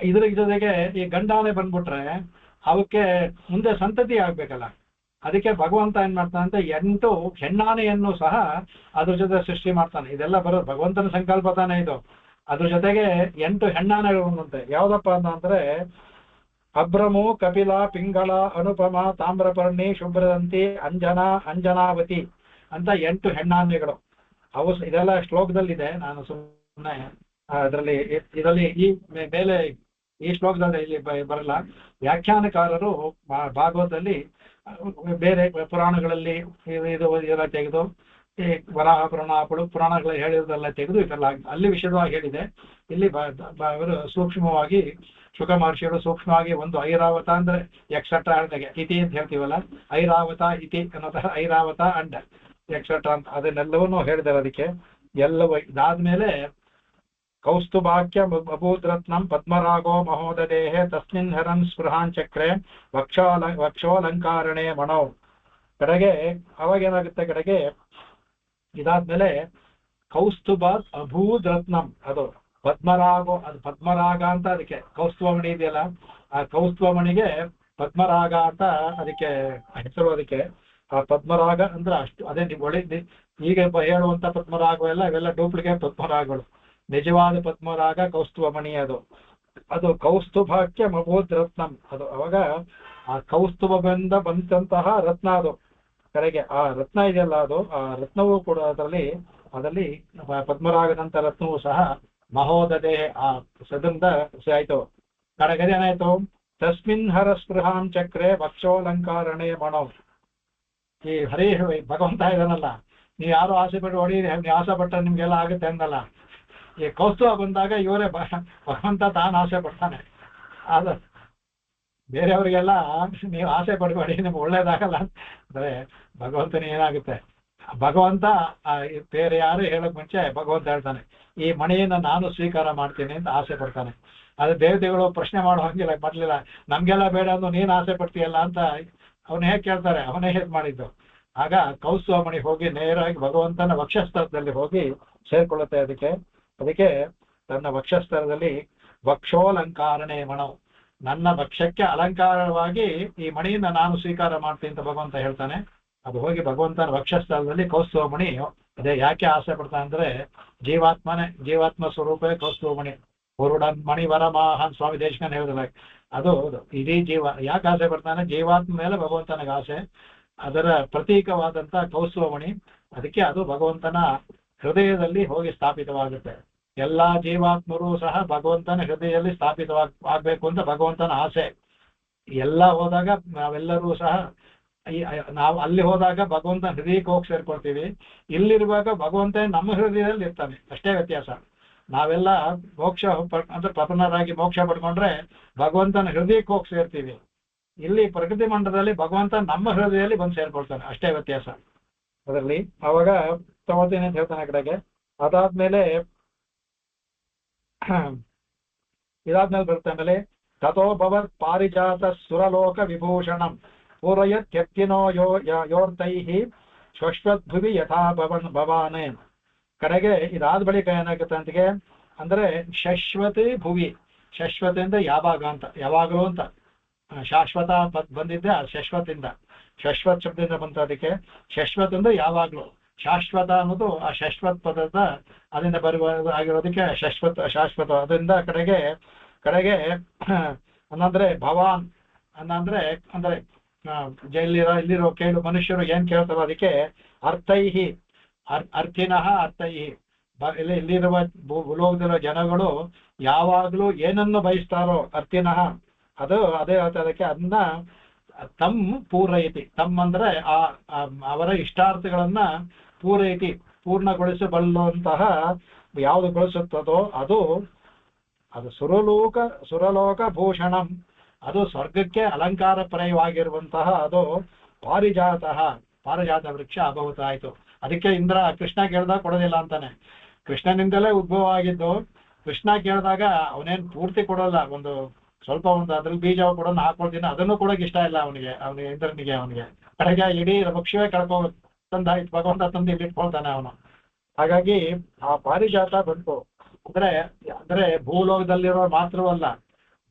ಇದ್ರ ಜೊತೆಗೆ ಈ ಗಂಡಾನೆ ಬಂದ್ಬಿಟ್ರೆ ಅವಕ್ಕೆ ಮುಂದೆ ಸಂತತಿ ಆಗ್ಬೇಕಲ್ಲ. ಅದಕ್ಕೆ ಭಗವಂತ ಏನ್ ಮಾಡ್ತಾನೆ ಅಂತ 8 ಹೆಣ್ಣಾನೆಯನ್ನು ಸಹ ಅದ್ರ ಜೊತೆ ಸೃಷ್ಟಿ ಮಾಡ್ತಾನೆ. ಇದೆಲ್ಲ ಬರೋದು ಭಗವಂತನ ಸಂಕಲ್ಪ ತಾನೆ ಇದು. ಅದ್ರ ಜೊತೆಗೆ 8 ಹೆಣ್ಣಾನೆಗಳು ಬಂದಂತೆ. ಯಾವ್ದಪ್ಪ ಅಂದ್ರೆ ಅಭ್ರಮು, ಕಪಿಲ, ಪಿಂಗಳ, ಅನುಪಮ, ತಾಮ್ರಪರ್ಣಿ, ಶುಭ್ರದಂತಿ, ಅಂಜನಾವತಿ ಅಂತ 8 ಹೆಣ್ಣಾನೆಗಳು. ಅವು ಇದೆಲ್ಲ ಶ್ಲೋಕದಲ್ಲಿದೆ. ನಾನು ಸುಮ್ಮನೆ ಇದರಲ್ಲಿ ಈ ಮೇಲೆ ಈ ಶ್ಲೋಕದಲ್ಲಿ ಇಲ್ಲಿ ಬರಲ್ಲ. ವ್ಯಾಖ್ಯಾನಕಾರರು ಭಾಗವತದಲ್ಲಿ ಬೇರೆ ಪುರಾಣಗಳಲ್ಲಿ ಇದೆಲ್ಲ ತೆಗೆದು, ಈ ವರಾಹ ಪುರಾಣಗಳ ಹೇಳಿರೋದೆಲ್ಲ ತೆಗೆದು ಇದೆಲ್ಲ ಅಲ್ಲಿ ವಿಶದವಾಗಿ ಹೇಳಿದೆ. ಇಲ್ಲಿ ಅವರು ಸೂಕ್ಷ್ಮವಾಗಿ ಶುಕ ಮಹರ್ಷಿಗಳು ಸೂಕ್ಷ್ಮವಾಗಿ ಒಂದು ಐರಾವತ ಅಂದ್ರೆ ಎಕ್ಸೆಟ್ರಾ ಹೇಳ್ದಾಗೆ ಇತಿ ಅಂತ ಹೇಳ್ತೀವಲ್ಲ, ಐರಾವತ ಇತಿ ಅನ್ನೋತರ ಐರಾವತ ಅಂಡ್ ಎಕ್ಸೆಟ್ರಾ ಅಂತ ಅದನ್ನೆಲ್ಲವನ್ನೂ ಹೇಳಿದ್ದಾರೆ. ಅದಕ್ಕೆ ಎಲ್ಲವೂ ಇದಾದ್ಮೇಲೆ ಕೌಸ್ತುಭಾಖ್ಯ ಅಭೂದ್ರತ್ನಂ ಪದ್ಮರಾಗೋ ಮಹೋದದೇಹೆ ತಸ್ಮಿನ್ ಹರನ್ ಸ್ಪೃಹಾಂಚಕ್ರೆ ವಕ್ಷೋಲಂಕಾರಣೆ ಮಣೋ. ಕಡೆಗೆ ಅವಾಗೇನಾಗುತ್ತೆ, ಕಡೆಗೆ ಇದಾದ್ಮೇಲೆ ಕೌಸ್ತುಭ ಅಭೂದ್ರತ್ನಂ, ಅದು ಪದ್ಮರಾಗೋ, ಅದು ಪದ್ಮರಾಗ ಅಂತ ಅದಕ್ಕೆ ಕೌಸ್ತುಭಮಣಿ ಇದೆಯಲ್ಲ, ಆ ಕೌಸ್ತುಭಮಣಿಗೆ ಪದ್ಮರಾಗ ಅಂತ ಅದಕ್ಕೆ ಹೆಸರು. ಅದಕ್ಕೆ ಆ ಪದ್ಮರಾಗ ಅಂದ್ರೆ ಅಷ್ಟು ಅದೇ ಈಗ ಹೇಳುವಂತ ಪದ್ಮರಾಗವೆಲ್ಲ ಇವೆಲ್ಲ ಡೂಪ್ಲಿಕೇಟ್ ಪದ್ಮರಾಗಗಳು. ನಿಜವಾದ ಪದ್ಮರಾಗ ಕೌಸ್ತುಭಮಣಿ. ಅದು ಕೌಸ್ತುಭಕ್ಕೆ ಮಭೂತ್ ರತ್ನಂ. ಅದು ಅವಾಗ ಆ ಕೌಸ್ತುಭದಿಂದ ಬಂದಂತಹ ರತ್ನ ಅದು. ಕಡೆಗೆ ಆ ರತ್ನ ಇದೆಯಲ್ಲ, ಅದು ಆ ರತ್ನವೂ ಕೂಡ ಅದರಲ್ಲಿ ಪದ್ಮರಾಗದಂತ ರತ್ನವೂ ಸಹ ಮಹೋದದೆ ಆ ಸದಿಂದ ಆಯ್ತು. ಕಡೆಗದೆ ಏನಾಯ್ತು, ತಸ್ಮಿನ್ ಹರ ಸ್ಪೃಹಾಂ ಚಕ್ರೆ ವಕ್ಷೋಲಂಕಾರಣೆ ಮಣೋ. ಈ ಹರಿ ಭಗವಂತ ಇದನ್ನಲ್ಲ, ನೀವು ಯಾರು ಆಸೆ ಪಟ್ಟು ಹೊಡೀರಿ, ನೀವು ಆಸೆ ಪಟ್ಟ ನಿಮ್ಗೆಲ್ಲ ಆಗುತ್ತೆ ಅಂದಲ್ಲ. ಈ ಕೌಸ್ತುಭ ಬಂದಾಗ ಇವರೇ ಭಗವಂತ ತಾನು ಆಸೆ ಪಡ್ತಾನೆ. ಅದು ಬೇರೆಯವರಿಗೆಲ್ಲ ನೀವು ಆಸೆ ಪಡಬೇಡಿ, ನಿಮ್ಗೆ ಒಳ್ಳೇದಾಗಲ್ಲ ಅಂದ್ರೆ ಭಗವಂತನ ಏನಾಗುತ್ತೆ, ಭಗವಂತ ಬೇರೆ ಯಾರು ಹೇಳಕ್ ಮುಂಚೆ ಭಗವಂತ ಹೇಳ್ತಾನೆ, ಈ ಮಣಿಯನ್ನು ನಾನು ಸ್ವೀಕಾರ ಮಾಡ್ತೀನಿ ಅಂತ ಆಸೆ ಪಡ್ತಾನೆ. ಅದು ದೇವತೆಗಳು ಪ್ರಶ್ನೆ ಮಾಡೋ ಹಂಗಿಲ್ಲ, ಬರ್ಲಿಲ್ಲ, ನಮ್ಗೆಲ್ಲ ಬೇಡ ಅಂದು ನೀನು ಆಸೆ ಪಡ್ತೀಯಲ್ಲ ಅಂತ ಅವನು ಹೇಗೆ ಕೇಳ್ತಾರೆ, ಅವನೇ ಹೇಗೆ ಮಾಡಿದ್ದು. ಆಗ ಕೌಸ್ತುಭ ಮಣಿ ಹೋಗಿ ನೇರವಾಗಿ ಭಗವಂತನ ವಕ್ಷಸ್ಥಳದಲ್ಲಿ ಹೋಗಿ ಸೇರ್ಕೊಳ್ಳುತ್ತೆ. ಅದಕ್ಕೆ ತನ್ನ ವಕ್ಷಸ್ಥಳದಲ್ಲಿ ವಕ್ಷೋಲಂಕಾರಣೆ ಮಣವು, ನನ್ನ ವಕ್ಷಕ್ಕೆ ಅಲಂಕಾರವಾಗಿ ಈ ಮಣಿಯಿಂದ ನಾನು ಸ್ವೀಕಾರ ಮಾಡ್ತೀನಿ ಅಂತ ಭಗವಂತ ಹೇಳ್ತಾನೆ. ಅದು ಹೋಗಿ ಭಗವಂತನ ವಕ್ಷಸ್ಥಳದಲ್ಲಿ ಕೌಸ್ತುಭ ಮಣಿ. ಅದೇ ಯಾಕೆ ಆಸೆ ಪಡ್ತಾನೆ ಅಂದ್ರೆ ಜೀವಾತ್ಮ ಸ್ವರೂಪವೇ ಕೌಸ್ತುಭ ಮಣಿ. ಹೊರುಡನ್ ಮಣಿ ವರಮಾಹನ್ ಸ್ವಾಮಿ ದೇಶಕನ್ ಹೇಳಿದ್ರೆ ಅದು ಇಡೀ ಜೀವ ಯಾಕೆ ಆಸೆ ಪಡ್ತಾನೆ, ಜೀವಾತ್ಮ ಮೇಲೆ ಭಗವಂತನಿಗೆ ಆಸೆ. ಅದರ ಪ್ರತೀಕವಾದಂತ ಕೌಸ್ತುಭ ಮಣಿ, ಅದಕ್ಕೆ ಅದು ಭಗವಂತನ ಹೃದಯದಲ್ಲಿ ಹೋಗಿ ಸ್ಥಾಪಿತವಾಗುತ್ತೆ. ಎಲ್ಲಾ ಜೀವಾತ್ಮರು ಸಹ ಭಗವಂತನ ಹೃದಯದಲ್ಲಿ ಆಗ್ಬೇಕು ಅಂತ ಭಗವಂತನ ಆಸೆ. ಎಲ್ಲ ಹೋದಾಗ ನಾವೆಲ್ಲರೂ ಸಹ ನಾವು ಅಲ್ಲಿ ಹೋದಾಗ ಭಗವಂತನ ಹೃದಯಕ್ಕೆ ಹೋಗಿ ಸೇರ್ಕೊಳ್ತೀವಿ. ಇಲ್ಲಿರುವಾಗ ಭಗವಂತ ನಮ್ಮ ಹೃದಯದಲ್ಲಿ ಇರ್ತಾನೆ, ಅಷ್ಟೇ ವ್ಯತ್ಯಾಸ. ನಾವೆಲ್ಲ ಮೋಕ್ಷ ಅಂದ್ರೆ ಪ್ರಪನ್ನರಾಗಿ ಮೋಕ್ಷ ಪಡ್ಕೊಂಡ್ರೆ ಭಗವಂತನ ಹೃದಯಕ್ಕೆ ಹೋಗಿ ಸೇರ್ತೀವಿ. ಇಲ್ಲಿ ಪ್ರಕೃತಿ ಮಂಡಲದಲ್ಲಿ ಭಗವಂತ ನಮ್ಮ ಹೃದಯದಲ್ಲಿ ಬಂದು ಸೇರ್ಕೊಳ್ತಾನೆ, ಅಷ್ಟೇ ವ್ಯತ್ಯಾಸ ಅದರಲ್ಲಿ. ಅವಾಗ ತಗೋತೀನಿ ಅಂತ ಹೇಳ್ತಾನೆ ಕಡೆಗೆ. ಇದಾದ್ಮೇಲೆ ಬರುತ್ತೆ ಆಮೇಲೆ ತಥೋ ಭವತ್ ಪಾರಿಜಾತ ಸುರಲೋಕ ವಿಭೂಷಣಂ ಪೂರಯತ್ಯಕ್ತಿನೋ ಯೋರ್ತೈಃ ಶ್ವಶ್ವದ್ಭುವಿ ಯಥಾ ಭವಾನೇ. ಕಡೆಗೆ ಇದಾದ ಬಳಿಕ ಏನಾಗುತ್ತೆ ಅಂತಿಗೆ ಅಂದ್ರೆ ಶಶ್ವತಿ ಭುವಿ, ಶಶ್ವತಿ ಅಂದ್ರೆ ಯಾವಾಗ ಅಂತ, ಯಾವಾಗಲೂ ಅಂತ. ಶಾಶ್ವತ ಬಂದಿದ್ದೆ ಶಶ್ವತಿಂದ, ಶಶ್ವತ್ ಶಬ್ದದಿಂದ ಬಂತ. ಅದಕ್ಕೆ ಶಶ್ವತ್ ಅಂದ್ರೆ ಯಾವಾಗ್ಲೂ, ಶಾಶ್ವತ ಅನ್ನೋದು ಆ ಶಶ್ವತ್ ಪದದ ಅದರಿಂದ ಬರುವ ಆಗಿರೋದಕ್ಕೆ ಶಾಶ್ವತ. ಅದರಿಂದ ಕಡೆಗೆ ಅನ್ನಂದ್ರೆ ಭವಾನ್ ಅಂದ್ರೆ ಇಲ್ಲಿರೋ ಕೇಳು ಮನುಷ್ಯರು ಏನ್ ಕೇಳ್ತಾರೋ ಅದಕ್ಕೆ ಅರ್ಥೈಹಿ ಅರ್ಥಿನಃ ಅರ್ಥೈಹಿ. ಇಲ್ಲಿರುವ ಭೂಲೋಕದಲ್ಲಿರೋ ಜನಗಳು ಯಾವಾಗ್ಲೂ ಏನನ್ನು ಬಯಸ್ತಾರೋ ಅರ್ಥಿನಃ, ಅದು ಅದೇ ಅದಕ್ಕೆ ಅದನ್ನ ತಮ್ ಪೂರೈತಿ. ತಮ್ ಅಂದ್ರೆ ಅವರ ಇಷ್ಟಾರ್ಥಗಳನ್ನ ಪೂರೈತಿ, ಪೂರ್ಣಗೊಳಿಸಬಲ್ಲಂತಹ ಯಾವುದು ಗೊಳಿಸುತ್ತದೋ ಅದು ಸುರಲೋಕ ಭೂಷಣಂ, ಅದು ಸ್ವರ್ಗಕ್ಕೆ ಅಲಂಕಾರ ಪರ್ಯವಾಗಿರುವಂತಹ ಅದು ಪಾರಿಜಾತ ವೃಕ್ಷ ಅಭವತ ಆಯ್ತು. ಅದಕ್ಕೆ ಇಂದ್ರ ಕೃಷ್ಣ ಕೇಳಿದಾಗ ಕೊಡೋದಿಲ್ಲ ಅಂತಾನೆ. ಕೃಷ್ಣನಿಂದಲೇ ಉದ್ಭವ ಆಗಿದ್ದು. ಕೃಷ್ಣ ಕೇಳಿದಾಗ ಅವನೇನ್ ಪೂರ್ತಿ ಕೊಡೋಲ್ಲ, ಒಂದು ಸ್ವಲ್ಪ ಅದ್ರಲ್ಲಿ ಬೀಜ ಕೊಡೋನು ಹಾಕೊಳ್ತೀನಿ, ಅದನ್ನು ಕೊಡೋಕೆ ಇಷ್ಟ ಇಲ್ಲ ಅವನಿಗೆ ಇಂದ್ರನಿಗೆ. ಅವನಿಗೆ ಕಡೆಗೆ ಇಡೀ ವೃಕ್ಷವೇ ತಂದಾಯ್ತು, ಭಗವಂತ ತಂದು ಇಲ್ಲಿ ಇಟ್ಕೊಳ್ತಾನೆ ಅವನು. ಹಾಗಾಗಿ ಆ ಪಾರಿಜಾತ ಬಂತು ಅಂದ್ರೆ ಭೂಲೋಕದಲ್ಲಿರೋ ಮಾತ್ರವಲ್ಲ,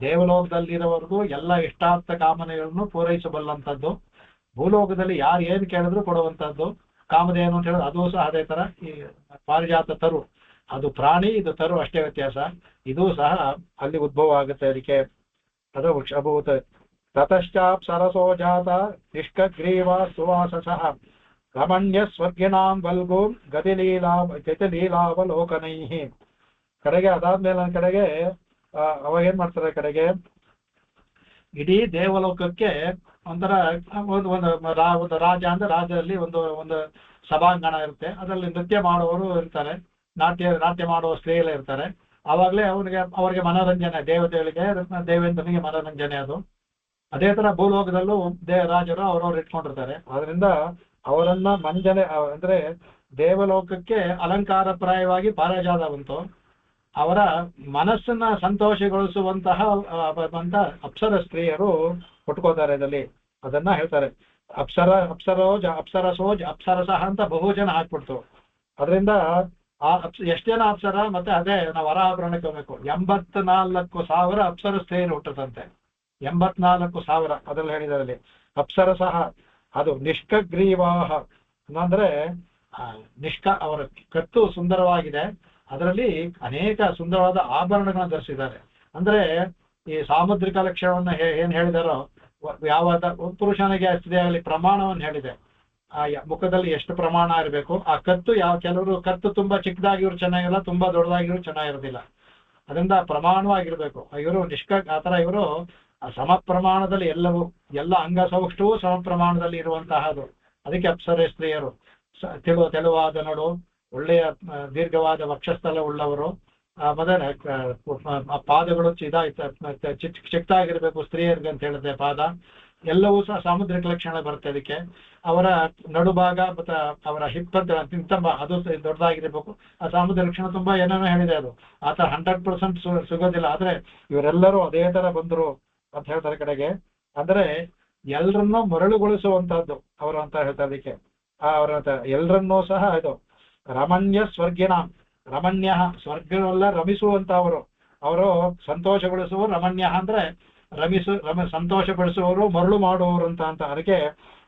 ದೇವಲೋಕದಲ್ಲಿರೋವರೆಗೂ ಎಲ್ಲ ಇಷ್ಟಾರ್ಥ ಕಾಮನೆಗಳನ್ನು ಪೂರೈಸಬಲ್ಲಂಥದ್ದು. ಭೂಲೋಕದಲ್ಲಿ ಯಾರು ಏನ್ ಕೇಳಿದ್ರು ಕೊಡುವಂತದ್ದು. ಕಾಮಧೇನು ಅಂತ ಹೇಳಿದ್ರೆ ಅದು ಸಹ ಅದೇ ತರ. ಈ ಪಾರಿಜಾತ ತರು ಅದು ಪ್ರಾಣಿ, ಇದು ತರು, ಅಷ್ಟೇ ವ್ಯತ್ಯಾಸ. ಇದು ಸಹ ಅಲ್ಲಿ ಉದ್ಭವ ಆಗುತ್ತೆ. ಅದಕ್ಕೆ ಅದು ವೃಕ್ಷಭೂತ. ತತಶ್ಚಾಪ್ ಸರಸೋ ಜಾತ ನಿಷ್ಕಗ್ರೀವ ಸುವಾಸಸಃ ರಮಣ್ಯ ಸ್ವರ್ಗಿನಾಂ ವಲ್ಗು ಗತಿಲೀಲಾವಲೋಕನೈಃ. ಕಡೆಗೆ ಅದಾದ್ಮೇಲೆ ಕಡೆಗೆ ಅವಾಗ ಏನ್ ಮಾಡ್ತಾರೆ, ಕಡೆಗೆ ಇಡೀ ದೇವಲೋಕಕ್ಕೆ ಒಂಥರ ಒಂದು ರಾಜ ಅಂದ್ರೆ ರಾಜ್ಯದಲ್ಲಿ ಒಂದು ಸಭಾಂಗಣ ಇರುತ್ತೆ. ಅದರಲ್ಲಿ ನೃತ್ಯ ಮಾಡುವವರು ಇರ್ತಾರೆ, ನಾಟ್ಯ ಮಾಡುವ ಸ್ತ್ರೀಯರು ಇರ್ತಾರೆ. ಆವಾಗಲೇ ಅವ್ರಿಗೆ ಮನೋರಂಜನೆ, ದೇವತೆಗಳಿಗೆ ದೇವೇಂದ್ರನಿಗೆ ಮನೋರಂಜನೆ ಅದು. ಅದೇ ತರ ಭೂಲೋಕದಲ್ಲೂ ರಾಜರು ಅವ್ರವ್ರು ಇಟ್ಕೊಂಡಿರ್ತಾರೆ. ಅದರಿಂದ ಅವರನ್ನ ಮಂಜನೆ ಅಂದ್ರೆ ದೇವಲೋಕಕ್ಕೆ ಅಲಂಕಾರ ಪ್ರಾಯವಾಗಿ ಪಾರಿಜಾತ ಬಂತು. ಅವರ ಮನಸ್ಸನ್ನ ಸಂತೋಷಗೊಳಿಸುವಂತಹ ಅಪ್ಸರ ಸ್ತ್ರೀಯರು ಕೊಟ್ಕೋತಾರೆ ಇದರಲ್ಲಿ. ಅದನ್ನ ಹೇಳ್ತಾರೆ. ಅಪ್ಸರಸೋಜ್ ಅಪ್ಸರಸಃ ಅಂತ ಬಹುಜನ ಹಾಕ್ಬಿಡ್ತು. ಅದರಿಂದ ಎಷ್ಟು ಜನ ಅಪ್ಸರ, ಮತ್ತೆ ಅದೇ ನಾವು ವರಾಭರಣಕ್ಕೆ ಹೋಗ್ಬೇಕು. 84,000 ಅಪ್ಸರ ಸ್ತ್ರೀಯರು ಹುಟ್ಟದಂತೆ. 84,000 ಅದ್ರಲ್ಲಿ ಹೇಳಿದಾರಲ್ಲಿ. ಅಪ್ಸರಸಃ ಅದು ನಿಷ್ಕಗ್ರೀವಾಹ ಅಂದ್ರೆ ಅವರ ಕತ್ತು ಸುಂದರವಾಗಿದೆ, ಅದರಲ್ಲಿ ಅನೇಕ ಸುಂದರವಾದ ಆಭರಣಗಳನ್ನು ಧರಿಸಿದ್ದಾರೆ. ಅಂದ್ರೆ ಈ ಸಾಮುದ್ರಿಕ ಲಕ್ಷಣವನ್ನ ಏನ್ ಹೇಳಿದಾರೋ, ಯಾವ ಪುರುಷನಿಗೆ ಸ್ತ್ರೀ ಆಗಲಿ ಪ್ರಮಾಣವನ್ನು ಹೇಳಿದೆ. ಆ ಮುಖದಲ್ಲಿ ಎಷ್ಟು ಪ್ರಮಾಣ ಇರಬೇಕು, ಆ ಕತ್ತು ಕೆಲವರು ಕತ್ತು ತುಂಬಾ ಚಿಕ್ಕದಾಗಿದ್ರು ಚೆನ್ನಾಗಿರಲ್ಲ, ತುಂಬಾ ದೊಡ್ಡದಾಗಿದ್ರು ಚೆನ್ನಾಗಿರೋದಿಲ್ಲ. ಅದರಿಂದ ಪ್ರಮಾಣವಾಗಿರ್ಬೇಕು. ಇವರು ಆತರ ಇವರು ಸಮ ಪ್ರಮಾಣದಲ್ಲಿ ಎಲ್ಲ ಅಂಗಸೌಷ್ಠವೂ ಸಮ ಪ್ರಮಾಣದಲ್ಲಿ ಇರುವಂತಹದ್ದು. ಅದಕ್ಕೆ ಅಪ್ಸರೆ ಸ್ತ್ರೀಯರು. ತೆಳುವಾದ ನಡು, ಒಳ್ಳೆಯ ದೀರ್ಘವಾದ ವಕ್ಷಸ್ಥಲ ಉಳ್ಳವರು, ಮತ್ತೆ ಪಾದಗಳು ಚಿಕ್ಕದಾಗಿರ್ಬೇಕು ಸ್ತ್ರೀಯರಿಗೆ ಅಂತ ಹೇಳಿದೆ. ಪಾದ ಎಲ್ಲವೂ ಸಹ ಸಾಮುದ್ರಿಕ ಲಕ್ಷಣ ಬರುತ್ತೆ ಅದಕ್ಕೆ. ಅವರ ನಡುಭಾಗ ಮತ್ತೆ ಅವರ ಹಿಪ್ ಅಂತ ಅದು ದೊಡ್ಡದಾಗಿರ್ಬೇಕು. ಆ ಸಾಮುದ್ರಿಕ ಲಕ್ಷಣ ತುಂಬಾ ಏನೇನೋ ಹೇಳಿದೆ. ಅದು ಆತರ 100% ಸಿಗೋದಿಲ್ಲ. ಆದ್ರೆ ಇವರೆಲ್ಲರೂ ಅದೇ ತರ ಬಂದ್ರು ಅಂತ ಹೇಳ್ತಾರೆ ಕಡೆಗೆ. ಅಂದ್ರೆ ಎಲ್ರನ್ನೂ ಮರಳುಗೊಳಿಸುವಂತಹದ್ದು ಅವರು ಅಂತ ಹೇಳ್ತಾರೆ ಅದಕ್ಕೆ. ಅವರ ಎಲ್ರನ್ನೂ ಸಹ ಇದು ರಮಣ್ಯ ಸ್ವರ್ಗಿನ, ರಮಣ್ಯ ಸ್ವರ್ಗವೆಲ್ಲ ರಮಿಸುವಂತವರು, ಅವರು ಸಂತೋಷಗೊಳಿಸುವರು. ರಮಣ್ಯ ಅಂದ್ರೆ ಸಂತೋಷಪಡಿಸುವವರು, ಮರಳು ಮಾಡುವವರು ಅಂತ. ಅದಕ್ಕೆ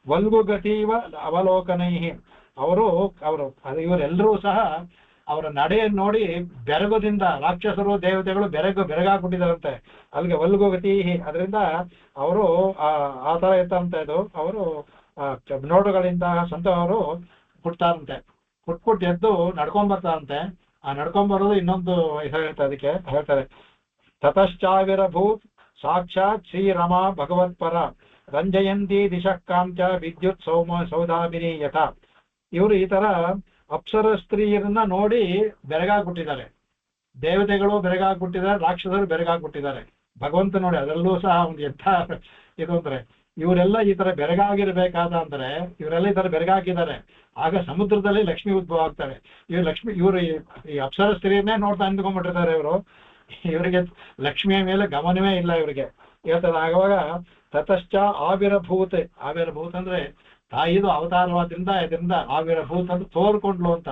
ವಲ್ಗುಗತೀವ ಅವಲೋಕನೈಹಿ, ಅವರು ಇವರೆಲ್ಲರೂ ಸಹ ಅವರ ನಡೆಯನ್ನು ನೋಡಿ ಬೆರಗುದಿಂದ ರಾಕ್ಷಸರು ದೇವತೆಗಳು ಬೆರಗಾಗ್ಬಿಟ್ಟಿದಾರಂತೆ. ಅಲ್ಲಿಗೆ ವಲ್ಗುಗತಿ. ಅದರಿಂದ ಅವರು ಆ ತರ ಇರ್ತಂತ ಇದು. ಅವರು ನೋಡುಗಳಿಂದ ಸಂತವರು ಹುಟ್ತಾರಂತೆ. ಹುಟ್ಬಿಟ್ಟು ಎದ್ದು ನಡ್ಕೊಂಡ್ಬರ್ತಾರಂತೆ. ಆ ನಡ್ಕೊಂಡ್ಬರೋದು ಇನ್ನೊಂದು ಹೇಳ್ತಾರೆ ಅದಕ್ಕೆ. ಹೇಳ್ತಾರೆ ತತಶ್ಚಾವಿರಭೂತ್ ಸಾಕ್ಷಾತ್ ಶ್ರೀರಮಾ ಭಗವತ್ಪರ ರಂಜಯಂತಿ ದಿಶಕ್ಕಾಂಚ ವಿದ್ಯುತ್ ಸೌದಾಮಿನಿ ಯಥ. ಇವರು ಈ ತರ ಅಪ್ಸರ ಸ್ತ್ರೀಯರನ್ನ ನೋಡಿ ಬೆರಗಾಗ್ಬಿಟ್ಟಿದ್ದಾರೆ. ದೇವತೆಗಳು ಬೆರಗಾಗ್ಬಿಟ್ಟಿದ್ದಾರೆ, ರಾಕ್ಷಸರು ಬೆರಗಾಗ್ಬಿಟ್ಟಿದ್ದಾರೆ. ಭಗವಂತ ನೋಡಿ ಅದರಲ್ಲೂ ಸಹ ಒಂದು ಎಂಥ ಇದು ಅಂದ್ರೆ, ಇವರೆಲ್ಲ ಈ ತರ ಬೆರಗಾಗಿರ್ಬೇಕಾದ ಅಂದ್ರೆ ಇವರೆಲ್ಲ ಈ ತರ ಬೆರಗಾಗಿದ್ದಾರೆ. ಆಗ ಸಮುದ್ರದಲ್ಲಿ ಲಕ್ಷ್ಮಿ ಉದ್ಭವ ಆಗ್ತಾರೆ. ಇವರು ಈ ಅಪ್ಸರ ಸ್ತ್ರೀಯನ್ನೇ ನೋಡ್ತಾ ಅಂದ್ಕೊಂಡ್ಬಿಟ್ಟಿರ್ತಾರೆ ಇವರು. ಇವರಿಗೆ ಲಕ್ಷ್ಮಿಯ ಮೇಲೆ ಗಮನವೇ ಇಲ್ಲ ಇವರಿಗೆ. ಹೇಳ್ತಾರೆ ಆಗುವಾಗ ತತಶ್ಚ ಆವಿರಭೂತ್. ಆವಿರಭೂತ್ ಅಂದ್ರೆ ತಾಯಿದು ಅವತಾರವಾದ್ರಿಂದ ಇದರಿಂದ ಆವಿರಭೂತ್ ಅಂತ ತೋರ್ಕೊಂಡ್ಲು ಅಂತ.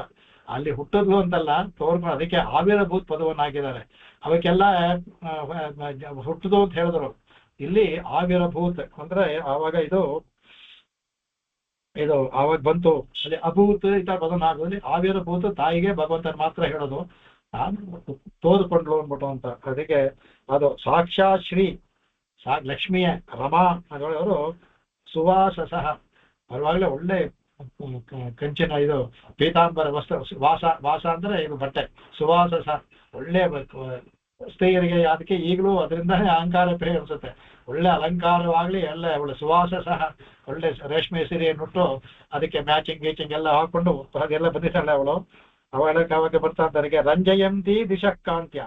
ಅಲ್ಲಿ ಹುಟ್ಟಿದ್ಲು ಅಂತಲ್ಲ, ತೋರ್ಕೊಂಡು. ಅದಕ್ಕೆ ಆವಿರಭೂತ್ ಪದವನ್ನು ಹಾಕಿದ್ದಾರೆ. ಅವಕ್ಕೆಲ್ಲ ಹುಟ್ಟುದು ಅಂತ ಹೇಳಿದ್ರು. ಇಲ್ಲಿ ಆವಿರಭೂತ್ ಅಂದ್ರೆ ಆವಾಗ ಇದು ಆವಾಗ ಬಂತು. ಅಲ್ಲಿ ಅಭೂತ್ ಈ ತರ ಪದವನ್ನು ಹಾಕೋದ್ರಲ್ಲಿ ಆವಿರಭೂತ್ ತಾಯಿಗೆ ಭಗವಂತನ ಮಾತ್ರ ಹೇಳೋದು. ತೋರ್ಕೊಂಡ್ಲು ಅಂದ್ಬಿಟ್ಟು ಅಂತ. ಅದಕ್ಕೆ ಅದು ಸಾಕ್ಷಾತ್ ಶ್ರೀ ಲಕ್ಷ್ಮಿಯ ರಮಾ ಅವರು ಸುವಾಸಸಃ, ಪರವಾಗಲೇ ಒಳ್ಳೆ ಕಂಚಿನ ಇದು ಪೀತಾಂಬರ ವಸ್ತ್ರ. ವಾಸ ಅಂದ್ರೆ ಇದು ಬಟ್ಟೆ. ಸುವಾಸಸ ಒಳ್ಳೆ ಸ್ತ್ರೀಯರಿಗೆ. ಅದಕ್ಕೆ ಈಗಲೂ ಅದರಿಂದನೇ ಅಲಂಕಾರ ಪ್ರಿಯ ಅನ್ಸುತ್ತೆ. ಒಳ್ಳೆ ಅಲಂಕಾರವಾಗ್ಲಿ ಎಲ್ಲ ಒಳ್ಳೆ ಸುವಾಸ ಸಹ ಒಳ್ಳೆ ರೇಷ್ಮೆ ಸೀರೆಯನ್ನುಟ್ಟು ಅದಕ್ಕೆ ಮ್ಯಾಚಿಂಗ್ ಎಲ್ಲ ಹಾಕೊಂಡು ಅದೆಲ್ಲ ಬಂದಿದ್ದಾಳೆ ಅವಳು. ಅವಾಗ ಬರ್ತಾ ಇದ್ದಾರೆ. ರಂಜಯಂತಿ ದಿಶಃ ಕಾಂತ್ಯ,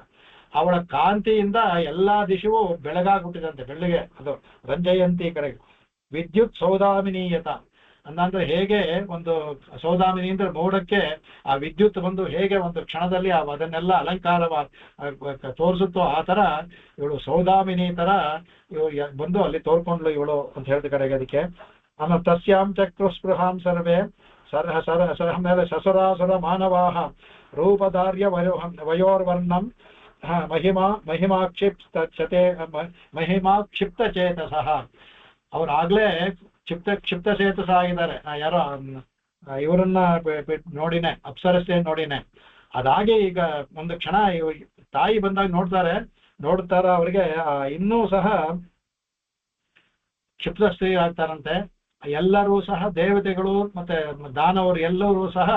ಅವಳ ಕಾಂತಿಯಿಂದ ಎಲ್ಲಾ ದಿಶವು ಬೆಳಗಾಗ್ಬಿಟ್ಟಿದಂತೆ. ಬೆಳ್ಳಿಗೆ ಅದು ರಂಜಯಂತಿ ಕಡೆಗೆ. ವಿದ್ಯುತ್ ಸೌದಾಮಿನೀಯತ ಅಂದ್ರೆ ಹೇಗೆ ಒಂದು ಸೌದಾಮಿನಿ ಅಂದ್ರೆ ಮೋಡಕ್ಕೆ ಆ ವಿದ್ಯುತ್ ಬಂದು ಹೇಗೆ ಒಂದು ಕ್ಷಣದಲ್ಲಿ ಅದನ್ನೆಲ್ಲ ಅಲಂಕಾರ ತೋರಿಸುತ್ತೋ ಆ ತರ ಇವಳು ಸೌದಾಮಿನಿ ತರ ಇವಳು ಬಂದು ಅಲ್ಲಿ ತೋರ್ಕೊಂಡ್ಲು ಇವಳು ಅಂತ ಹೇಳಿದ ಕಡೆಗೆ. ಅದಕ್ಕೆ ಆಮೇಲೆ ತಸ್ಯಾಂ ಚಕ್ರು ಸ್ಪೃಹಾಂ ಸರ್ವೇ ಮೇಲೆ ಸಸುರಾಸುರ ಮಾನವಾಹ ರೂಪಧಾರ್ಯ ವಯೋರ್ವರ್ಣಂ ಮಹಿಮಾಕ್ಷಿಪ್ತ ಚೇತಸಃ. ಅವ್ರಾಗ್ಲೇ ಕ್ಷಿಪ್ತ ಚೇತಸ ಆಗಿದ್ದಾರೆ. ಯಾರೋ ಇವರನ್ನ ನೋಡಿನೇ, ಅಪ್ಸರಸ್ತೆ ನೋಡಿನೇ. ಅದಾಗಿ ಈಗ ಒಂದು ಕ್ಷಣ ತಾಯಿ ಬಂದಾಗ ನೋಡ್ತಾರ ಅವ್ರಿಗೆ ಇನ್ನೂ ಸಹ ಕ್ಷಿಪ್ತ ಸ್ತ್ರೀ ಆಗ್ತಾರಂತೆ. ಎಲ್ಲರೂ ಸಹ ದೇವತೆಗಳು ಮತ್ತೆ ದಾನವರು ಎಲ್ಲರೂ ಸಹ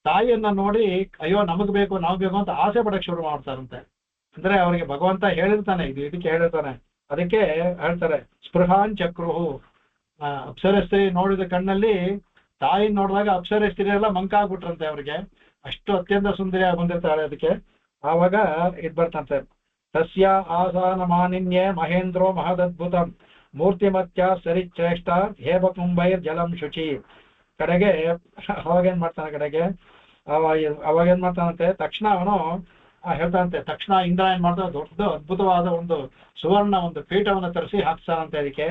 ತಾಯಿಯನ್ನ ನೋಡಿ ಅಯ್ಯೋ ನಮಗ್ ಬೇಕು ಅಂತ ಆಸೆ ಪಡಕ್ ಶುರು ಮಾಡ್ತಾರಂತೆ. ಅಂದ್ರೆ ಅವ್ರಿಗೆ ಭಗವಂತ ಹೇಳಿರ್ತಾನೆ, ಇದಕ್ಕೆ ಹೇಳಿರ್ತಾನೆ. ಅದಕ್ಕೆ ಹೇಳ್ತಾರೆ ಸ್ಪೃಹಾನ್ ಚಕ್ರುಹು. ಅಪ್ಸರಸ್ತ್ರೀ ನೋಡಿದ ಕಣ್ಣಲ್ಲಿ ತಾಯಿ ನೋಡಿದಾಗ ಅಪ್ಸರಸ್ತ್ರೀ ಎಲ್ಲ ಮಂಕಾಗ್ಬಿಟ್ರಂತೆ ಅವ್ರಿಗೆ. ಅಷ್ಟು ಅತ್ಯಂತ ಸುಂದರಿಯಾಗಿ ಬಂದಿರ್ತಾಳೆ. ಅದಕ್ಕೆ ಆವಾಗ ಇದ್ ಬರ್ತಂತೆ. ತಸ್ಯ ಆಸಾನ ಮಾನಿನ್ಯೆ ಮಹೇಂದ್ರೋ ಮಹದದ್ಭುತಂ ಮೂರ್ತಿಮತ್ಯ ಸರಿಶ್ರೇಷ್ಠ ಹೇಮ ಕುಂಭೈರ್ ಜಲಂ ಶುಚಿ. ಕಡೆಗೆ ಅವಾಗೇನ್ ಮಾಡ್ತಾನೆ ಕಡೆಗೆ ಅವಾಗೇನ್ ಮಾಡ್ತಾನಂತೆ, ತಕ್ಷಣ ಅವನು ಹೇಳ್ತಾರಂತೆ. ತಕ್ಷಣ ಇಂದ್ರ ಏನ್ ಮಾಡ್ತಾರೆ, ದೊಡ್ಡ ಅದ್ಭುತವಾದ ಒಂದು ಸುವರ್ಣ ಒಂದು ಪೀಠವನ್ನು ತರಿಸಿ ಹಾಕ್ತಾರಂತೆ. ಅದಕ್ಕೆ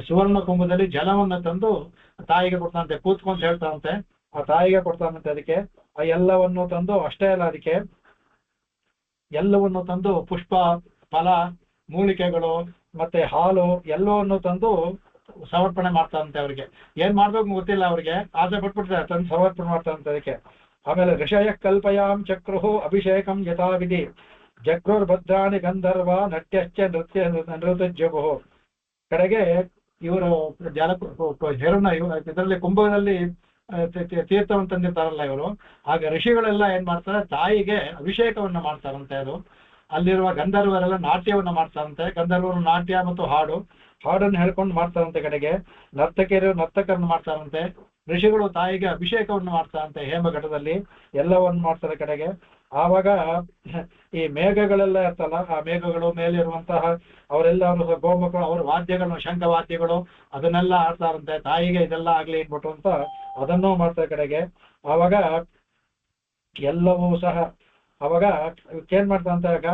ಸುವರ್ಣ ಕುಂಭದಲ್ಲಿ ಜಲವನ್ನು ತಂದು ತಾಯಿಗೆ ಕೊಡ್ತಾನಂತೆ. ಕೂತ್ಕೊಂತ ಹೇಳ್ತಾರಂತೆ, ಆ ತಾಯಿಗೆ ಕೊಡ್ತಾನಂತೆ. ಅದಕ್ಕೆ ಆ ಎಲ್ಲವನ್ನು ತಂದು, ಅಷ್ಟೇ ಅಲ್ಲ, ಅದಕ್ಕೆ ಎಲ್ಲವನ್ನು ತಂದು ಪುಷ್ಪ, ಫಲ, ಮೂಲಿಕೆಗಳು ಮತ್ತೆ ಹಾಲು ಎಲ್ಲವನ್ನು ತಂದು ಸಮರ್ಪಣೆ ಮಾಡ್ತಾರಂತೆ. ಅವ್ರಿಗೆ ಏನ್ ಮಾಡ್ಬೇಕು ಗೊತ್ತಿಲ್ಲ, ಅವ್ರಿಗೆ ಆಸೆ ಪಟ್ಬಿಡ್ತಾರೆ, ತಂದು ಸಮರ್ಪಣೆ ಮಾಡ್ತಾರಂತೆ ಅದಕ್ಕೆ. ಆಮೇಲೆ ಋಷಯ ಕಲ್ಪಯಾಂ ಚಕ್ರು ಅಭಿಷೇಕಂ ಯಥಾವಿಧಿ ಜಗ್ರುರ್ಭದ್ರಾಣಿ ಗಂಧರ್ವ ನಟ್ಯಶ್ಚ ನೃತ್ಯಜಗು. ಕಡೆಗೆ ಇವರು ಹೆರನ್ನ ಇದರಲ್ಲಿ ಕುಂಭದಲ್ಲಿ ತೀರ್ಥವನ್ನು ತಂದಿರ್ತಾರಲ್ಲ ಇವರು, ಆಗ ಋಷಿಗಳೆಲ್ಲ ಏನ್ ಮಾಡ್ತಾರೆ, ತಾಯಿಗೆ ಅಭಿಷೇಕವನ್ನ ಮಾಡ್ತಾರಂತೆ. ಅದು ಅಲ್ಲಿರುವ ಗಂಧರ್ವರೆಲ್ಲ ನಾಟ್ಯವನ್ನ ಮಾಡ್ತಾರಂತೆ. ಗಂಧರ್ವರು ನಾಟ್ಯ ಮತ್ತು ಹಾಡನ್ನು ಹೇಳ್ಕೊಂಡು ಮಾಡ್ತಾರಂತೆ. ಕಡೆಗೆ ನರ್ತಕರನ್ನು ಮಾಡ್ತಾರಂತೆ. ಋಷಿಗಳು ತಾಯಿಗೆ ಅಭಿಷೇಕವನ್ನು ಮಾಡ್ತಾರಂತೆ ಹೇಮಘಟ್ಟದಲ್ಲಿ, ಎಲ್ಲವನ್ನು ಮಾಡ್ತಾರೆ. ಕಡೆಗೆ ಆವಾಗ ಈ ಮೇಘಗಳೆಲ್ಲ ಇರ್ತಲ್ಲ, ಆ ಮೇಘಗಳು ಮೇಲಿರುವಂತಹ ಅವರೆಲ್ಲ ಗೋಮುಖಗಳು, ಅವರ ವಾದ್ಯಗಳು, ಶಂಖ ವಾದ್ಯಗಳು ಅದನ್ನೆಲ್ಲ ಆಡ್ತಾರಂತೆ. ತಾಯಿಗೆ ಇದೆಲ್ಲ ಆಗ್ಲಿ ಇಟ್ಬಿಟ್ಟು ಅಂತ ಅದನ್ನೂ ಮಾಡ್ತಾರೆ. ಕಡೆಗೆ ಆವಾಗ ಎಲ್ಲವೂ ಸಹ ಅವಾಗ ಏನ್ ಮಾಡ್ತಾರಂತೆ, ಆಗ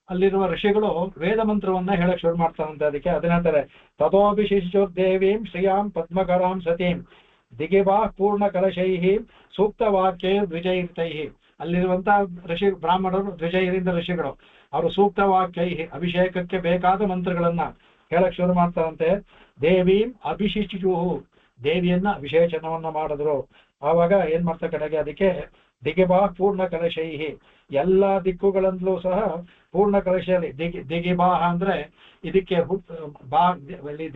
ಅಲ್ಲಿರುವ ಋಷಿಗಳು ವೇದ ಮಂತ್ರವನ್ನ ಹೇಳಕ್ ಶುರು ಮಾಡ್ತಾರಂತೆ. ಅದಕ್ಕೆ ಅದನ್ನ ಹೇಳ್ತಾರೆ, ತಥೋಭಿಶಿಷ್ಯೋದ್ದೇವೀಂ ಶ್ರಿಯಾಂ ಪದ್ಮಕರಾಂ ಸತೀಂ ದಿಗಿಬಾ ಪೂರ್ಣ ಕಲಶೈಹಿ ಸೂಕ್ತ ವಾಕ್ಯ ದ್ವಿಜೈರ್ತೈಹಿ. ಅಲ್ಲಿರುವಂತಹ ಋಷಿ ಬ್ರಾಹ್ಮಣರು, ದ್ವಿಜೈರಿಂದ ಋಷಿಗಳು, ಅವರು ಸೂಕ್ತ ವಾಕ್ಯೈಹಿ ಅಭಿಷೇಕಕ್ಕೆ ಬೇಕಾದ ಮಂತ್ರಗಳನ್ನ ಹೇಳಕ್ ಶುರು ಮಾಡ್ತಾರಂತೆ. ದೇವೀಂ ಅಭಿಷಿಷ್ಯುಹು, ದೇವಿಯನ್ನ ಅಭಿಷೇಚನವನ್ನ ಮಾಡಿದ್ರು. ಆವಾಗ ಏನ್ ಮಾಡ್ತಾರೆ ಕಡೆಗೆ, ಅದಕ್ಕೆ ದಿಗಿಬಾ ಪೂರ್ಣ ಕಲಶೈಹಿ, ಎಲ್ಲಾ ದಿಕ್ಕುಗಳಲ್ಲೂ ಸಹ ಪೂರ್ಣ ಕಲಶದಲ್ಲಿ ದಿಗಿಬಾಹ ಅಂದ್ರೆ ಇದಕ್ಕೆ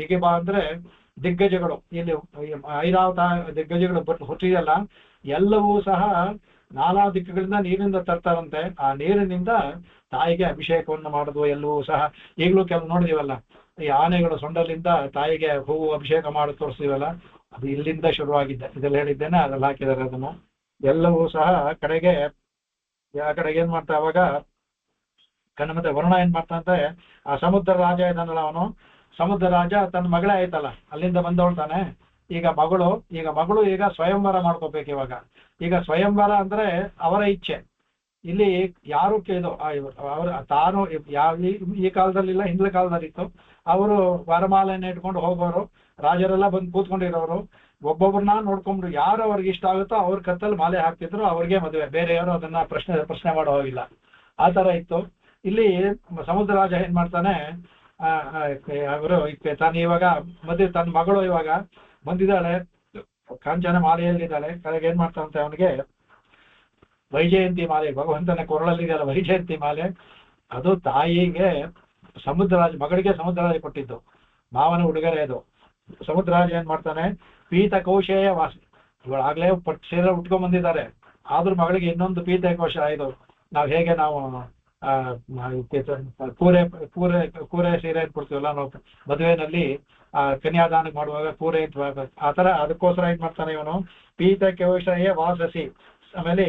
ದಿಗಿಬಾ ಅಂದ್ರೆ ದಿಗ್ಗಜಗಳು, ಇಲ್ಲಿ ಐರಾವತ ದಿಗ್ಗಜಗಳು ಹುಟ್ಟಿದೆಲ್ಲ ಎಲ್ಲವೂ ಸಹ ನಾನಾ ದಿಕ್ಕುಗಳಿಂದ ನೀರಿನಿಂದ ತರ್ತಾರಂತೆ. ಆ ನೀರಿನಿಂದ ತಾಯಿಗೆ ಅಭಿಷೇಕವನ್ನು ಮಾಡುದು ಎಲ್ಲವೂ ಸಹ. ಈಗಲೂ ಕೆಲವು ನೋಡಿದೀವಲ್ಲ, ಈ ಆನೆಗಳು ಸೊಂಡಲಿಂದ ತಾಯಿಗೆ ಹೂವು ಅಭಿಷೇಕ ಮಾಡಿ ತೋರಿಸ್ತೀವಲ್ಲ, ಅದು ಇಲ್ಲಿಂದ ಶುರುವಾಗಿದ್ದೆ. ಇದೆಲ್ಲ ಹೇಳಿದ್ದೇನೆ, ಅದ್ರಲ್ಲಿ ಹಾಕಿದ್ದಾರೆ ಅದನ್ನು ಎಲ್ಲವೂ ಸಹ. ಕಡೆಗೆ ಏನ್ ಮಾಡ್ತಾ, ಅವಾಗ ಮತ್ತೆ ವರುಣ ಏನ್ ಮಾಡ್ತಾನಂತೆ, ಆ ಸಮುದ್ರ ರಾಜ ಇದ್ದಾನಲ್ಲ ಅವನು, ಸಮುದ್ರ ರಾಜ ತನ್ನ ಮಗಳೇ ಆಯ್ತಲ್ಲ, ಅಲ್ಲಿಂದ ಬಂದವಳ್ತಾನೆ. ಈಗ ಮಗಳು ಈಗ ಸ್ವಯಂವರ ಮಾಡ್ಕೋಬೇಕು. ಈಗ ಸ್ವಯಂವರ ಅಂದ್ರೆ ಅವರ ಇಚ್ಛೆ. ಇಲ್ಲಿ ಯಾರು ತಾನು ಈ ಕಾಲದಲ್ಲಿಲ್ಲ, ಹಿಂದಿನ ಕಾಲದಲ್ಲಿ ಇತ್ತು. ಅವರು ವರಮಾಲೆಯನ್ನ ಇಟ್ಕೊಂಡು ಹೋಗೋರು, ರಾಜರೆಲ್ಲ ಬಂದು ಕೂತ್ಕೊಂಡಿರೋರು, ಒಬ್ಬೊಬ್ಬರನ್ನ ನೋಡ್ಕೊಂಡ್ರು, ಯಾರು ಅವ್ರಿಗೆ ಇಷ್ಟ ಆಗುತ್ತೋ ಅವ್ರ ಕತ್ತಲ್ಲಿ ಮಾಲೆ ಹಾಕ್ತಿದ್ರು, ಅವ್ರಿಗೆ ಮದುವೆ. ಬೇರೆಯವರು ಅದನ್ನ ಪ್ರಶ್ನೆ ಮಾಡೋ ಹೋಗಿಲ್ಲ. ಆ ತರ ಇತ್ತು. ಇಲ್ಲಿ ಸಮುದ್ರ ರಾಜ ಏನ್ ಮಾಡ್ತಾನೆ, ಅವರು ತಾನು ಇವಾಗ ತನ್ನ ಮಗಳು ಇವಾಗ ಬಂದಿದ್ದಾಳೆ, ಕಾಂಚನ ಮಾಲೆಯಲ್ಲಿದ್ದಾಳೆ. ಕಡೆಗೆ ಏನ್ ಮಾಡ್ತಾನಂತೆ, ಅವನಿಗೆ ವೈಜಯಂತಿ ಮಾಲೆ, ಭಗವಂತನ ಕೊರಳಲ್ಲಿದೆಯಲ್ಲ ವೈಜಯಂತಿ ಮಾಲೆ, ಅದು ತಾಯಿಗೆ ಸಮುದ್ರರಾಜ ಮಗಳಿಗೆ ಸಮುದ್ರರಾಜ ಕೊಟ್ಟಿದ್ದು, ಮಾವನ ಉಡುಗೊರೆ ಅದು. ಸಮುದ್ರರಾಜ ಏನ್ ಮಾಡ್ತಾನೆ, ಪೀತ ಕೌಶೇಯ ವಾಸ, ಇವಳಾಗ್ಲೇ ಸೀರೆ ಉಟ್ಕೊಂಡ್ ಬಂದಿದ್ದಾರೆ, ಆದ್ರೂ ಮಗಳಿಗೆ ಇನ್ನೊಂದು ಪೀತ ಕೋಶ ಇದು, ನಾವು ಕೂರೆ ಸೀರೆ ಕೊಡ್ತೀವಲ್ಲ ನಾವು ಮದುವೆನಲ್ಲಿ ಕನ್ಯಾದಾನ ಮಾಡುವಾಗ ಕೂರೆ ಆ ತರ, ಅದಕ್ಕೋಸ್ಕರ ಏನ್ ಮಾಡ್ತಾನೆ ಇವನು, ಪೀತ ಕೌಶೇಯ ವಾಸಸಿ. ಆಮೇಲೆ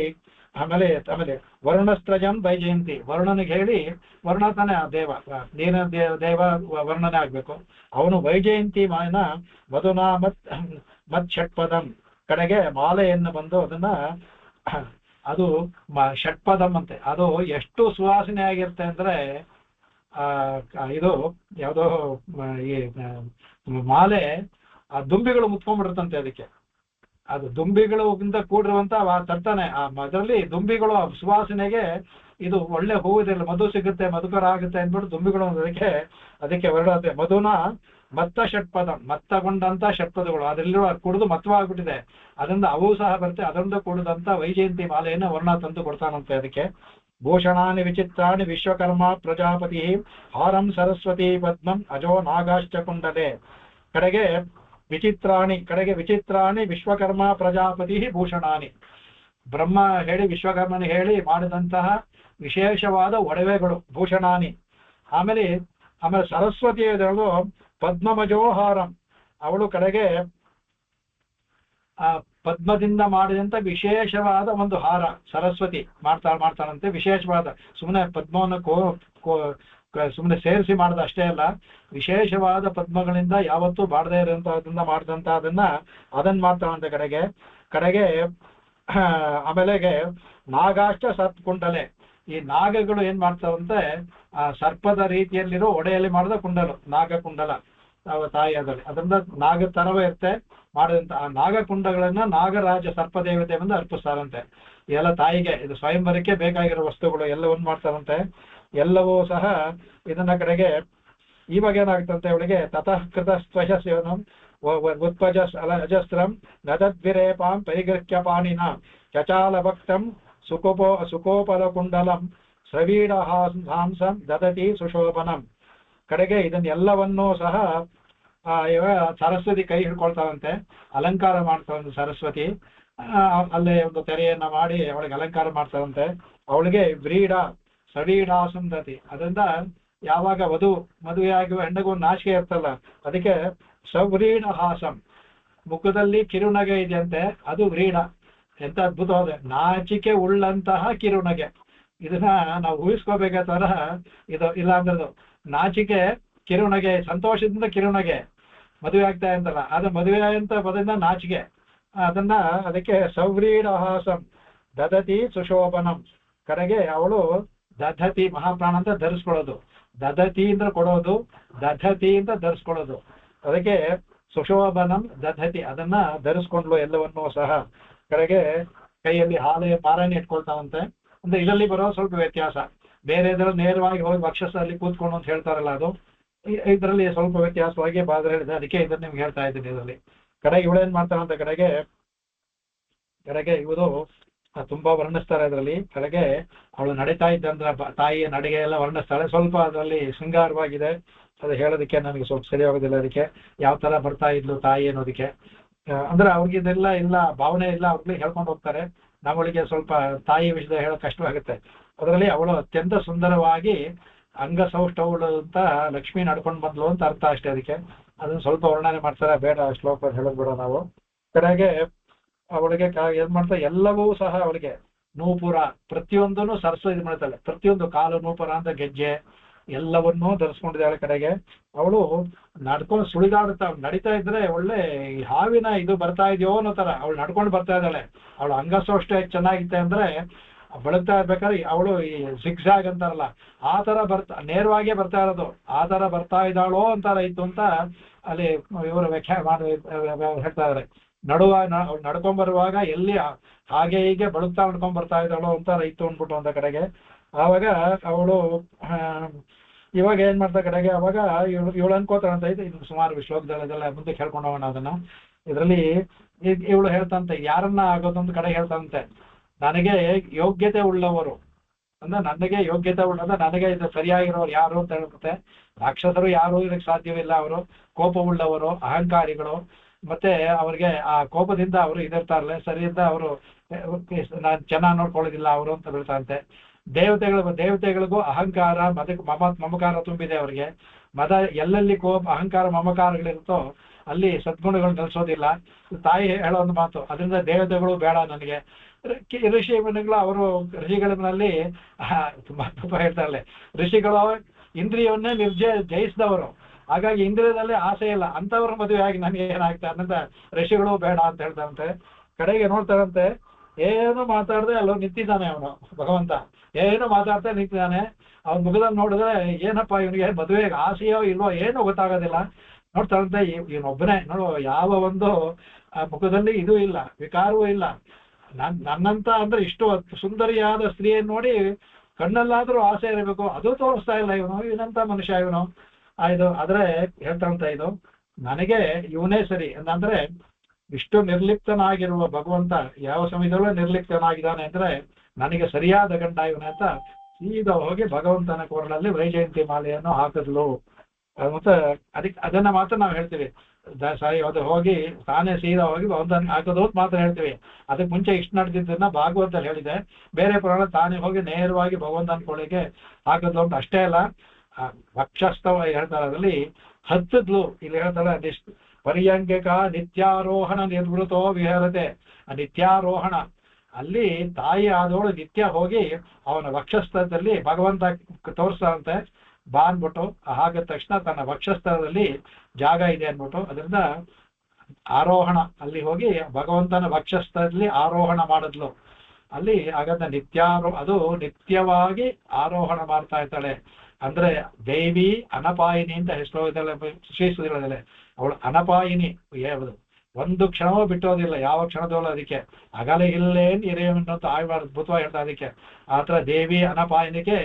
ವರುಣಸ್ತ್ರಜಂ ವೈಜಯಂತಿ, ವರುಣನಿಗೆ ಹೇಳಿ, ವರುಣ ತಾನೆ ಆ ದೇವ, ನೀರಿನ ದೇವ ವರ್ಣನೆ ಆಗ್ಬೇಕು. ಅವನು ವೈಜಯಂತಿ ಮಾಯನ ಮಧುನಾ ಮತ್ ಷಟ್ಪದಂ. ಕಡೆಗೆ ಮಾಲೆಯನ್ನು ಬಂದು ಅದನ್ನ, ಅದು ಷಟ್ಪದಂ ಅಂತೆ. ಅದು ಎಷ್ಟು ಸುವಾಸನೆ ಆಗಿರುತ್ತೆ ಅಂದ್ರೆ, ಇದು ಯಾವುದೋ ಈ ಮಾಲೆ ಆ ದುಂಬಿಗಳು ಮುತ್ಕೊಂಡ್ಬಿಡುತ್ತಂತೆ. ಅದಕ್ಕೆ ಅದು ದುಂಬಿಗಳಿಂದ ಕೂಡಿರುವಂತ ತರ್ತಾನೆ. ಅದರಲ್ಲಿ ದುಂಬಿಗಳು ಸುವಾಸನೆಗೆ ಇದು ಒಳ್ಳೆ ಹೂವಿದೆಲ್ಲ, ಮಧು ಸಿಗುತ್ತೆ, ಮಧುಕರ ಆಗುತ್ತೆ ಅಂದ್ಬಿಟ್ಟು ದುಂಬಿಗಳು ಅದಕ್ಕೆ ಹೊರಡುತ್ತೆ. ಮಧುನ ಮತ್ತ ಷಟ್ಪದ, ಮತ್ತಗೊಂಡಂತ ಷಟ್ಪದಗಳು ಅದರಲ್ಲಿರುವ ಕುಡಿದು ಮತ್ತವಾಗ್ಬಿಟ್ಟಿದೆ, ಅದರಿಂದ ಅವು ಸಹ ಬರುತ್ತೆ. ಅದರಿಂದ ಕೂಡಿದಂತ ವೈಜಯಂತಿ ಮಾಲೆಯನ್ನು ವರ್ಣ ತಂದು ಕೊಡ್ತಾನಂತೆ. ಅದಕ್ಕೆ ಭೂಷಣಾನಿ ವಿಚಿತ್ರಾಣಿ ವಿಶ್ವಕರ್ಮ ಪ್ರಜಾಪತಿ ಹಾರಂ ಸರಸ್ವತಿ ಪದ್ಮಂ ಅಜೋ ನಾಗಾಶ್ಚ ಕುಂಡಲೆ. ಕಡೆಗೆ ವಿಚಿತ್ರಾಣಿ ವಿಶ್ವಕರ್ಮ ಪ್ರಜಾಪತಿ ಭೂಷಣಾನಿ, ಬ್ರಹ್ಮ ಹೇಳಿ ವಿಶ್ವಕರ್ಮನ ಹೇಳಿ ಮಾಡಿದಂತಹ ವಿಶೇಷವಾದ ಒಡವೆಗಳು ಭೂಷಣಾನಿ. ಆಮೇಲೆ ಸರಸ್ವತಿ ಇದರಲ್ಲೂ ಪದ್ಮಮಜೋಹಾರಂ, ಅವಳು ಕಡೆಗೆ ಆ ಪದ್ಮದಿಂದ ಮಾಡಿದಂತ ವಿಶೇಷವಾದ ಒಂದು ಹಾರ ಸರಸ್ವತಿ ಮಾಡ್ತಾಳಂತೆ. ವಿಶೇಷವಾದ, ಸುಮ್ಮನೆ ಪದ್ಮವನ್ನು ಸುಮ್ಮನೆ ಸೇರಿಸಿ ಮಾಡದ ಅಷ್ಟೇ ಅಲ್ಲ, ವಿಶೇಷವಾದ ಪದ್ಮಗಳಿಂದ ಯಾವತ್ತೂ ಬಾಡದೇ ಇರುವಂತಹದನ್ನ ಮಾಡಿದಂತ ಅದನ್ನ ಮಾಡ್ತಾಳಂತೆ. ಕಡೆಗೆ ಆಮೇಲೆ ನಾಗಾಶ್ಚ ಸತ್ ಕುಂಡಲೆ, ಈ ನಾಗಗಳು ಏನ್ ಮಾಡ್ತಾವಂತೆ ಆ ಸರ್ಪದ ರೀತಿಯಲ್ಲಿರೋ ಒಡೆಯಲ್ಲಿ ಮಾಡಿದ ಕುಂಡಲು ನಾಗ ಕುಂಡಲ ತಾಯಿ ಅದರಲ್ಲಿ ಅದರಿಂದ ನಾಗ ತರವೇ ಇರುತ್ತೆ ಮಾಡಿದಂತ ಆ ನಾಗಕುಂಡಗಳನ್ನ ನಾಗರಾಜ ಸರ್ಪದೇವತೆ ಬಂದು ಅರ್ಪಿಸ್ತಾರಂತೆ. ಎಲ್ಲ ತಾಯಿಗೆ ಇದು ಸ್ವಯಂವರಕ್ಕೆ ಬೇಕಾಗಿರೋ ವಸ್ತುಗಳು ಎಲ್ಲವನ್ನು ಮಾಡ್ತಾರಂತೆ. ಎಲ್ಲವೂ ಸಹ ಇದನ್ನ ಕಡೆಗೆ ಇವಾಗ ಏನಾಗ್ತಂತೆ ಅವಳಿಗೆ ತತಃ ಕೃತ ಸ್ವಶಸ್ಯವನಂ ಉತ್ಪಜ ಅಜಸ್ರಂ ನದದ್ವಿರೇಪಾಂ ಪರಿಗೃಹ್ಯ ಪಾಣಿನ ಚಚಾಲ ಭಕ್ತಂ ಸುಕೋಪಲ ಕುಂಡಲಂ ಸ್ರವೀಡ ಹಾಂಸಂ ದದತಿ ಸುಶೋಭನಂ. ಕಡೆಗೆ ಇದನ್ನೆಲ್ಲವನ್ನೂ ಸಹ ಸರಸ್ವತಿ ಕೈ ಹಿಡ್ಕೊಳ್ತಾವಂತೆ, ಅಲಂಕಾರ ಮಾಡ್ತಾವಂತೆ ಸರಸ್ವತಿ. ಅಲ್ಲೇ ಒಂದು ತೆರೆಯನ್ನ ಮಾಡಿ ಅವಳಿಗೆ ಅಲಂಕಾರ ಮಾಡ್ತಾವಂತೆ. ಅವಳಿಗೆ ವ್ರೀಡ ಸವೀಡ ಸುಂದತಿ, ಅದರಿಂದ ಯಾವಾಗ ಮದುವೆಯಾಗುವ ಹೆಣ್ಣಿಗೂ ನಾಚಿಕೆ ಇರ್ತಲ್ಲ, ಅದಕ್ಕೆ ಸವ್ರೀಡ ಹಾಸಂ, ಮುಖದಲ್ಲಿ ಕಿರುನಗೆ ಇದೆಯಂತೆ, ಅದು ವ್ರೀಡ. ಎಂತ ಅದ್ಭುತವಾದ ನಾಚಿಕೆ ಉಳ್ಳಂತಹ ಕಿರುನಗೆ. ಇದನ್ನ ನಾವು ಊಹಿಸ್ಕೋಬೇಕಾದ ಇದು ಇಲ್ಲ ಅಂದ್ರೆ ನಾಚಿಕೆ ಕಿರುನಗೆ, ಸಂತೋಷದಿಂದ ಕಿರುನಗೆ ಮದುವೆ ಆಗ್ತಾ ಅಂತಲ್ಲ, ಅದು ಮದುವೆ ಅಂತ ಪದದಿಂದ ನಾಚಿಕೆ. ಅದಕ್ಕೆ ಸವ್ರೀಡ ಹಾಸಂ ದದತಿ ಸುಶೋಭನಂ. ಕಡೆಗೆ ಅವಳು ದಧತಿ, ಮಹಾಪ್ರಾಣ ಅಂತ ಧರಿಸ್ಕೊಳ್ಳೋದು, ದಧತಿ ಅಂದ್ರೆ ಕೊಡೋದು, ದಧತಿ ಅಂತ ಧರಿಸ್ಕೊಳ್ಳೋದು. ಅದಕ್ಕೆ ಸುಶೋಭನಂ ದಧತಿ, ಅದನ್ನ ಧರಿಸ್ಕೊಂಡ್ಲು ಎಲ್ಲವನ್ನೂ ಸಹ. ಕಡೆಗೆ ಕೈಯಲ್ಲಿ ಪಾರಾಯಣ ಇಟ್ಕೊಳ್ತಾವಂತೆ. ಅಂದ್ರೆ ಇದರಲ್ಲಿ ಬರೋ ಸ್ವಲ್ಪ ವ್ಯತ್ಯಾಸ, ಬೇರೆ ಇದ್ರಲ್ಲಿ ನೇರವಾಗಿ ಹೋಗಿ ವಕ್ಷಸ್ಥಲ್ಲಿ ಕೂತ್ಕೊಂಡು ಅಂತ ಹೇಳ್ತಾರಲ್ಲ, ಅದು ಇದರಲ್ಲಿ ಸ್ವಲ್ಪ ವ್ಯತ್ಯಾಸವಾಗಿ ಬಾದ್ರೆ ಹೇಳಿದೆ. ಅದಕ್ಕೆ ಇದನ್ನ ನಿಮ್ಗೆ ಹೇಳ್ತಾ ಇದ್ದೀನಿ. ಇದರಲ್ಲಿ ಕಡೆಗೆ ಇವಳೇನ್ ಮಾಡ್ತಾರಂತ ಕಡೆಗೆ ಇವರು ತುಂಬಾ ವರ್ಣಿಸ್ತಾರೆ ಇದರಲ್ಲಿ. ಕಡೆಗೆ ಅವಳು ನಡೀತಾ ಇದ್ದಂದ್ರೆ ತಾಯಿಯ ನಡಿಗೆ ಎಲ್ಲ ವರ್ಣಿಸ್ತಾಳೆ. ಸ್ವಲ್ಪ ಅದರಲ್ಲಿ ಶೃಂಗಾರವಾಗಿದೆ, ಅದು ಹೇಳೋದಕ್ಕೆ ನನಗೆ ಸ್ವಲ್ಪ ಸರಿ ಆಗೋದಿಲ್ಲ. ಅದಕ್ಕೆ ಯಾವ ತರ ಬರ್ತಾ ಇದ್ಲು ತಾಯಿ ಅನ್ನೋದಕ್ಕೆ, ಅಂದ್ರೆ ಅವ್ರಿಗೆ ಇದೆಲ್ಲ ಇಲ್ಲ, ಭಾವನೆ ಇಲ್ಲ, ಅವ್ರಿಗೆ ಹೇಳ್ಕೊಂಡು ಹೋಗ್ತಾರೆ. ನಮ್ಮಳಿಗೆ ಸ್ವಲ್ಪ ತಾಯಿ ವಿಷಯದ ಹೇಳೋಕೆ ಕಷ್ಟವಾಗುತ್ತೆ. ಅದರಲ್ಲಿ ಅವಳು ಅತ್ಯಂತ ಸುಂದರವಾಗಿ ಅಂಗಸೌಷ್ಠವಳು ಅಂತ ಲಕ್ಷ್ಮಿ ನಡ್ಕೊಂಡು ಬಂದ್ಲು ಅಂತ ಅರ್ಥ ಅಷ್ಟೇ. ಅದಕ್ಕೆ ಅದನ್ನ ಸ್ವಲ್ಪ ವರ್ಣನೆ ಮಾಡ್ತಾರೆ, ಬೇಡ ಶ್ಲೋಕ ಹೇಳೋದ್ ಬಿಡೋ ನಾವು. ಕಡೆಗೆ ಅವಳಿಗೆ ಏನ್ ಮಾಡ್ತಾರೆ, ಎಲ್ಲವೂ ಸಹ ಅವಳಿಗೆ ನೂಪುರ ಪ್ರತಿಯೊಂದನ್ನು ಸರಸ್ವತಿ ಮಾಡ್ತಾಳೆ. ಪ್ರತಿಯೊಂದು ಕಾಲು ನೂಪುರ ಅಂತ ಗೆಜ್ಜೆ ಎಲ್ಲವನ್ನೂ ಧರಿಸ್ಕೊಂಡಿದ್ದಾಳೆ. ಕಡೆಗೆ ಅವಳು ನಡ್ಕೊಂಡು ಸುಳಿದಾಡುತ್ತಾ ನಡೀತಾ ಇದ್ರೆ ಒಳ್ಳೆ ಹಾವಿನ ಇದು ಬರ್ತಾ ಇದೆಯೋ ಅನ್ನೋ ತರ ಅವಳು ನಡ್ಕೊಂಡು ಬರ್ತಾ ಇದ್ದಾಳೆ. ಅವಳು ಅಂಗಸೌಷ್ಠ ಚೆನ್ನಾಗಿತ್ತೆ ಅಂದ್ರೆ ಬೆಳಗ್ತಾ ಇರ್ಬೇಕಾದ್ರೆ ಅವಳು ಈ ಸಿಕ್ಸಾಗ್ ಅಂತಾರಲ್ಲ, ಆ ತರ ನೇರವಾಗೇ ಬರ್ತಾ ಇರೋದು, ಆ ತರ ಬರ್ತಾ ಇದ್ದಾಳೋ ಅಂತಾರ ಇತ್ತು ಅಂತ ಅಲ್ಲಿ ಇವರು ವ್ಯಾಖ್ಯಾ ಹೇಳ್ತಾ ಇದಾರೆ. ನಡ್ಕೊಂಡ್ ಬರುವಾಗ ಎಲ್ಲಿ ಹಾಗೆ ಹೀಗೆ ಬೆಳಗ್ತಾ ನಡ್ಕೊಂಡ್ ಬರ್ತಾ ಇದ್ದಾಳೋ ಅಂತಾರ ಇತ್ತು ಅಂದ್ಬಿಟ್ಟು ಅಂತ ಕಡೆಗೆ. ಆವಾಗ ಅವಳು ಇವಾಗ ಏನ್ ಮಾಡ್ತಾ ಕಡೆಗೆ, ಅವಾಗ ಇವಳು ಅನ್ಕೋತಾಳಂತ ಇದು ಸುಮಾರು ಶ್ಲೋಕದಲ್ಲೆಲ್ಲ ಮುಂದೆ ಹೇಳ್ಕೊಂಡು ಹೋಗೋಣ ಅದನ್ನ. ಇದರಲ್ಲಿ ಇವಳು ಹೇಳ್ತಂತೆ ಯಾರನ್ನ ಆಗೋದೊಂದು ಕಡೆ ಹೇಳ್ತಂತೆ, ನನಗೆ ಯೋಗ್ಯತೆ ಉಳ್ಳವರು ಅಂದ್ರೆ ನನಗೆ ಯೋಗ್ಯತೆ ಉಳ್ಳಂದ್ರೆ ನನಗೆ ಇದು ಸರಿಯಾಗಿರೋರು ಯಾರು ಅಂತ ಹೇಳುತ್ತೆ. ರಾಕ್ಷಸರು ಯಾರು ಇದಕ್ಕೆ ಸಾಧ್ಯವಿಲ್ಲ. ಅವರು ಕೋಪವುಳ್ಳವರು, ಅಹಂಕಾರಿಗಳು, ಮತ್ತೆ ಅವ್ರಿಗೆ ಆ ಕೋಪದಿಂದ ಅವರು ಇದಿರ್ತಾರಲ್ಲ, ಸರಿಯಿಂದ ಅವರು ನಾನು ಚೆನ್ನಾಗಿ ನೋಡ್ಕೊಳ್ಳೋದಿಲ್ಲ ಅವರು ಅಂತ ಹೇಳ್ತಾರಂತೆ. ದೇವತೆಗಳಿಗೂ ಅಹಂಕಾರ ಮಮಕಾರ ತುಂಬಿದೆ ಅವರಿಗೆ. ಎಲ್ಲೆಲ್ಲಿ ಕೋಪ ಅಹಂಕಾರ ಮಮಕಾರಗಳಿರುತ್ತೋ ಅಲ್ಲಿ ಸದ್ಗುಣಗಳು ನೆಲೆಸೋದಿಲ್ಲ. ತಾಯಿ ಹೇಳೋ ಒಂದು ಮಾತು, ಅದರಿಂದ ದೇವತೆಗಳು ಬೇಡ ನನಗೆ. ಋಷಿಗಳು ಅವರು ಋಷಿಗಳಲ್ಲಿ ತುಂಬಾ ತುಂಬ ಹೇಳ್ತಾರಲ್ಲ, ಋಷಿಗಳು ಇಂದ್ರಿಯವನ್ನೇ ಜಯಿಸಿದವರು, ಹಾಗಾಗಿ ಇಂದ್ರಿಯದಲ್ಲಿ ಆಸೆ ಇಲ್ಲ ಅಂತವ್ರ ಮದುವೆ ಆಗಿ ನನಗೆ ಏನಾಗ್ತಾರೆ ಅಂತ ಋಷಿಗಳು ಬೇಡ ಅಂತ ಹೇಳ್ತಾರಂತೆ. ಕಡೆಗೆ ನೋಡ್ತಾರಂತೆ, ಏನು ಮಾತಾಡದೆ ಅಲ್ಲೋ ನಿಂತಿದ್ದಾನೆ ಅವನು ಭಗವಂತ, ಏನು ಮಾತಾಡ್ತಾ ನಿಂತಿದ್ದಾನೆ. ಅವನ ಮುಖದಲ್ಲಿ ನೋಡಿದ್ರೆ ಏನಪ್ಪಾ ಇವನಿಗೆ ಮದುವೆಗೆ ಆಸೆಯೋ ಇಲ್ವೋ ಏನೋ ಗೊತ್ತಾಗೋದಿಲ್ಲ. ನೋಡ್ತಾರಂತೆ ಇವನೊಬ್ಬನೇ ನೋಡು, ಯಾವ ಒಂದು ಮುಖದಲ್ಲಿ ಇದು ಇಲ್ಲ, ವಿಕಾರವೂ ಇಲ್ಲ. ನನ್ನಂತ ಅಂದ್ರೆ ಇಷ್ಟು ಸುಂದರಿಯಾದ ಸ್ತ್ರೀಯನ್ನು ನೋಡಿ ಕಣ್ಣಲ್ಲಾದ್ರೂ ಆಸೆ ಇರಬೇಕು, ಅದು ತೋರಿಸ್ತಾ ಇಲ್ಲ ಇವನಂತ ಮನುಷ್ಯ ಇವನು. ಇದು ಆದ್ರೆ ಹೇಳ್ತಾರಂತ, ಇದು ನನಗೆ ಇವನೇ ಸರಿ ಅಂದ್ರೆ ಇಷ್ಟು ನಿರ್ಲಿಪ್ತನಾಗಿರುವ ಭಗವಂತ ಯಾವ ಸಮಯದಲ್ಲೂ ನಿರ್ಲಿಪ್ತನಾಗಿದ್ದಾನೆ ಅಂದ್ರೆ ನನಗೆ ಸರಿಯಾದ ಗಂಡ ಇವನೇ ಅಂತ ಸೀದಾ ಹೋಗಿ ಭಗವಂತನ ಕೊರಳಲ್ಲಿ ವೈಜಯಂತಿ ಮಾಲೆಯನ್ನು ಹಾಕಿದ್ಲು. ಮತ್ತೆ ಅದನ್ನ ಮಾತ್ರ ನಾವು ಹೇಳ್ತೀವಿ, ಅದು ಹೋಗಿ ತಾನೇ ಸೀದಾ ಹೋಗಿ ಭಗವಂತನ ಹಾಕೋದು ಮಾತ್ರ ಹೇಳ್ತೀವಿ. ಅದಕ್ಕೆ ಮುಂಚೆ ಇಷ್ಟು ನಡೆದಿದ್ದನ್ನ ಭಾಗವತಲ್ಲಿ ಹೇಳಿದೆ. ಬೇರೆ ಪುರಾಣ ತಾನೇ ಹೋಗಿ ನೇರವಾಗಿ ಭಗವಂತನ ಕೊಳಿಗೆ ಹಾಕಿದ್ಲು ಅಂತ ಅಷ್ಟೇ ಅಲ್ಲ, ವಕ್ಷಸ್ಥವ ಹೇಳ್ತಾರೆ, ಅದರಲ್ಲಿ ಹತ್ತಿದ್ಲು. ಇಲ್ಲಿ ಹೇಳ್ತಾರೆ ಪರ್ಯಂಕಿಕ ನಿತ್ಯಾರೋಹಣ ನಿರ್ವೃತೋ ವಿಹರತೆ. ಆ ನಿತ್ಯಾರೋಹಣ ಅಲ್ಲಿ ತಾಯಿ ಆದವಳು ನಿತ್ಯ ಹೋಗಿ ಅವನ ವಕ್ಷಸ್ಥಳದಲ್ಲಿ ಭಗವಂತ ತೋರಿಸ್ತಾರಂತೆ. ಬಾ ಅನ್ಬಿಟ್ಟು ಹಾಗಾದ ತಕ್ಷಣ ತನ್ನ ವಕ್ಷಸ್ಥಳದಲ್ಲಿ ಜಾಗ ಇದೆ ಅನ್ಬಿಟ್ಟು ಅದರಿಂದ ಆರೋಹಣ ಅಲ್ಲಿ ಹೋಗಿ ಭಗವಂತನ ವಕ್ಷಸ್ಥಳದಲ್ಲಿ ಆರೋಹಣ ಮಾಡಿದ್ಲು. ಅಲ್ಲಿ ಹಾಗಾದ್ರೆ ಅದು ನಿತ್ಯವಾಗಿ ಆರೋಹಣ ಮಾಡ್ತಾ ಇರ್ತಾಳೆ. ಅಂದ್ರೆ ದೇವಿ ಅನಪಾಯಿನಿ ಅಂತ ಹೆಸರು ಇದೆಲ್ಲ ಶ್ರೀಸುದಿರಲ್ಲ, ಅವಳು ಅನಪಾಯಿನಿ, ಒಂದು ಕ್ಷಣವೂ ಬಿಟ್ಟೋದಿಲ್ಲ, ಯಾವ ಕ್ಷಣದವಳು ಅದಕ್ಕೆ ಅಗಲ ಇಲ್ಲೇನ್ ಹಿರಿಯಂತ ಅದ್ಭುತವಾಗಿ ಹೇಳ್ತಾ. ಅದಕ್ಕೆ ಆತರ ದೇವಿ ಅನಪಾಯಿನಿಗೆ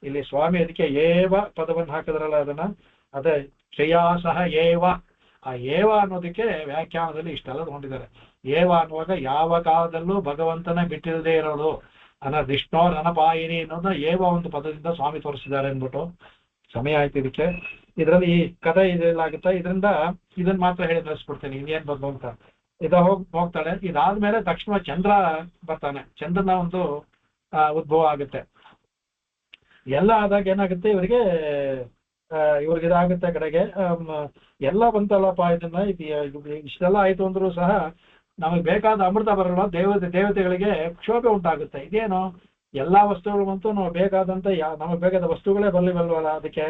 ಇಲ್ಲಿ ಸ್ವಾಮಿ ಅದಕ್ಕೆ ಏವ ಪದವನ್ನು ಹಾಕಿದ್ರಲ್ಲ, ಅದನ್ನ ಅದೇ ಶ್ರೇಯಾಸಹ ಏವ, ಆ ಏವ ಅನ್ನೋದಕ್ಕೆ ವ್ಯಾಖ್ಯಾನದಲ್ಲಿ ಇಷ್ಟೆಲ್ಲ ತಗೊಂಡಿದ್ದಾರೆ. ಏವ ಅನ್ನುವಾಗ ಯಾವ ಕಾಲದಲ್ಲೂ ಭಗವಂತನ ಬಿಟ್ಟಿಲ್ಲದೆ ಇರೋದು ವಿಷ್ಣೋರ್ ಅನಪಾಯಿನಿ ಅನ್ನೋದು ಏವ ಒಂದು ಪದದಿಂದ ಸ್ವಾಮಿ ತೋರಿಸಿದ್ದಾರೆ ಅಂದ್ಬಿಟ್ಟು. ಸಮಯ ಆಯ್ತು ಇದಕ್ಕೆ. ಇದರಲ್ಲಿ ಈ ಕಥೆ ಇದೆಲ್ಲಾಗುತ್ತೆ, ಇದರಿಂದ ಇದನ್ನ ಮಾತ್ರ ಹೇಳಿ ನಡೆಸ್ಬಿಡ್ತೇನೆ, ಇನ್ನೇನ್ ಬಂದು ಅಂತ. ಹೋಗ್ತಾಳೆ. ಇದಾದ್ಮೇಲೆ ತಕ್ಷಣ ಚಂದ್ರ ಬರ್ತಾನೆ. ಚಂದ್ರನ ಒಂದು ಉದ್ಭವ ಆಗುತ್ತೆ. ಎಲ್ಲ ಆದಾಗ ಏನಾಗುತ್ತೆ, ಇವ್ರಿಗೆ ಇದಾಗುತ್ತೆ ಕಡೆಗೆ ಎಲ್ಲ ಬಂತಲ್ಲಪ್ಪ, ಇದನ್ನ ಇಷ್ಟೆಲ್ಲ ಆಯ್ತು ಅಂದ್ರೂ ಸಹ ನಮಗೆ ಬೇಕಾದ ಅಮೃತ ಬರಲ್ಲ, ದೇವತೆಗಳಿಗೆ ಕ್ಷೋಭೆ ಉಂಟಾಗುತ್ತೆ. ಇದೇನು ಎಲ್ಲಾ ವಸ್ತುಗಳು ಬಂತು, ನಾವು ಬೇಕಾದಂತ ನಮಗೆ ಬೇಕಾದ ವಸ್ತುಗಳೇ ಬರ್ಲಿವಲ್ವಲ್ಲ. ಅದಕ್ಕೆ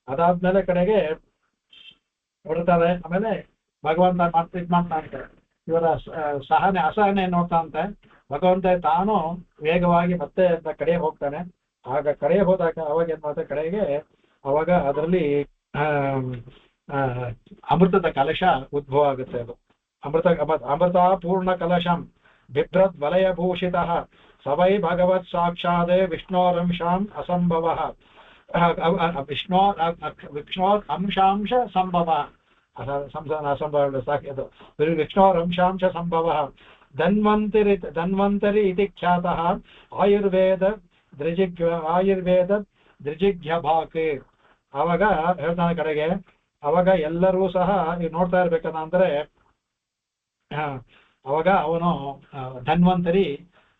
ಅದಾದ್ಮೇಲೆ ಕಡೆಗೆ ಹೊರಡ್ತಾರೆ. ಆಮೇಲೆ ಭಗವಂತ ಮಾಡ್ತಾ ಇವರ ಅಸಹನೆ ನೋಡ್ತಾನಂತೆ. ಭಗವಂತ ತಾನು ವೇಗವಾಗಿ ಮತ್ತೆ ಕಡೆ ಹೋಗ್ತಾನೆ. ಆಗ ಕಡೆ ಹೋದಾಗ ಅವಾಗ ಏನ್ ಮಾಡ್ತಾರೆ ಕಡೆಗೆ, ಅವಾಗ ಅದರಲ್ಲಿ ಅಮೃತದ ಕಲಶ ಉದ್ಭವ ಆಗುತ್ತೆ. ಅದು ಅಮೃತ ಪೂರ್ಣ ಕಲಶಂ ಬಿಭ್ರದ್ ವಲಯಭೂಷಿತ ಸವೈ ಭಗವತ್ ಸಾಕ್ಷಾತ್ ವಿಷ್ಣೋರಂಶಾಂ ಅಸಂಭವ ವಿಷ್ಣೋರ್ ಅಂಶಾಂಶ ಸಂಭವ ವಿಷ್ಣೋರಂಶಾಂಶ ಸಂಭವ ಧನ್ವಂತರಿ ಇತಿ ಖ್ಯಾತಃ ಆಯುರ್ವೇದ ದ್ರಿಜಿಘ್ಯಭಾಕ್. ಅವಾಗ ಹೇಳ್ತಾನೆ ಕಡೆಗೆ, ಅವಾಗ ಎಲ್ಲರೂ ಸಹ ನೋಡ್ತಾ ಇರ್ಬೇಕಂದ್ರೆ ಅಂದ್ರೆ ಅವಾಗ ಅವನು ಧನ್ವಂತರಿ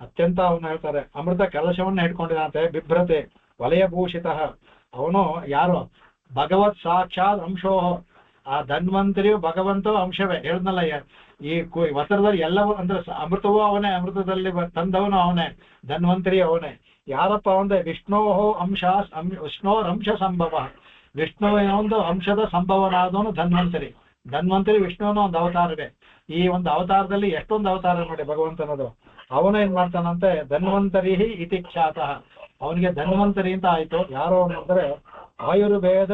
ಅತ್ಯಂತ ಅವನು ಹೇಳ್ತಾರೆ ಅಮೃತ ಕಲಶವನ್ನ ಹಿಡ್ಕೊಂಡಿದಂತೆ. ಬಿಭ್ರತೆ ವಲಯಭೂಷಿತ, ಅವನು ಯಾರು ಭಗವತ್ ಸಾಕ್ಷಾತ್ ಅಂಶೋ, ಆ ಧನ್ವಂತರಿಯು ಭಗವಂತ ಅಂಶವೇ. ಹೇಳಿದ್ನಲ್ಲ, ಈ ವಸ್ತ್ರದಲ್ಲಿ ಎಲ್ಲವೂ ಅಂದ್ರೆ ಅಮೃತವೂ ಅವನೇ, ಅಮೃತದಲ್ಲಿ ತಂದವನು ಅವನೇ, ಧನ್ವಂತರಿ ಅವನೇ. ಯಾರಪ್ಪ ಅಂದ್ರೆ ವಿಷ್ಣೋಹೋ ವಿಷ್ಣೋರ್ ಅಂಶ ಸಂಭವ, ವಿಷ್ಣುವಿನ ಒಂದು ಅಂಶದ ಸಂಭವನಾದವನು ಧನ್ವಂತರಿ. ಧನ್ವಂತರಿ ವಿಷ್ಣುವಿನ ಒಂದು ಅವತಾರವೇ. ಈ ಒಂದು ಅವತಾರದಲ್ಲಿ ಎಷ್ಟೊಂದು ಅವತಾರ ನೋಡಿ ಭಗವಂತನದು. ಅವನು ಏನ್ ಮಾಡ್ತಾನಂತೆ, ಧನ್ವಂತರಿ ಇತಿ ಖ್ಯಾತಃ, ಅವನಿಗೆ ಧನ್ವಂತರಿ ಅಂತ ಆಯ್ತು. ಯಾರೋ ಅವನು ಅಂದ್ರೆ ಆಯುರ್ವೇದ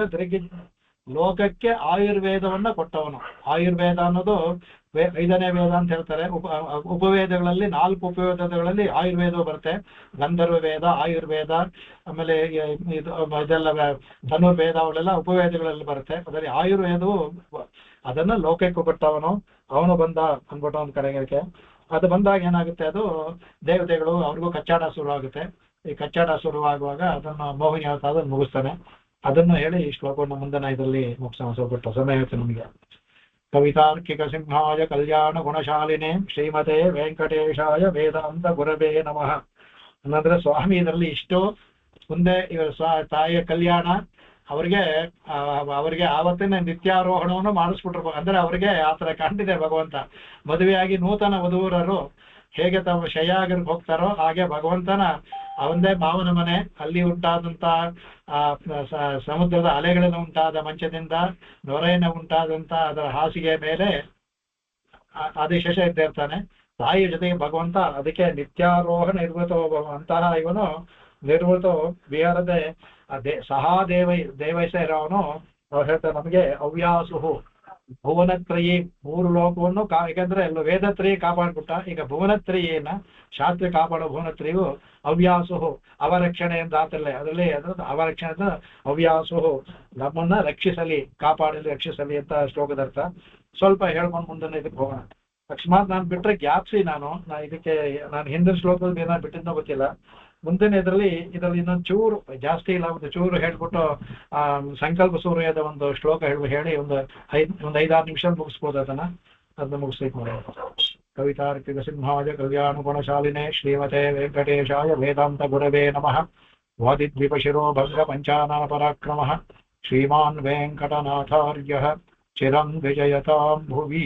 ಲೋಕಕ್ಕೆ ಆಯುರ್ವೇದವನ್ನ ಕೊಟ್ಟವನು. ಆಯುರ್ವೇದ ಅನ್ನೋದು 5ನೇ ವೇದ ಅಂತ ಹೇಳ್ತಾರೆ. ಉಪವೇದಗಳಲ್ಲಿ 4 ಉಪವೇದಗಳಲ್ಲಿ ಆಯುರ್ವೇದ ಬರುತ್ತೆ. ಗಂಧರ್ವ ವೇದ, ಆಯುರ್ವೇದ, ಆಮೇಲೆ ಇದೆಲ್ಲ ಧನುರ್ವೇದ, ಅವೆಲ್ಲ ಉಪವೇದಗಳಲ್ಲಿ ಬರುತ್ತೆ. ಅದರಲ್ಲಿ ಆಯುರ್ವೇದವು ಅದನ್ನ ಲೋಕಕ್ಕೆ ಕೊಟ್ಟವನು. ಅವನು ಬಂದ ಅಂದ್ಬಿಟ್ಟು ಒಂದು ಕಡೆಗೆ ಅದು ಬಂದಾಗ ಏನಾಗುತ್ತೆ, ಅದು ದೇವತೆಗಳು ಅವ್ರಿಗೂ ಕಚ್ಚಾಟ ಶುರುವಾಗುತ್ತೆ. ಈ ಕಚ್ಚಾಟ ಶುರುವಾಗುವಾಗ ಅದನ್ನು ಮೋಹಿನಿ ಅದನ್ನು ಮುಗಿಸ್ತಾನೆ. ಅದನ್ನು ಹೇಳಿ ಈ ಶ್ಲೋಕವನ್ನು ಮುಂದಿನ ಇದರಲ್ಲಿ ಮುಗಿಸೋಣ. ಸ್ವಲ್ಪ ಸಮಯ ಆಯ್ತು ನಮಗೆ. ಕವಿತಾರ್ಕಿಕ ಸಿಂಹಾಯ ಕಲ್ಯಾಣ ಗುಣಶಾಲಿನೇ ಶ್ರೀಮತೆ ವೆಂಕಟೇಶಾಯ ವೇದಾಂತ ಗುರವೇ ನಮಃ. ಅನ್ನಂದ್ರೆ ಸ್ವಾಮಿ ಇದರಲ್ಲಿ ಇಷ್ಟು ಮುಂದೆ ಇವರ ತಾಯಿಯ ಕಲ್ಯಾಣ, ಅವರಿಗೆ ಆವತ್ತಿನ ನಿತ್ಯಾರೋಹಣವನ್ನು ಮಾಡಿಸ್ಬಿಟ್ರು. ಅಂದ್ರೆ ಅವರಿಗೆ ಆತರ ಕಂಡಿದೆ ಭಗವಂತ. ಮದುವೆಯಾಗಿ ನೂತನ ವಧುವರರು ಹೇಗೆ ತಮ್ಮ ಶಯ್ಯಾಗರಿಗೆ ಹೋಗ್ತಾರೋ ಹಾಗೆ ಭಗವಂತನ ಅವಂದೇ ಮಾವನ ಮನೆ, ಅಲ್ಲಿ ಉಂಟಾದಂತ ಸಮುದ್ರದ ಅಲೆಗಳಿಂದ ಉಂಟಾದ ಮಂಚದಿಂದ ನೊರೆಯಿಂದ ಉಂಟಾದಂತ ಅದರ ಹಾಸಿಗೆ ಮೇಲೆ ಆದಿಶೇಷ ಇದ್ದೇ ಇರ್ತಾನೆ. ತಾಯಿಯ ಜೊತೆಗೆ ಭಗವಂತ. ಅದಕ್ಕೆ ನಿತ್ಯಾರೋಹಣ ಅಂತಹ ಇವನು ನಿರ್ವೃತ ವಿಹಾರದೆ ಸಹಾ ದೇವೈಸ ಇರೋವನು. ಅವ್ರು ಹೇಳ್ತಾರೆ ನಮಗೆ ಅವ್ಯಾಸುಹು ಭುವನತ್ರಯಿ, 3 ಲೋಕವನ್ನು ಯಾಕಂದ್ರೆ ಎಲ್ಲ ವೇದತ್ರಯಿ ಕಾಪಾಡ್ಬಿಟ್ಟ. ಈಗ ಭುವನತ್ರಯಿಯನ್ನ ಶಾಸ್ತ್ರ ಕಾಪಾಡೋ ಭುವನತ್ರಯು ಅವ್ಯಾಸುಹು ಅವರಕ್ಷಣೆ ಅಂತ ಆತಲ್ಲೇ ಅದರಲ್ಲಿ ಅವರಕ್ಷಣೆ ಅವ್ಯಾಸುಹು ನಮ್ಮನ್ನ ರಕ್ಷಿಸಲಿ, ರಕ್ಷಿಸಲಿ ಅಂತ ಶ್ಲೋಕದರ್ಥ. ಸ್ವಲ್ಪ ಹೇಳ್ಕೊಂಡು ಮುಂದೆ ಇದಕ್ಕೆ ಹೋಗೋಣ. ಅಕಸ್ಮಾತ್ ನಾನು ಬಿಟ್ರೆ ಗ್ಯಾಪ್ಸಿ, ನಾನು ಹಿಂದಿನ ಶ್ಲೋಕದಲ್ಲಿ ಏನಾದ್ರು ಬಿಟ್ಟಿದ್ನೋ ಗೊತ್ತಿಲ್ಲ. ಮುಂದಿನ ಇದರಲ್ಲಿ ಇನ್ನೊಂದು ಚೂರು ಜಾಸ್ತಿ ಇಲ್ಲ, ಒಂದು ಚೂರು ಹೇಳ್ಬಿಟ್ಟು ಸಂಕಲ್ಪ ಸೂರ್ಯದ ಒಂದು ಶ್ಲೋಕ ಹೇಳಿ ಒಂದು 5-6 ನಿಮಿಷ ಮುಗಿಸ್ಬೋದು. ಅದನ್ನ ಮುಗಿಸ್ಲಿಕ್ಕೆ ಮಾಡೋದು. ಕವಿತಾರ್ಕಿಕ ಸಿಂಹಾಯ ಕಲ್ಯಾಣ ಗುಣಶಾಲಿನೇ ಶ್ರೀಮತೆ ವೆಂಕಟೇಶಾಯ ವೇದಾಂತ ಗುರವೇ ನಮಃ. ವಾದಿದ್ವಿಪಶಿರೋ ಭಂಗ ಪಂಚಾನನ ಪರಾಕ್ರಮಃ ಶ್ರೀಮಾನ್ ವೆಂಕಟನಾಥಾರ್ಯಃ ಚಿರಂ ವಿಜಯತಾಂ ಭುವಿ.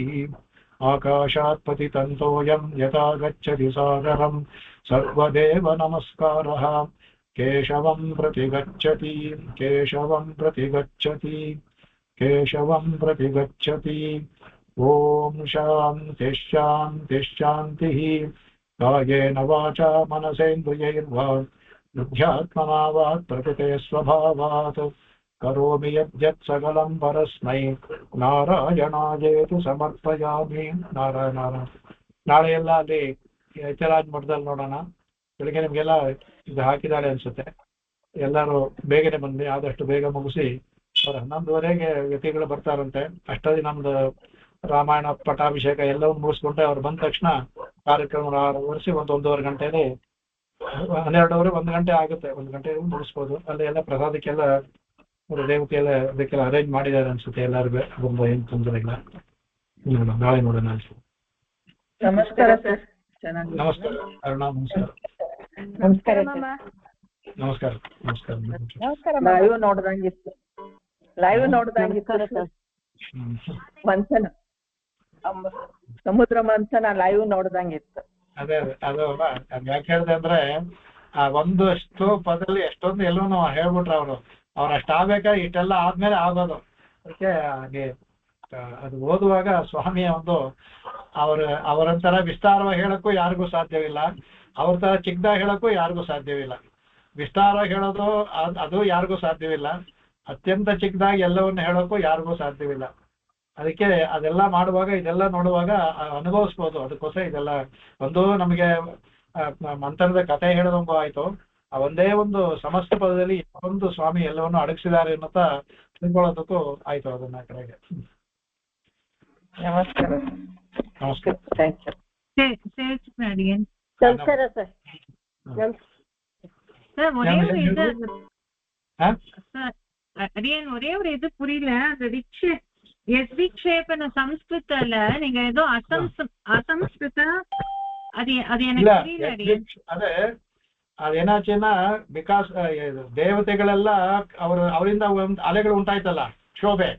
ಆಕಾಶಾತ್ ಪತಿತಂತೋಯಂ ಯಥಾ ಗಚ್ಚತಿ ಸಾಗರಂ ಸರ್ವದೇವ ನಮಸ್ಕಾರಃ. ಕೇಶವಂ ಪ್ರತಿ ಗಚ್ಚತಿ, ಕೇಶವಂ ಪ್ರತಿ ಗಚ್ಚತಿ, ಕೇಶವಂ ಪ್ರತಿ ಗಚ್ಚತಿ. ಓಂ ಶಾಂತಿ ಶಾಂತಿ ಶಾಂತಿ. कायेन वाचा मनसेन्द्रियैर्वा बुद्ध्यात्मना वा प्रकृते स्वभावात् करोमि यद्यत् सकलं परस्मै ನಾರಾಯಣಾಯೇತು ಸಮರ್ಪಯಾಮಿ. ನಾರಾಯಣ ನಾಳೆ ಎಲ್ಲ ಅಲ್ಲಿ ಯತಿರಾಜ್ ಮಠದಲ್ಲಿ ನೋಡೋಣ. ಬೆಳಿಗ್ಗೆ ನಿಮಗೆಲ್ಲ ಇದು ಹಾಕಿದ್ದಾಳೆ ಅನ್ಸುತ್ತೆ. ಎಲ್ಲರೂ ಬೇಗನೆ ಬಂದು ಆದಷ್ಟು ಬೇಗ ಮುಗಿಸಿ ಅವ್ರು 11:30ಗೆ ಯತಿಗಳು ಬರ್ತಾರಂತೆ. ಅಷ್ಟೊಂದು ನಮ್ದು ರಾಮಾಯಣ ಪಟ್ಟಾಭಿಷೇಕ ಎಲ್ಲವೂ ಮುಗಿಸ್ಕೊಂಡೆ ಅವ್ರು ಬಂದ ತಕ್ಷಣ ಕಾರ್ಯಕ್ರಮ ಆರಂಭಿಸಿ 1-1.5 ಗಂಟೆಯಲ್ಲಿ 12:30 1 ಗಂಟೆ ಆಗುತ್ತೆ. 1 ಗಂಟೆ ಮುಗಿಸ್ಬೋದು. ಅಲ್ಲಿ ಎಲ್ಲ ಪ್ರಸಾದಕ್ಕೆಲ್ಲ ದೇವತೆ ಎಲ್ಲ ಅದಕ್ಕೆಲ್ಲ ಅರೇಂಜ್ ಮಾಡಿದ್ದಾರೆ ಅನ್ಸುತ್ತೆ. ಎಲ್ಲರಿಗೂ ಬಂದು ಏನು ತೊಂದರೆ ಇಲ್ಲ. ನಾಳೆ ನೋಡೋಣ ಅನ್ಸುತ್ತೆ. ನಮಸ್ಕಾರ ಸರ್. ನಮಸ್ಕಾರ ಅರುಣ. ನಮಸ್ಕಾರ ನಮಸ್ಕಾರ ನಮಸ್ಕಾರ ನಮಸ್ಕಾರ. ಲೈವ್ ನೋಡ್ದಂಗಿತ್ತು. ಮಂಥನ ಸಮುದ್ರ ಮಂಥನ ಲೈವ್ ನೋಡ್ದಂಗಿತ್ತು. ಅದೇ ಅದು ಯಾಕೆ ಹೇಳಿದೆ ಅಂದ್ರೆ ಒಂದಷ್ಟು ಪದದಲ್ಲಿ ಎಷ್ಟೊಂದು ಎಲ್ಲೂ ಹೇಳ್ಬಿಟ್ರೆ ಅವ್ರು ಅಷ್ಟು ಆಗ್ಬೇಕಾದ್ರೆ ಇಷ್ಟೆಲ್ಲ ಆದ್ಮೇಲೆ ಆಗೋದು. ಅದಕ್ಕೆ ಹಾಗೆ ಅದು ಓದುವಾಗ ಸ್ವಾಮಿಯ ಒಂದು ಅವರಂತರ ವಿಸ್ತಾರವಾಗಿ ಹೇಳಕ್ಕೂ ಯಾರಿಗೂ ಸಾಧ್ಯವಿಲ್ಲ, ಅವ್ರ ತರ ಚಿಕ್ಕದಾಗಿ ಹೇಳಕ್ಕೂ ಯಾರಿಗೂ ಸಾಧ್ಯವಿಲ್ಲ. ವಿಸ್ತಾರವಾಗಿ ಹೇಳೋದು ಅದು ಯಾರಿಗೂ ಸಾಧ್ಯವಿಲ್ಲ. ಅತ್ಯಂತ ಚಿಕ್ಕದಾಗಿ ಎಲ್ಲವನ್ನು ಹೇಳೋಕ್ಕೂ ಯಾರಿಗೂ ಸಾಧ್ಯವಿಲ್ಲ. ಅದಕ್ಕೆ ಅದೆಲ್ಲ ಮಾಡುವಾಗ ಇದೆಲ್ಲ ನೋಡುವಾಗ ಅನುಭವಿಸ್ಬೋದು. ಅದಕ್ಕೋಸ್ಕರ ಇದೆಲ್ಲ ಒಂದು ನಮಗೆ ಮಂಥನದ ಕಥೆ ಹೇಳೋದಂಗೂ ಆಯ್ತು. ಆ ಒಂದೇ ಒಂದು ಸಮಸ್ತ ಪದದಲ್ಲಿ ಒಂದು ಸ್ವಾಮಿ ಎಲ್ಲವನ್ನು ಅಡಗಿಸಿದ್ದಾರೆ ಅನ್ನೋತಾ ತಿಳ್ಕೊಳ್ಳೋದಕ್ಕೂ ಆಯ್ತು. ಅದನ್ನ ಕಡೆಗೆ ನಮಸ್ಕಾರ. ನಮಸ್ಕಾರ. Thank you. ನಮಸ್ಕಾರ ಸರ್. அடியன் ஒரே ஒரு இது புரியல. அந்த விக்ஷேபன சம்ஸ்கிருதல நீங்க ஏதோ அசம்ஸ்கிருத அது எனக்கு புரியல அடியன். ಅದೇನಾಚೆನ ಬಿಕಾಸ್ ದೇವತೆಗಳೆಲ್ಲ ಅವರಿಂದ ಒಂದು ಅಲೆಗಳು ಉಂಟಾಯ್ತಲ್ಲ, ಶೋಭೆ.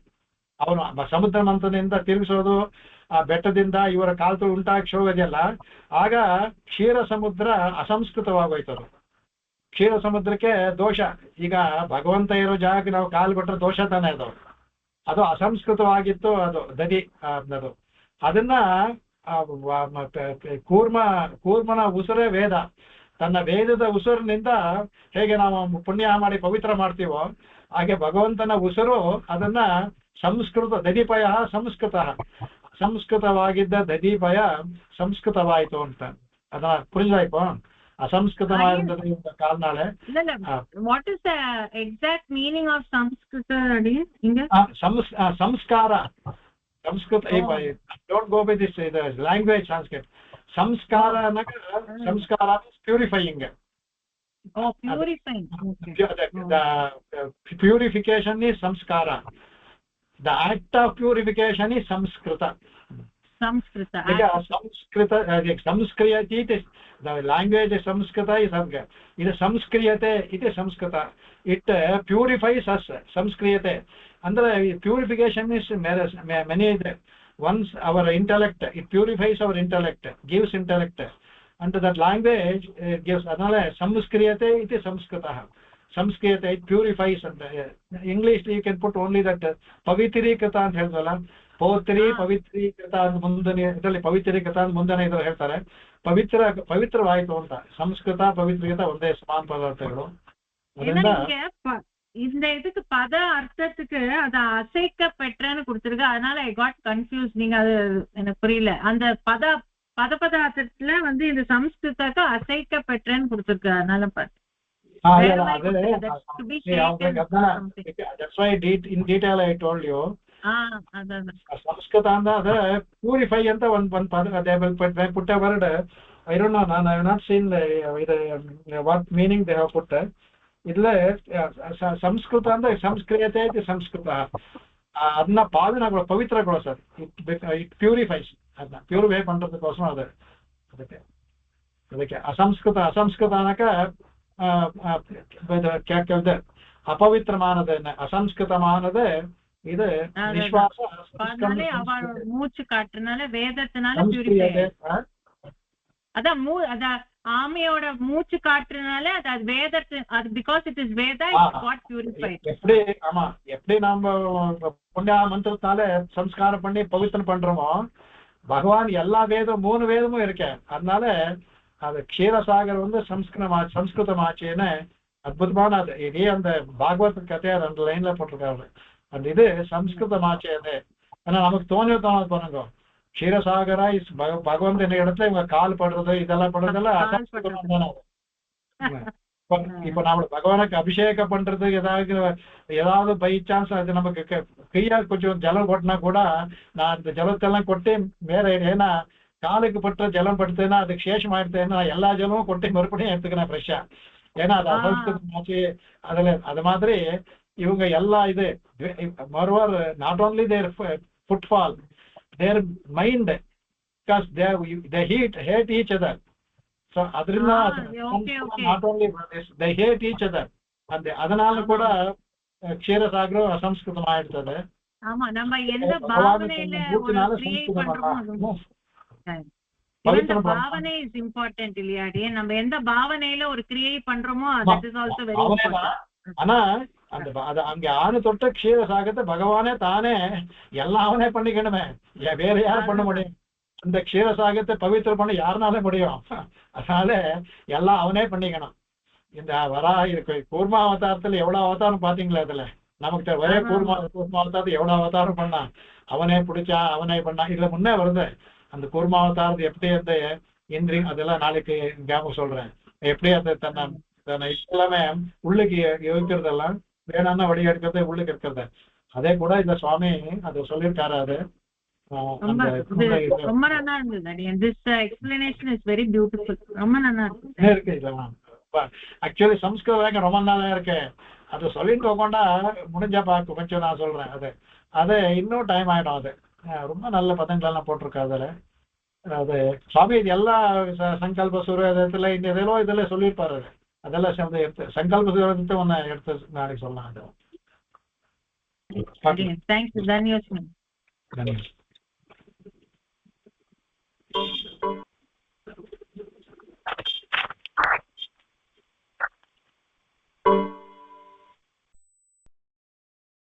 ಅವನು ಸಮುದ್ರ ಮಂಥನದಿಂದ ತಿರುಗಿಸೋದು, ಆ ಬೆಟ್ಟದಿಂದ ಇವರ ಕಾಲ್ತು ಉಂಟಾಗಿ ಶೋಭೆ ಇದೆಯಲ್ಲ, ಆಗ ಕ್ಷೀರ ಸಮುದ್ರ ಅಸಂಸ್ಕೃತವಾಗೋಯ್ತದು. ಕ್ಷೀರ ಸಮುದ್ರಕ್ಕೆ ದೋಷ. ಈಗ ಭಗವಂತ ಇರೋ ಜಾಗಕ್ಕೆ ನಾವು ಕಾಲು ಕೊಟ್ಟರೆ ದೋಷ ತಾನೇ ಅದು ಅಸಂಸ್ಕೃತವಾಗಿತ್ತು. ಅದು ದದಿ ಅದು ಅದನ್ನ ಕೂರ್ಮನ ಉಸುರೇ ವೇದ. ತನ್ನ ವೇದದ ಉಸುರಿನಿಂದ ಹೇಗೆ ನಾವು ಪುಣ್ಯ ಮಾಡಿ ಪವಿತ್ರ ಮಾಡ್ತೀವೋ ಹಾಗೆ ಭಗವಂತನ ಉಸುರು ಅದನ್ನ ಸಂಸ್ಕೃತ ದಧಿಪಯ ಸಂಸ್ಕೃತವಾಗಿದ್ದ ದಧಿಪಯ ಸಂಸ್ಕೃತವಾಯಿತು ಅಂತ ಅದನ್ನ ಪುರಿಸಾಯ್ತು. ಅಸಂಸ್ಕೃತವಾಗಿದ್ದ ಕಾಲ್ನಾಳೆ. What is the exact meaning of ಸಂಸ್ಕೃತ? ಸಂಸ್ಕಾರ ಸಂಸ್ಕೃತ. Don't go by this language Sanskrit. ಸಂಸ್ಕಾರ ಸಂಸ್ಕಾರ ಪ್ಯೂರಿಫೈಯಿಂಗ್. ಪ್ಯೂರಿಫಿಕೇಶನ್ ಈಸ್ ಸಂಸ್ಕಾರ. The act of purification is ಸಂಸ್ಕೃತ. ಸಂಸ್ಕ್ರಿಯತೆ ದ ಲ್ಯಾಂಗ್ವೇಜ್ ಸಂಸ್ಕೃತ ಇದು ಸಂಸ್ಕ್ರಿಯತೆ ಇದು ಸಂಸ್ಕೃತ. It purifies us. ಸಂಸ್ಕ್ರಿಯತೆ ಅಂದ್ರೆ ಪ್ಯೂರಿಫಿಕೇಶನ್ ಇಸ್ ಮೆನಿ ಇದೆ. Once our intellect, it purifies our intellect, gives intellect, and that language gives another samskriyate iti samskritah. Samskriyate, it purifies. And English you can put only that pavitrikata anta heltala. ಪೋತ್ರಿ ಪವಿತ್ರೀಕೃತ ಮುಂದನೆ ಇದರಲ್ಲಿ ಪವಿತ್ರೀಕೃತ ಮುಂದನೆ ಇದು ಹೇಳ್ತಾರೆ. ಪವಿತ್ರವಾಯಿತು ಅಂತ. ಸಂಸ್ಕೃತ ಪವಿತ್ರೀಕೃತ ಒಂದೇ ಸಮಾನ ಪದಾರ್ಥಗಳು. இந்த இதுக்கு பத அர்த்தத்துக்கு அது அசைக்க பெற்றன்னு கொடுத்துருக்கு. அதனால ஐ காட் கன்ஃபியூஸ். நீங்க அது எனக்கு புரியல. அந்த பதார்த்தத்துல இந்த சம்ஸ்கிருதக்கு அசைக்க பெற்றன்னு கொடுத்துருக்கு. அதனால ಸಂಸ್ಕೃತ ಅಂದ ಪ್ಯೂರಿಫೈ ಅಂತ ಒಂದ್ ಪದ. ಪುಟ್ಟ ವರ್ಡ್ ಐ ಡೋಂಟ್ ನೋ. ನಾನು I have not seen what meaning they have put. ಇಲ್ಲೇ ಸಂಸ್ಕೃತ ಅಂದ್ರೆ ಸಂಸ್ಕ್ರಿಯತೆ ಐತಿ ಸಂಸ್ಕೃತ. ಅದನ್ನ ಪಾಲನೆಗಳು ಪವಿತ್ರಗಳು ಸರ್. It purifies. ಅದನ್ನ ಪ್ಯೂರಿಫೈ ಪண்றதுக்கோசம் ಅದು. ಅದಕ್ಕೆ ಅಸಂಸ್ಕೃತ ಅನ್ನಕ ಅಪವಿತ್ರಮಾನದ ಅಸಂಸ್ಕೃತಮಾನದ இது விசுவாச மூச்சு காற்றுனால வேதத்தினால பியூரிஃபை. அதான் அதான் ஆமையோட மூச்சு காற்றுனால அது வேதத்து. அது because it is Veda it got purified. எப்படி ஆமா எப்படி நாம புண்ணிய மந்திரத்தால சம்ஸ்காரம் பண்ணி பவித்திரம் பண்றோமோ பகவான் எல்லா வேதம் 3 வேதமும் இருக்கு. அதனால அது க்ஷீரசாகர் வந்து சம்ஸ்கிருதமாச்சேன்னு அற்புதமான அது இதே அந்த பாகவத் கதையை 2 லைன்ல போட்டிருக்காரு. அந்த இது சம்ஸ்கிருதமாச்சே அது. ஆனா நமக்கு தோணாது பாருங்க, க்ஷீரசாகரா இஸ் பகவந்தன் இடத்துல இவங்க கால் படுறது இதெல்லாம் படுறதெல்லாம் அசம்ஸ்கிருதம் தானே. இப்ப நாம பகவானுக்கு அபிஷேகம் பண்றது ஏதாவது பை சான்ஸ் அது நமக்கு கையா கொஞ்சம் ஜலம் கொட்டினா கூட நான் அந்த ஜலத்தெல்லாம் கொட்டி மேல ஏன்னா காலுக்கு பட்ட ஜலம் படுத்துன்னா அதுக்கு சேஷம் ஆயிடுதுன்னா எல்லா ஜலமும் கொட்டி மறுபடியும் எடுத்துக்கிறேன் ஃப்ரெஷ்ஷா. ஏன்னா அது அசம்ஸ்கிருதமாச்சு. அதுல அது மாதிரி இவங்க எல்லா இது மறுவர் not only their football, their mind, because they hate each other. So adrinda not only they hate each other, and அதனால கூட க்ஷீரசாகர அசம்ஸ்கிருதம் ஆயிடுது. ஆமா, நம்ம எந்த பாவனையில ஒரு கிரியேட் பண்றோமோ பவித்திர பாவனை இஸ் இம்பார்ட்டன்ட் இல்லையாடி. நம்ம எந்த பாவனையில ஒரு கிரியேட் பண்றோமோ that is also very important. ஆனா அந்த அங்க ஆணு தொட்ட க்ஷீரசாகரத்தை பகவானே தானே எல்லாம் அவனே பண்ணிக்கணுமே, வேற யாரும் பண்ண முடியும்? இந்த க்ஷீரசாகரத்தை பவித்திரம் பண்ண யாருனால முடியும்? அதனால எல்லாம் அவனே பண்ணிக்கணும். இந்த இருக்கு கூர்மா அவதாரத்துல எவ்வளவு அவதாரம் பாத்தீங்களா? அதுல நமக்கு ஒரே கூர்மா அவதாரத்தை எவ்வளவு அவதாரம் பண்ணா, அவனே பிடிச்சா அவனே பண்ணா. இதுல முன்னே வருது அந்த கூர்மா அவதாரத்தை எப்படி அந்த இந்திரி அதெல்லாம் நாளைக்கு ஞாபகம் சொல்றேன். எப்படி அந்த தன்னை எல்லாமே உள்ளுக்கு இருக்கிறதெல்லாம் வேணாம்னா வழி எடுக்கிறத உள்ளுக்கு இருக்கிறத அதே கூட இந்த சுவாமி அதை சொல்லியிருக்காரு. அது ரொம்ப நல்லா இருந்தது. This explanation is very beautiful. ரொம்ப நல்லா இருக்கு. இதெல்லாம் ஆக்சுவலி சம்ஸ்கிருதம் ரொம்ப நல்லா இருக்கு. அதை சொல்லிட்டு போகொண்டா முடிஞ்சா பார்க்க கொஞ்சம் நான் சொல்றேன். அது இன்னும் டைம் ஆயிடும். அது ரொம்ப நல்ல பதங்கள் எல்லாம் போட்டிருக்கு அதுல. அது சுவாமி இது எல்லா சங்கல்ப சூரியத்துல இதெல்லாம் சொல்லியிருப்பாரு. அதெல்லாம் சேர்ந்து எடுத்து சங்கல்ப சூரியத்தை ஒன்னு எடுத்து நாளைக்கு சொல்லலாம். அது தேங்க்ஸ். தன்யோஸ்மி. தன்யோஸ்மி.